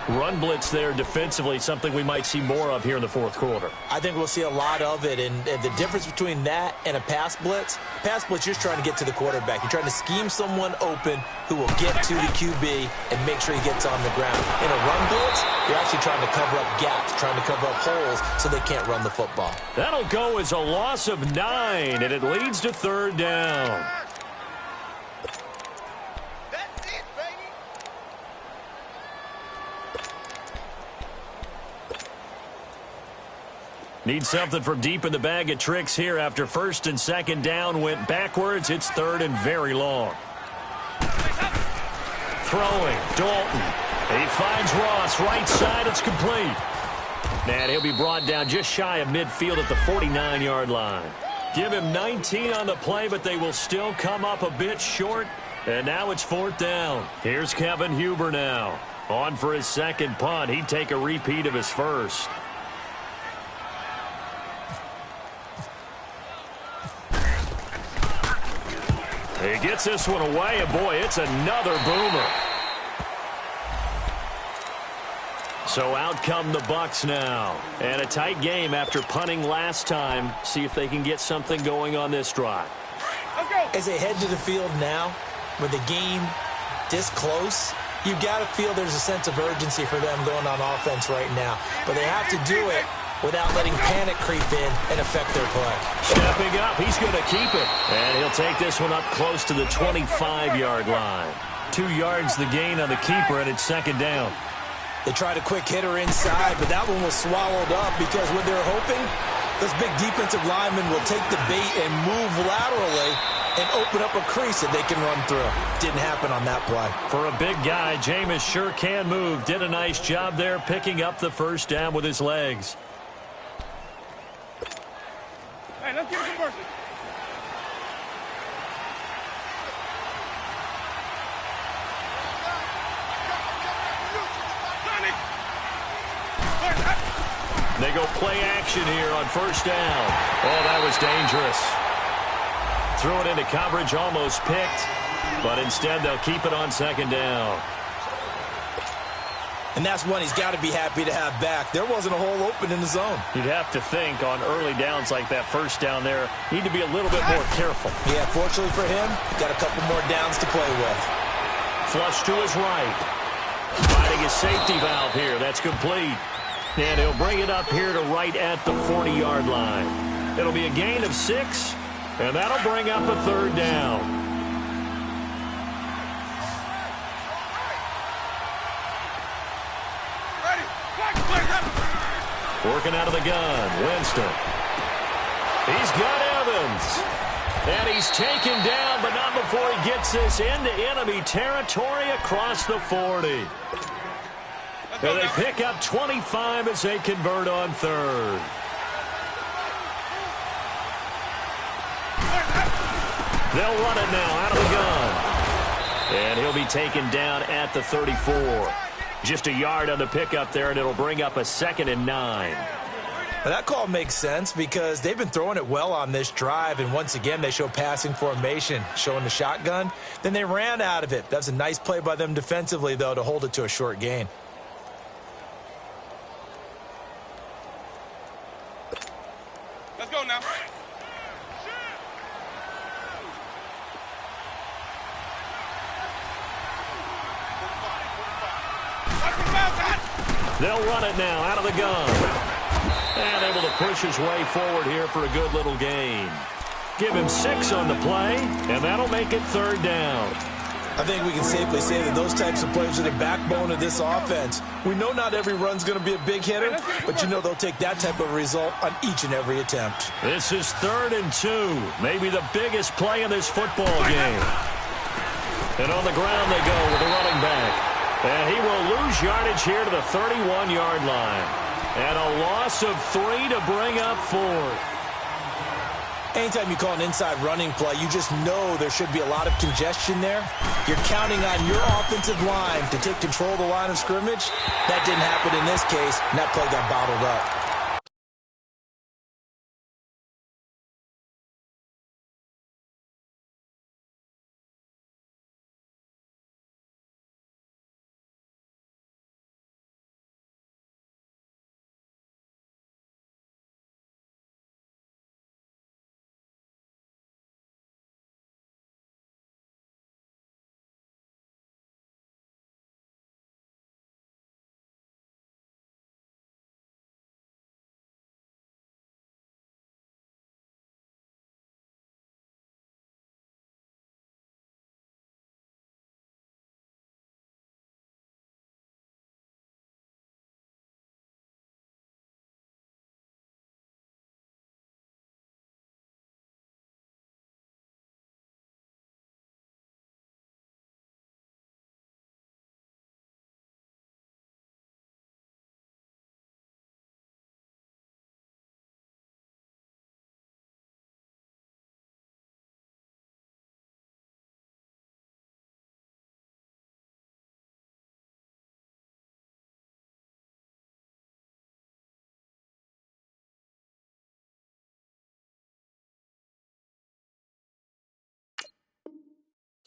Run blitz there defensively, something we might see more of here in the fourth quarter. I think we'll see a lot of it, and the difference between that and a pass blitz, you're just trying to get to the quarterback. You're trying to scheme someone open who will get to the QB and make sure he gets on the ground. In a run blitz, you're actually trying to cover up gaps, trying to cover up holes so they can't run the football. That'll go as a loss of 9, and it leads to third down. Need something from deep in the bag of tricks here after first and second down went backwards. It's third and very long. Throwing, Dalton. He finds Ross, right side, it's complete. And he'll be brought down just shy of midfield at the 49-yard line. Give him 19 on the play, but they will still come up a bit short. And now it's fourth down. Here's Kevin Huber now. On for his second punt. He'd take a repeat of his first. He gets this one away, and boy, it's another boomer. So out come the Bucs now. And a tight game after punting last time. See if they can get something going on this drive. Let's go. As they head to the field now, with the game this close, you've got to feel there's a sense of urgency for them going on offense right now. But they have to do it without letting panic creep in and affect their play. Stepping up, he's going to keep it. And he'll take this one up close to the 25-yard line. 2 yards the gain on the keeper, and it's second down. They tried a quick hitter inside, but that one was swallowed up because what they're hoping, those big defensive linemen will take the bait and move laterally and open up a crease that they can run through. Didn't happen on that play. For a big guy, Jameis sure can move. Did a nice job there picking up the first down with his legs. Hey, let's get a conversion. They go play action here on first down. Oh, that was dangerous. Threw it into coverage, almost picked, but instead they'll keep it on second down. And that's one he's got to be happy to have back. There wasn't a hole open in the zone. You'd have to think on early downs like that first down there, need to be a little bit more careful. Yeah, fortunately for him, got a couple more downs to play with. Flush to his right. Finding his safety valve here. That's complete. And he'll bring it up here to right at the 40-yard line. It'll be a gain of 6, and that'll bring up a third down. Working out of the gun, Winston. He's got Evans. And he's taken down, but not before he gets this into enemy territory across the 40. And they pick up 25 as they convert on third. They'll run it now out of the gun. And he'll be taken down at the 34. Just a yard on the pickup there, and it'll bring up a 2nd and 9. Now that call makes sense because they've been throwing it well on this drive, and once again they show passing formation, showing the shotgun. Then they ran out of it. That's a nice play by them defensively, though, to hold it to a short gain. Let's go now. They'll run it now out of the gun. And able to push his way forward here for a good little gain. Give him 6 on the play, and that'll make it third down. I think we can safely say that those types of plays are the backbone of this offense. We know not every run's going to be a big hitter, but you know they'll take that type of result on each and every attempt. This is 3rd and 2, maybe the biggest play in this football game. And on the ground they go with the running back. And he will lose yardage here to the 31-yard line. And a loss of 3 to bring up 4th. Anytime you call an inside running play, you just know there should be a lot of congestion there. You're counting on your offensive line to take control of the line of scrimmage. That didn't happen in this case, and that play got bottled up.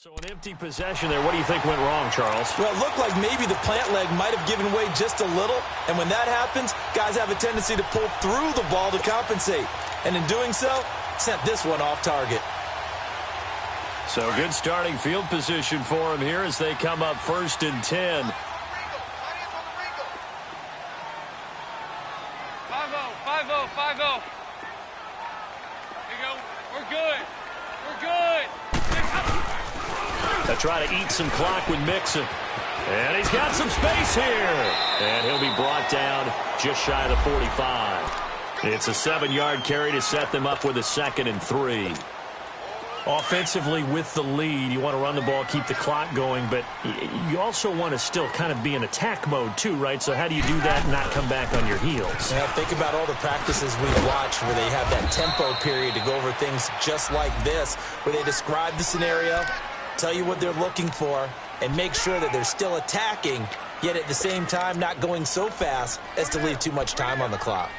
So an empty possession there. What do you think went wrong, Charles? Well, it looked like maybe the plant leg might have given way just a little. And when that happens, guys have a tendency to pull through the ball to compensate. And in doing so, sent this one off target. So good starting field position for him here as they come up 1st and 10. 5-0, 5-0. Here you go. We're good. We're good. They try to eat some clock with Mixon. And he's got some space here. And he'll be brought down just shy of the 45. It's a 7-yard carry to set them up with a 2nd and 3. Offensively with the lead, you want to run the ball, keep the clock going, but you also want to still kind of be in attack mode too, right? So how do you do that and not come back on your heels? Yeah, think about all the practices we've watched where they have that tempo period to go over things just like this, where they describe the scenario, tell you what they're looking for, and make sure that they're still attacking, yet at the same time not going so fast as to leave too much time on the clock.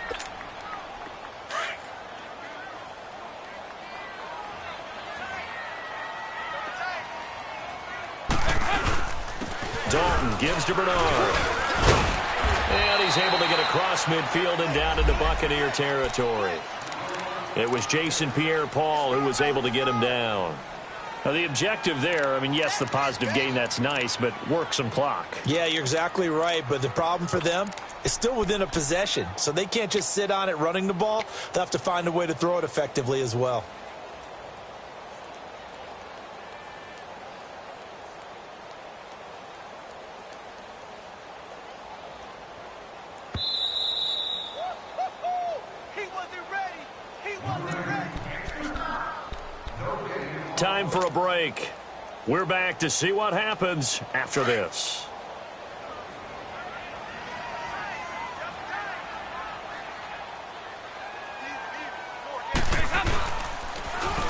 Dalton gives to Bernard. And he's able to get across midfield and down into Buccaneer territory. It was Jason Pierre-Paul who was able to get him down. Now, the objective there, I mean, yes, the positive gain, that's nice, but work some clock. Yeah, you're exactly right, but the problem for them is still within a possession, so they can't just sit on it running the ball. They'll have to find a way to throw it effectively as well. Time for a break. We're back to see what happens after this.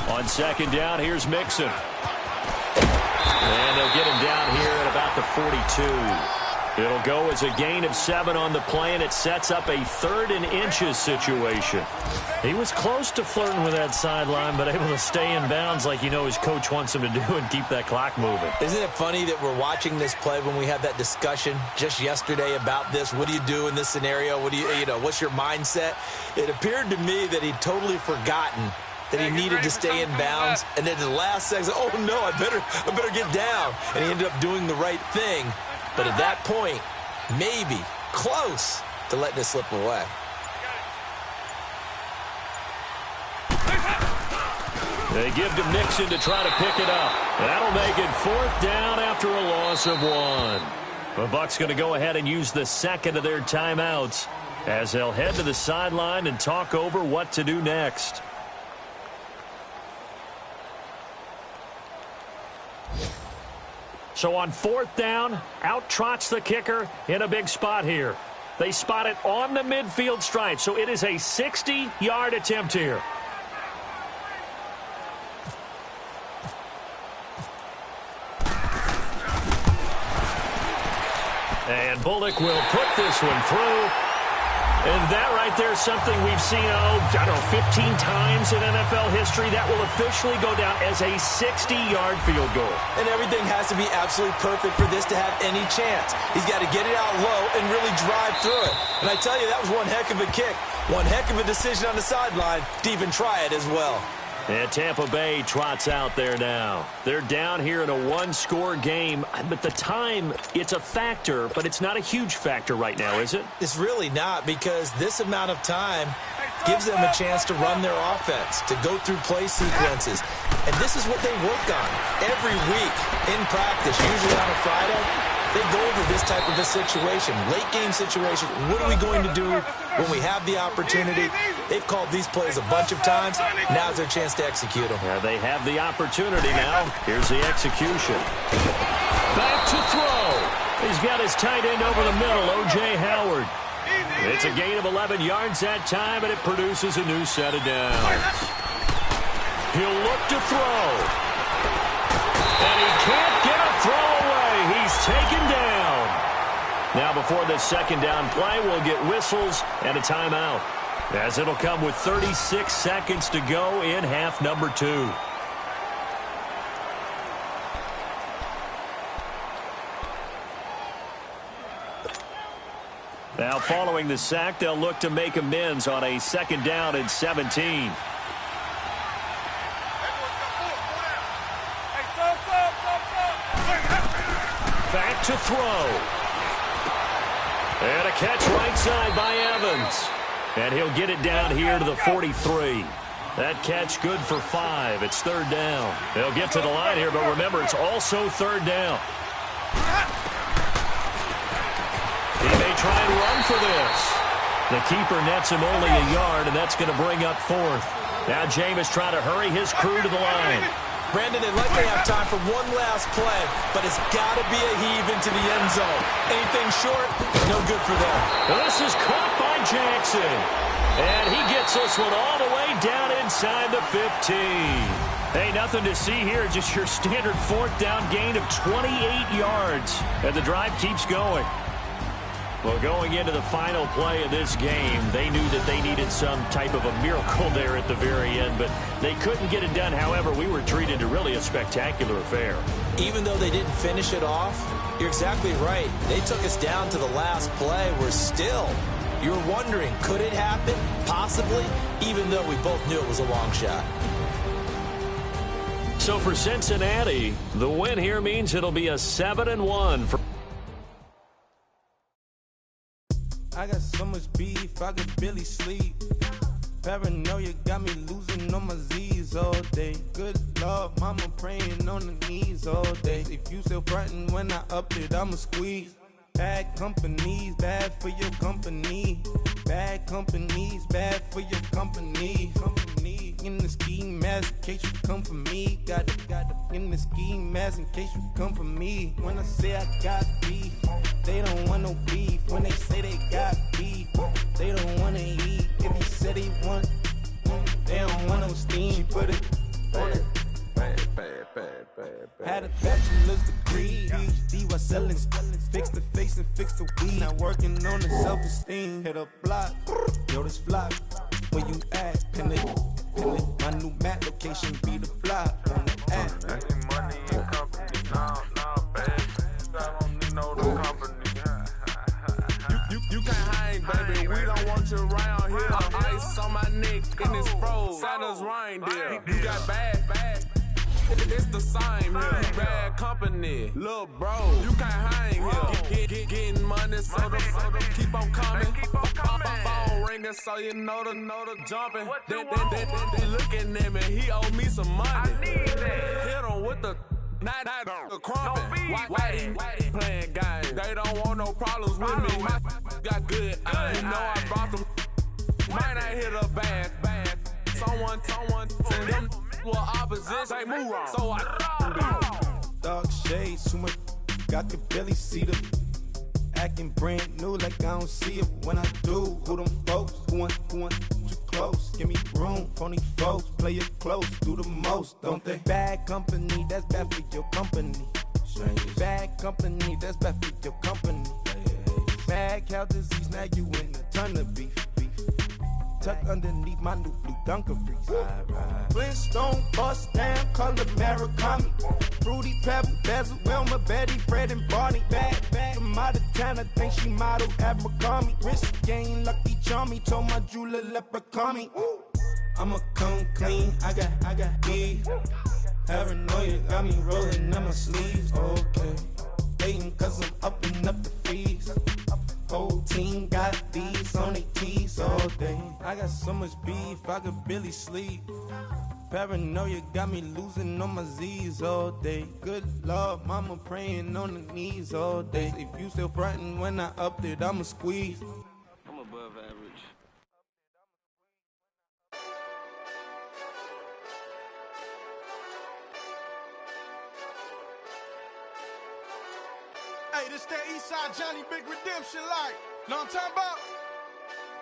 On 2nd down, here's Mixon. And they'll get him down here at about the 42. It'll go as a gain of 7 on the play, and it sets up a 3rd and inches situation. He was close to flirting with that sideline, but able to stay in bounds like his coach wants him to do and keep that clock moving. Isn't it funny that we're watching this play when we had that discussion just yesterday about this? What do you do in this scenario? What do what's your mindset? It appeared to me that he'd totally forgotten that he needed to stay in bounds, and then at the last second, oh no, I better get down. And he ended up doing the right thing. But at that point, maybe close to letting it slip away. They give to Mixon to try to pick it up. That'll make it 4th down after a loss of 1. The Bucs going to go ahead and use the 2nd of their timeouts as they'll head to the sideline and talk over what to do next. So on 4th down, out trots the kicker in a big spot here. They spot it on the midfield stripe, so it is a 60-yard attempt here. And Bullock will put this one through. And that right there is something we've seen, 15 times in NFL history. That will officially go down as a 60-yard field goal. And everything has to be absolutely perfect for this to have any chance. He's got to get it out low and really drive through it. And I tell you, that was one heck of a kick. One heck of a decision on the sideline to even try it as well. And Tampa Bay trots out there now. They're down here in a 1-score game, but the time, it's a factor, but it's not a huge factor right now, is it? It's really not, because this amount of time gives them a chance to run their offense, to go through play sequences. And this is what they work on every week in practice, usually on a Friday. They go over this type of a situation, late game situation. What are we going to do when we have the opportunity? They've called these plays a bunch of times. Now's their chance to execute them. Yeah, they have the opportunity now. Here's the execution. Back to throw. He's got his tight end over the middle, O.J. Howard. It's a gain of 11 yards that time, and it produces a new set of downs. He'll look to throw. And he can't get a throw away. He's taken down. Now before this 2nd down play, we'll get whistles and a timeout, as it'll come with 36 seconds to go in half number 2. Now, following the sack, they'll look to make amends on a 2nd down and 17. Back to throw. And a catch right side by Evans. And he'll get it down here to the 43. That catch good for 5. It's 3rd down. They'll get to the line here, but remember, it's also 3rd down. He may try and run for this. The keeper nets him only a yard, and that's going to bring up 4th. Now Jameis trying to hurry his crew to the line. Brandon, they likely have time for one last play, but it's got to be a heave into the end zone. Anything short, no good for them. Well, this is caught by Jackson. And he gets this one all the way down inside the 15. Hey, nothing to see here, just your standard 4th down gain of 28 yards. And the drive keeps going. Well, going into the final play of this game, they knew that they needed some type of a miracle there at the very end, but they couldn't get it done. However, we were treated to really a spectacular affair. Even though they didn't finish it off, you're exactly right. They took us down to the last play. We're still, you're wondering, could it happen? Possibly, even though we both knew it was a long shot. So for Cincinnati, the win here means it'll be a 7-1 for. I got so much beef, I could barely sleep. Paranoia got me losing on my Z's all day. Good Lord, mama praying on the knees all day. If you still frontin' when I up it, I'ma squeeze. Bad companies, bad for your company. Bad companies, bad for your company. In the ski mask, in case you come for me. Got it in the ski mask, in case you come for me. When I say I got beef, they don't want no beef. When they say they got beef, they don't want to eat. If you said they want, they don't want no steam. Put it on it. Had a bachelor's degree, PhD while selling, fix the face and fix the weed. Now working on the self-esteem. Hit a block, yo, this flock. Where you at? Pin it. My new map location be the block on the app. Money and company, no, baby. I don't need no company. You can't hang, baby. We don't want you around here. Ice on my neck in this froze. Santa's reindeer. You got bad. It's the same here. You bad company, little bro. You can't hang here. Getting money, so the keep on coming. Phone ringing, so you know the jumping. They looking at me. He owe me some money. I need that. Hit him with the. Not the crumpin'. Whitey playing games. They don't want no problems with me. My got good. I know I brought them. Might not hit a bad. Someone send them to opposition. They move wrong. So I dog shades, too much. Got the belly see the acting brand new like I don't see it when I do. Who them folks? Who want too close? Give me room, phony folks. Play it close, do the most, don't they? Bad company, that's bad for your company. Bad company, that's bad for your company. Bad cow disease, now you in a ton of beef. Tucked underneath my new blue Dunkaroos. Flintstone, bust down, color Murakami. Fruity Pebble, Basil, Wilma, Betty, Fred, and Barney. Bad from out of town, I think she model Abercrombie. Wrist game, lucky charmy, told my jeweler leprechaun me. I'ma come clean, I got beef. Paranoia got me rolling on my sleeves. Okay, hating cause I'm upping up the fees. Whole team got these on their tees all day. I got so much beef, I could barely sleep. Paranoia got me losing on my Z's all day. Good Lord, mama praying on the knees all day. If you still frontin' when I upped it, I'ma squeeze. I'm above average. Hey, this that Eastside Johnny Big Redemption like. Know what I'm talking about?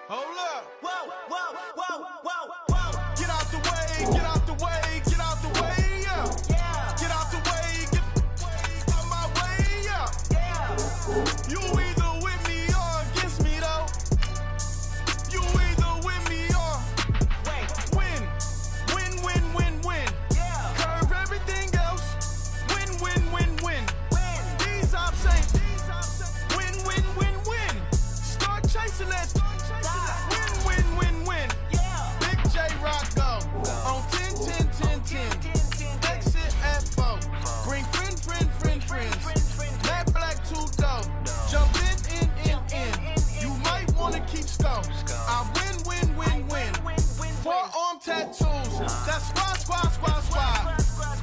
Hold up. Whoa. Get out the way, get out the way, get out the way, yeah. Get out the way, get out my way, yeah. You either with me or against me, though. You either with me or win. Curve everything else. Win. These I'm saying. Win. Start That's squad.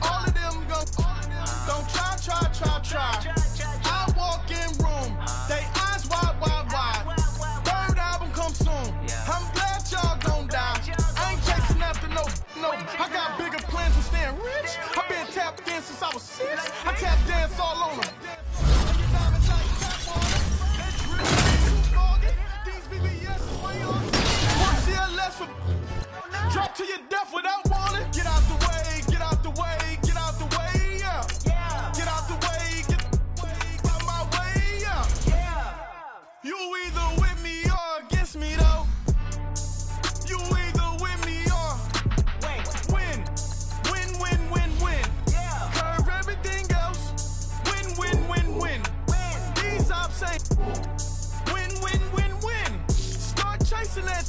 All of them go. Don't try. I walk in room, they eyes wide. Third album come soon. I'm glad y'all gon' die. I ain't chasing after no. I got bigger plans than staying rich. I been tap dance since I was 6. I tap dance all on them. Drop to your death without warning. Get out the way, yeah. Get out the way, get out my way, yeah. You either with me or against me, though. You either with me or win. Curve everything else. Win. These ops say win. Start chasing that.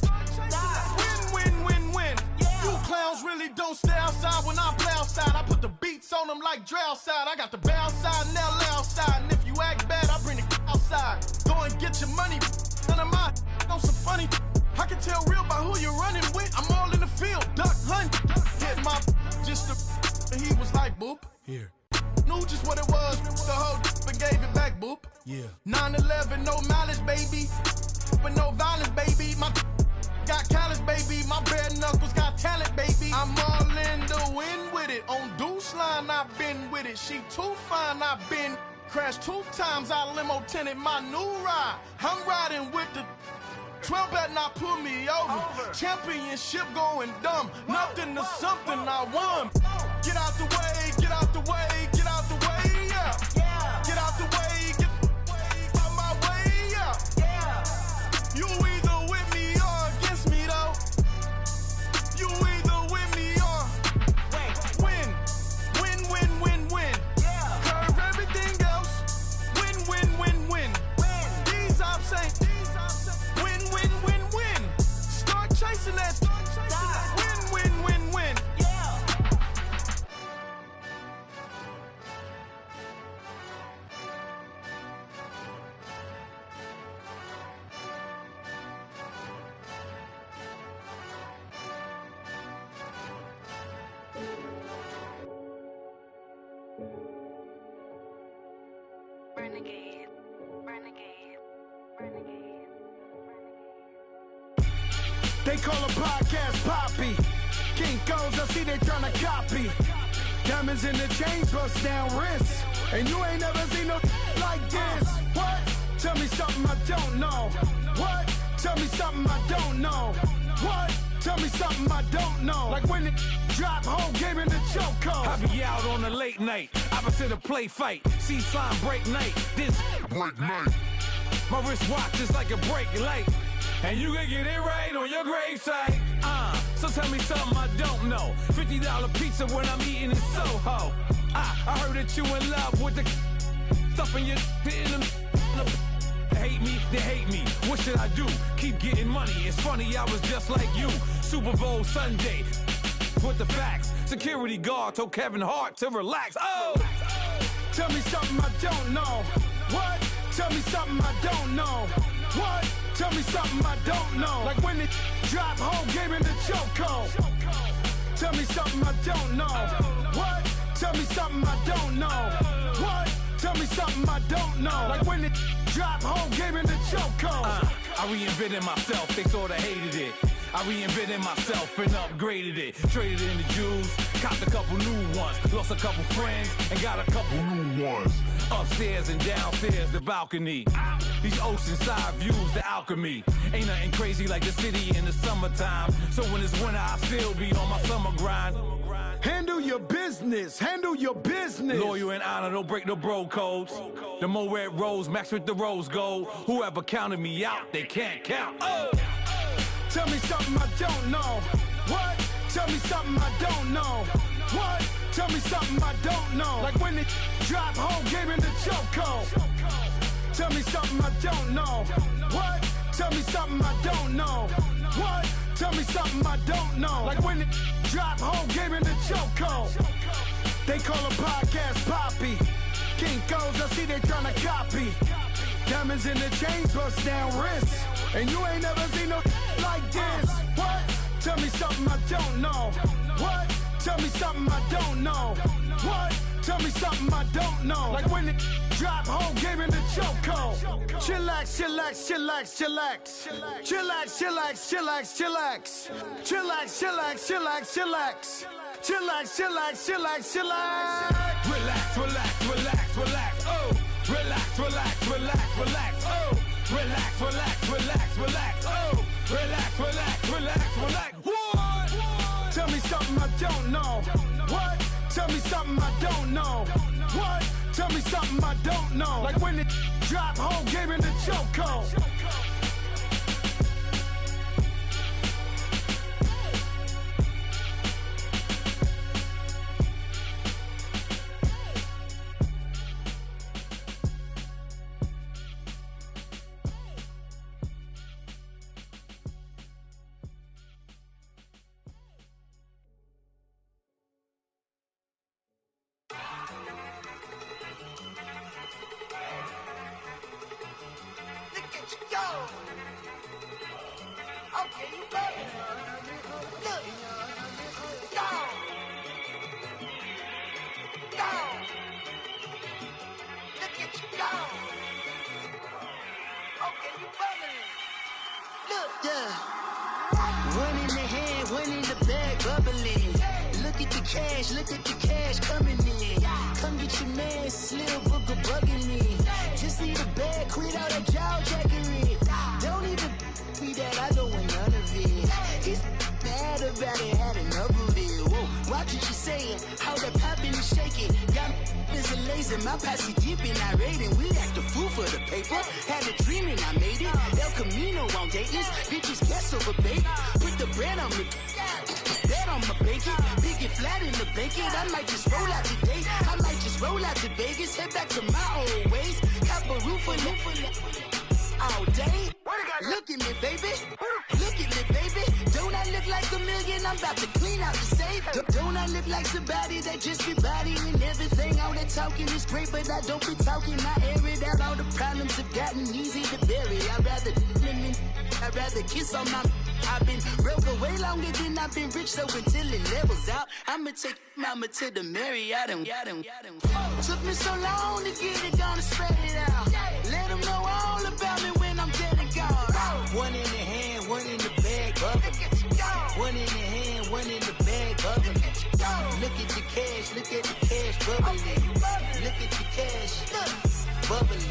Win. You clowns really don't stay outside when I play outside. I put the beats on them like Dre outside. I got the bow side and LA outside. And if you act bad, I bring the outside. Go and get your money. None of my on some funny. I can tell real by who you're running with. I'm all in the field, duck hunt. Hit my just and he was like boop. Here. Knew just what it was. The whole and gave it back, boop. Yeah. 9/11, no malice, baby. But no violence, baby. My got callous, baby. My bare knuckles got talent, baby. I'm all in the wind with it. On Deuce line, I've been with it. She too fine, I've been crashed 2 times. I limo tinted my new ride. I'm riding with the 12 better not pull me over. Championship going dumb. Nothing to something I won. Get out the way, yeah. Get out the way, get out my way, yeah. You either with me or against me, though. You either with me or win. Curve everything else. Win. These ops ain't win. Start chasing that. Win. They call a podcast Poppy. Kinkos, I see they tryna copy. Diamonds in the chains, bust down wrists. And you ain't never seen no like this. What? Tell me something I don't know. What? Tell me something I don't know. What? Tell me something I don't know. Like when it drop, whole game in the chokehold. I be out on a late night, opposite a play fight. See sign break night, this break night. My wristwatch is like a brake light. And you can get it right on your gravesite. So tell me something I don't know. $50 pizza when I'm eating in Soho. I heard that you in love with the stuff in your in them. Hate me, they hate me. What should I do? Keep getting money. It's funny, I was just like you. Super Bowl Sunday. With the facts. Security guard told Kevin Hart to relax. Oh! Tell me something I don't know. What? Tell me something I don't know. What? Tell me something I don't know. Like when it drop, whole game in the chokehold. Tell me something I don't know. What? Tell me something I don't know. What? Tell me something I don't know. Like when it drop, whole game in the chokehold. I reinvented myself, they sorta hated it. I reinvented myself and upgraded it. Traded in the jewels, copped a couple new ones. Lost a couple friends and got a couple new ones. Upstairs and downstairs, the balcony. These oceanside views, the alchemy. Ain't nothing crazy like the city in the summertime. So when it's winter, I still be on my summer grind. Handle your business, handle your business. Loyal and honor, don't break the bro codes. The more red rose, match with the rose gold. Whoever counted me out, they can't count. Oh! Tell me something I don't know. What? Tell me something I don't know. What? Tell me something I don't know. Like when it drop, whole game in the chokehold. Tell me something I don't know. What? Tell me something I don't know. What? Tell me something I don't know. Like when it drop, whole game in the chokehold. They call a podcast Poppy. Kinkos, I see they tryna copy. Diamonds in the chains, bust down wrists. And you ain't never seen no like this. What? Tell me something I don't know. What? Tell me something I don't know. What? Tell me something I don't know. Like when it drop, whole game in the chokehold. Chillax, chillax, chillax, chillax. Chillax, chillax, chillax, chillax. Chillax, chillax, chillax, chillax. Chillax, chillax, chillax, chillax. Relax, relax, relax, relax. Oh, relax, relax, relax, relax. Oh, relax, relax, relax, relax. Oh, relax, relax, relax, relax. What? Tell me something I don't know. What? Tell me something I don't know. What? Tell me something I don't know. Like when it drop, whole game in the chokehold. Look at the cash coming in. Come get your man, Slim Booker bugging me. Just need a bag, quit all that jaw jackery. Don't even be that, I don't want none of it. It's bad about it, had enough of it. Whoa, watch what you saying, how that poppin' and shaking. Got is a laser, my posse deep and I raiding. We act a fool for the paper. Had a dream and I made it. El Camino on Dayton's, bitches guess over bait. Put the brand on me. Bet on my bacon, big and flat in the bacon. I might just roll out today. I might just roll out to Vegas, head back to my old ways. Cap a roof all day. Look at me, baby. Look at me, baby. Don't I look like a million? I'm about to clean out the safe. Don't I look like somebody that just be bodying everything? All that talking is great, but I don't be talking. I air it out. All the problems have gotten easy to bury. I'd rather kiss on my. I've been broke way longer than I've been rich, so until it levels out, I'ma take mama to the Marriott and took me so long to get it, gonna spread it out. Let them know all about me when I'm dead and gone. One in the hand, one in the bag, bubble. One in the hand, one in the bag, bubble. Look at the cash, look at the cash, bubbling. Look at the cash, bubbling.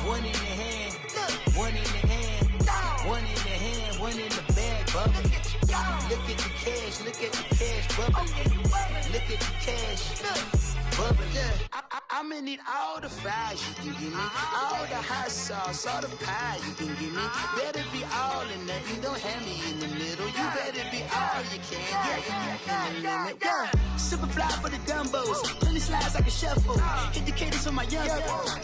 One in the hand, one in the hand, one in the hand, one in the bag, bubbling. Look at the cash, look at the cash, bubbling. Look at the cash, bubbling. I'ma need all the fries you can give me, all the hot sauce, all the pie you can give me. Better be all in nothing, don't have me in the middle. You better be all you can, yeah. Super fly for the dumbos, plenty slides like a shuffle. Hit the cadence on my young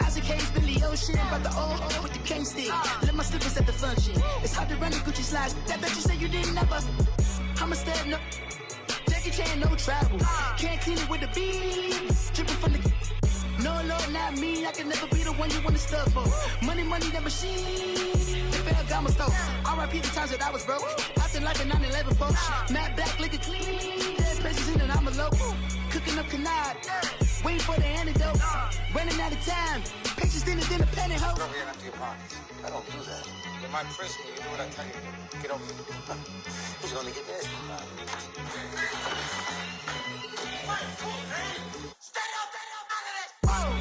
Isaac Hayes, Billy Ocean, about the old with the cane stick. Let my slippers at the function. It's hard to run the Gucci slides. That bet you say you didn't never. I'ma step no. Jackie Chan, no travel. Can't clean it with the beat. Dripping from the. No, Lord, not me. I can never be the one you wanna stuff for. Money, that machine. The Ferragamo store. R.I.P. the times that I was broke. Acting like a 9/11 folks. Matte black, liquor clean. Dead places in and I'm a local. Cooking up canard. Waiting for the antidote. Running out of time. Pictures thinner than a penny hoe. Don't get empty your pockets. I don't do that. In my prison, you do what I tell you. Get over it. Who's gonna get this?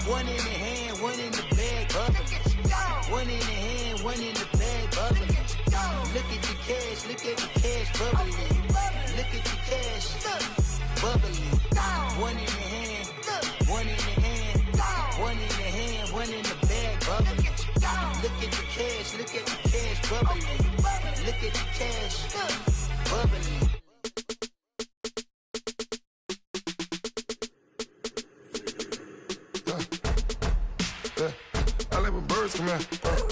One in the hand, one in the bag, bubbling. One in the hand, one in the bag, bubbling. Look at the cash, look at the cash, bubbling. Look at the cash, bubbling. One in the hand, one in the hand, one in the hand, one in the bag, bubbling. Look at the cash, look at the cash, bubbling. Look at the cash, bubbling. I like when birds come in.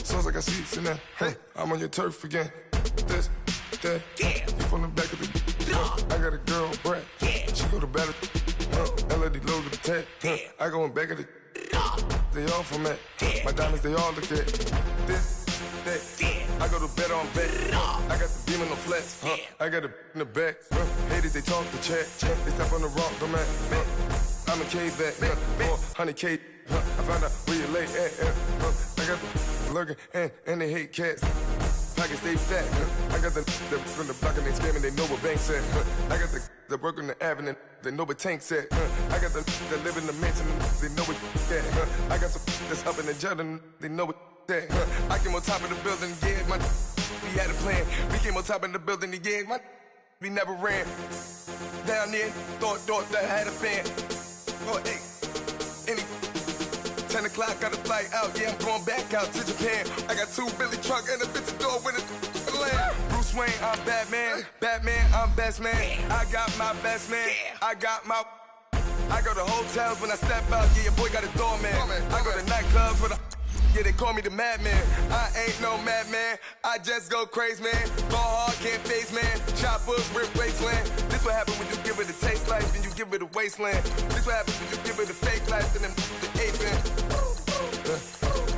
Sounds like I see seats in there. Hey, I'm on your turf again. This, that, you from the back of the. I got a girl, Brad. She go to battle. LED logo the tag. I go in back of the. They all from that. My diamonds, they all look at. This, that. I go to bed on bed. I got the beam on the flex. I got it in the back. Haters, they talk the chat. They step on the rock, the man. I'm a cave back. 400K. I found out where you lay at. I got the lurking and they hate cats. Pockets stay fat. I got the from the block and they scamming, they know what banks at. I got the work on the avenue, they know what tanks at. I got the that live in the mansion, they know what that. I got some that's up in the jungle, they know what that. I came on top of the building, yeah, my we had a plan. We came on top of the building, yeah, my we never ran. Down there, thought that had a fan. Oh, hey, any 10 o'clock, got a flight out, yeah, I'm going back out to Japan. I got 2 Billy truck and a bitch door with a land. Bruce Wayne, I'm Batman. Batman, I'm best man. I got my best man. I go to hotels when I step out, yeah, your boy got a doorman. I go to nightclubs with a yeah, they call me the madman. I ain't no madman. I just go crazy, man. Ball hard, can't face, man. Choppers, rip wasteland. This what happen when you give it a taste life, then you give it a wasteland. This what happen when you give it a fake life, and then the ape man.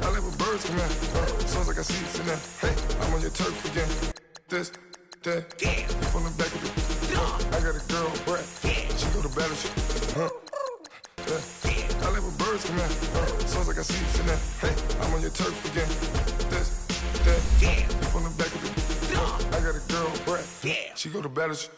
I live with birds come in. Sounds like I see it in there. Hey, I'm on your turf again. This, that, you from the back of the I got a girl, Brett. She go to battle shit. I live with birds come in. Sounds like I see it in there. Hey, I'm on your turf again. This, that, you from the back of the I got a girl, Brett. She go to battle shit.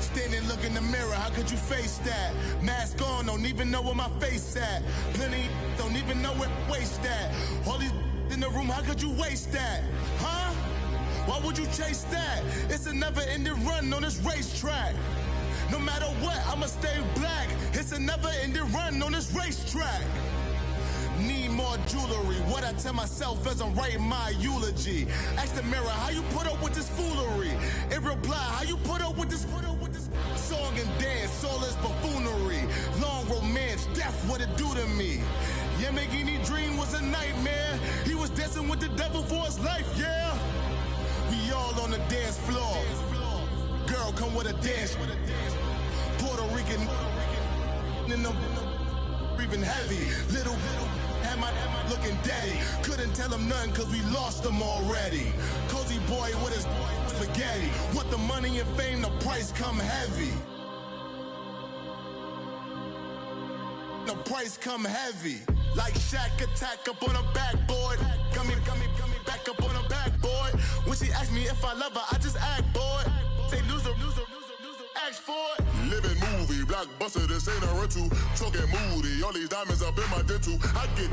Standing, look in the mirror, how could you face that? Mask on, don't even know where my face at. Plenty, don't even know where waste at. All these in the room, how could you waste that? Huh? Why would you chase that? It's a never-ending run on this racetrack. No matter what, I'ma stay black. It's a never-ending run on this racetrack. Need more jewelry. What I tell myself as I'm writing my eulogy. Ask the mirror, how you put up with this foolery? In reply, how you put up with this song and dance, all this buffoonery. Long romance, death, what it do to me? Yeah, Yamagini dream was a nightmare. He was dancing with the devil for his life, yeah. We all on the dance floor. Girl, come with a dance. Puerto Rican in the breathing heavy. Little am I looking daddy. Couldn't tell him nothing cause we lost him already. Cozy boy with his spaghetti. With the money and fame, the price come heavy. The price come heavy. Like Shaq attack up on a backboard. Gummy, back up on a backboard. When she asked me if I love her, I just act bored. Say loser, ask for it. Living movie, blockbuster, this ain't a rental. Talking moody, all these diamonds up in my dental. I get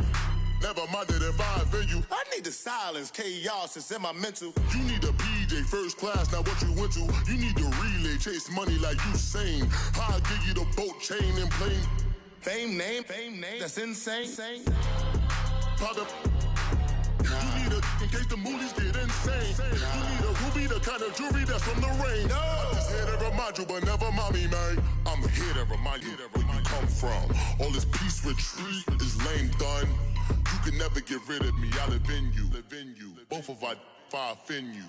never minded if I offend you. I need the silence, chaos is in my mental. You need a PJ, first class, not what you went to. You need the relay, chase money like you sane. I'll give you the boat, chain, and plane. Fame name, that's insane. Pop up. You need a, in case the movies get insane. You need a ruby, the kind of jewelry that's from the rain. I'm just here to remind you, but never mind me, man. I'm here to remind you where you come from. All this peace retreat is lame done. You can never get rid of me, I live in you. Both of our fire offend you.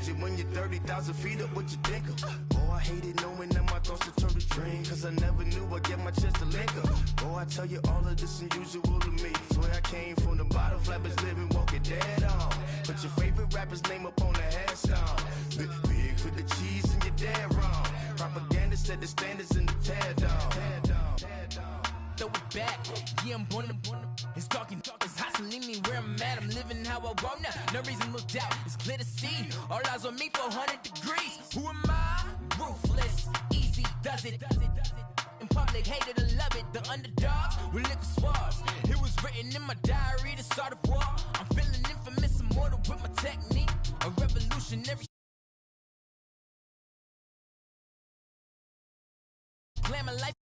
it when you're 30,000 feet up with your dinker. Oh, I hated knowing that my thoughts would turn to dream, cause I never knew I'd get my chance to link up. Oh, I tell you all of this unusual to me. Swear I came from the bottom, flappers living, walking dead on. Put your favorite rapper's name up on the headstone. Big for the cheese and you're dead wrong. Propaganda set the standards in the tear down. Throw it back, yeah, I'm born to it's talking, it's hustling me where I'm at. I'm living how I want now. No reason to doubt, it's clear to see. All eyes on me for 100 degrees. Who am I? Ruthless, easy does it. In public, hated or love it. The underdogs with liquor swabs. It was written in my diary to start a war. I'm feeling infamous, immortal with my technique. A revolutionary. Glamour life.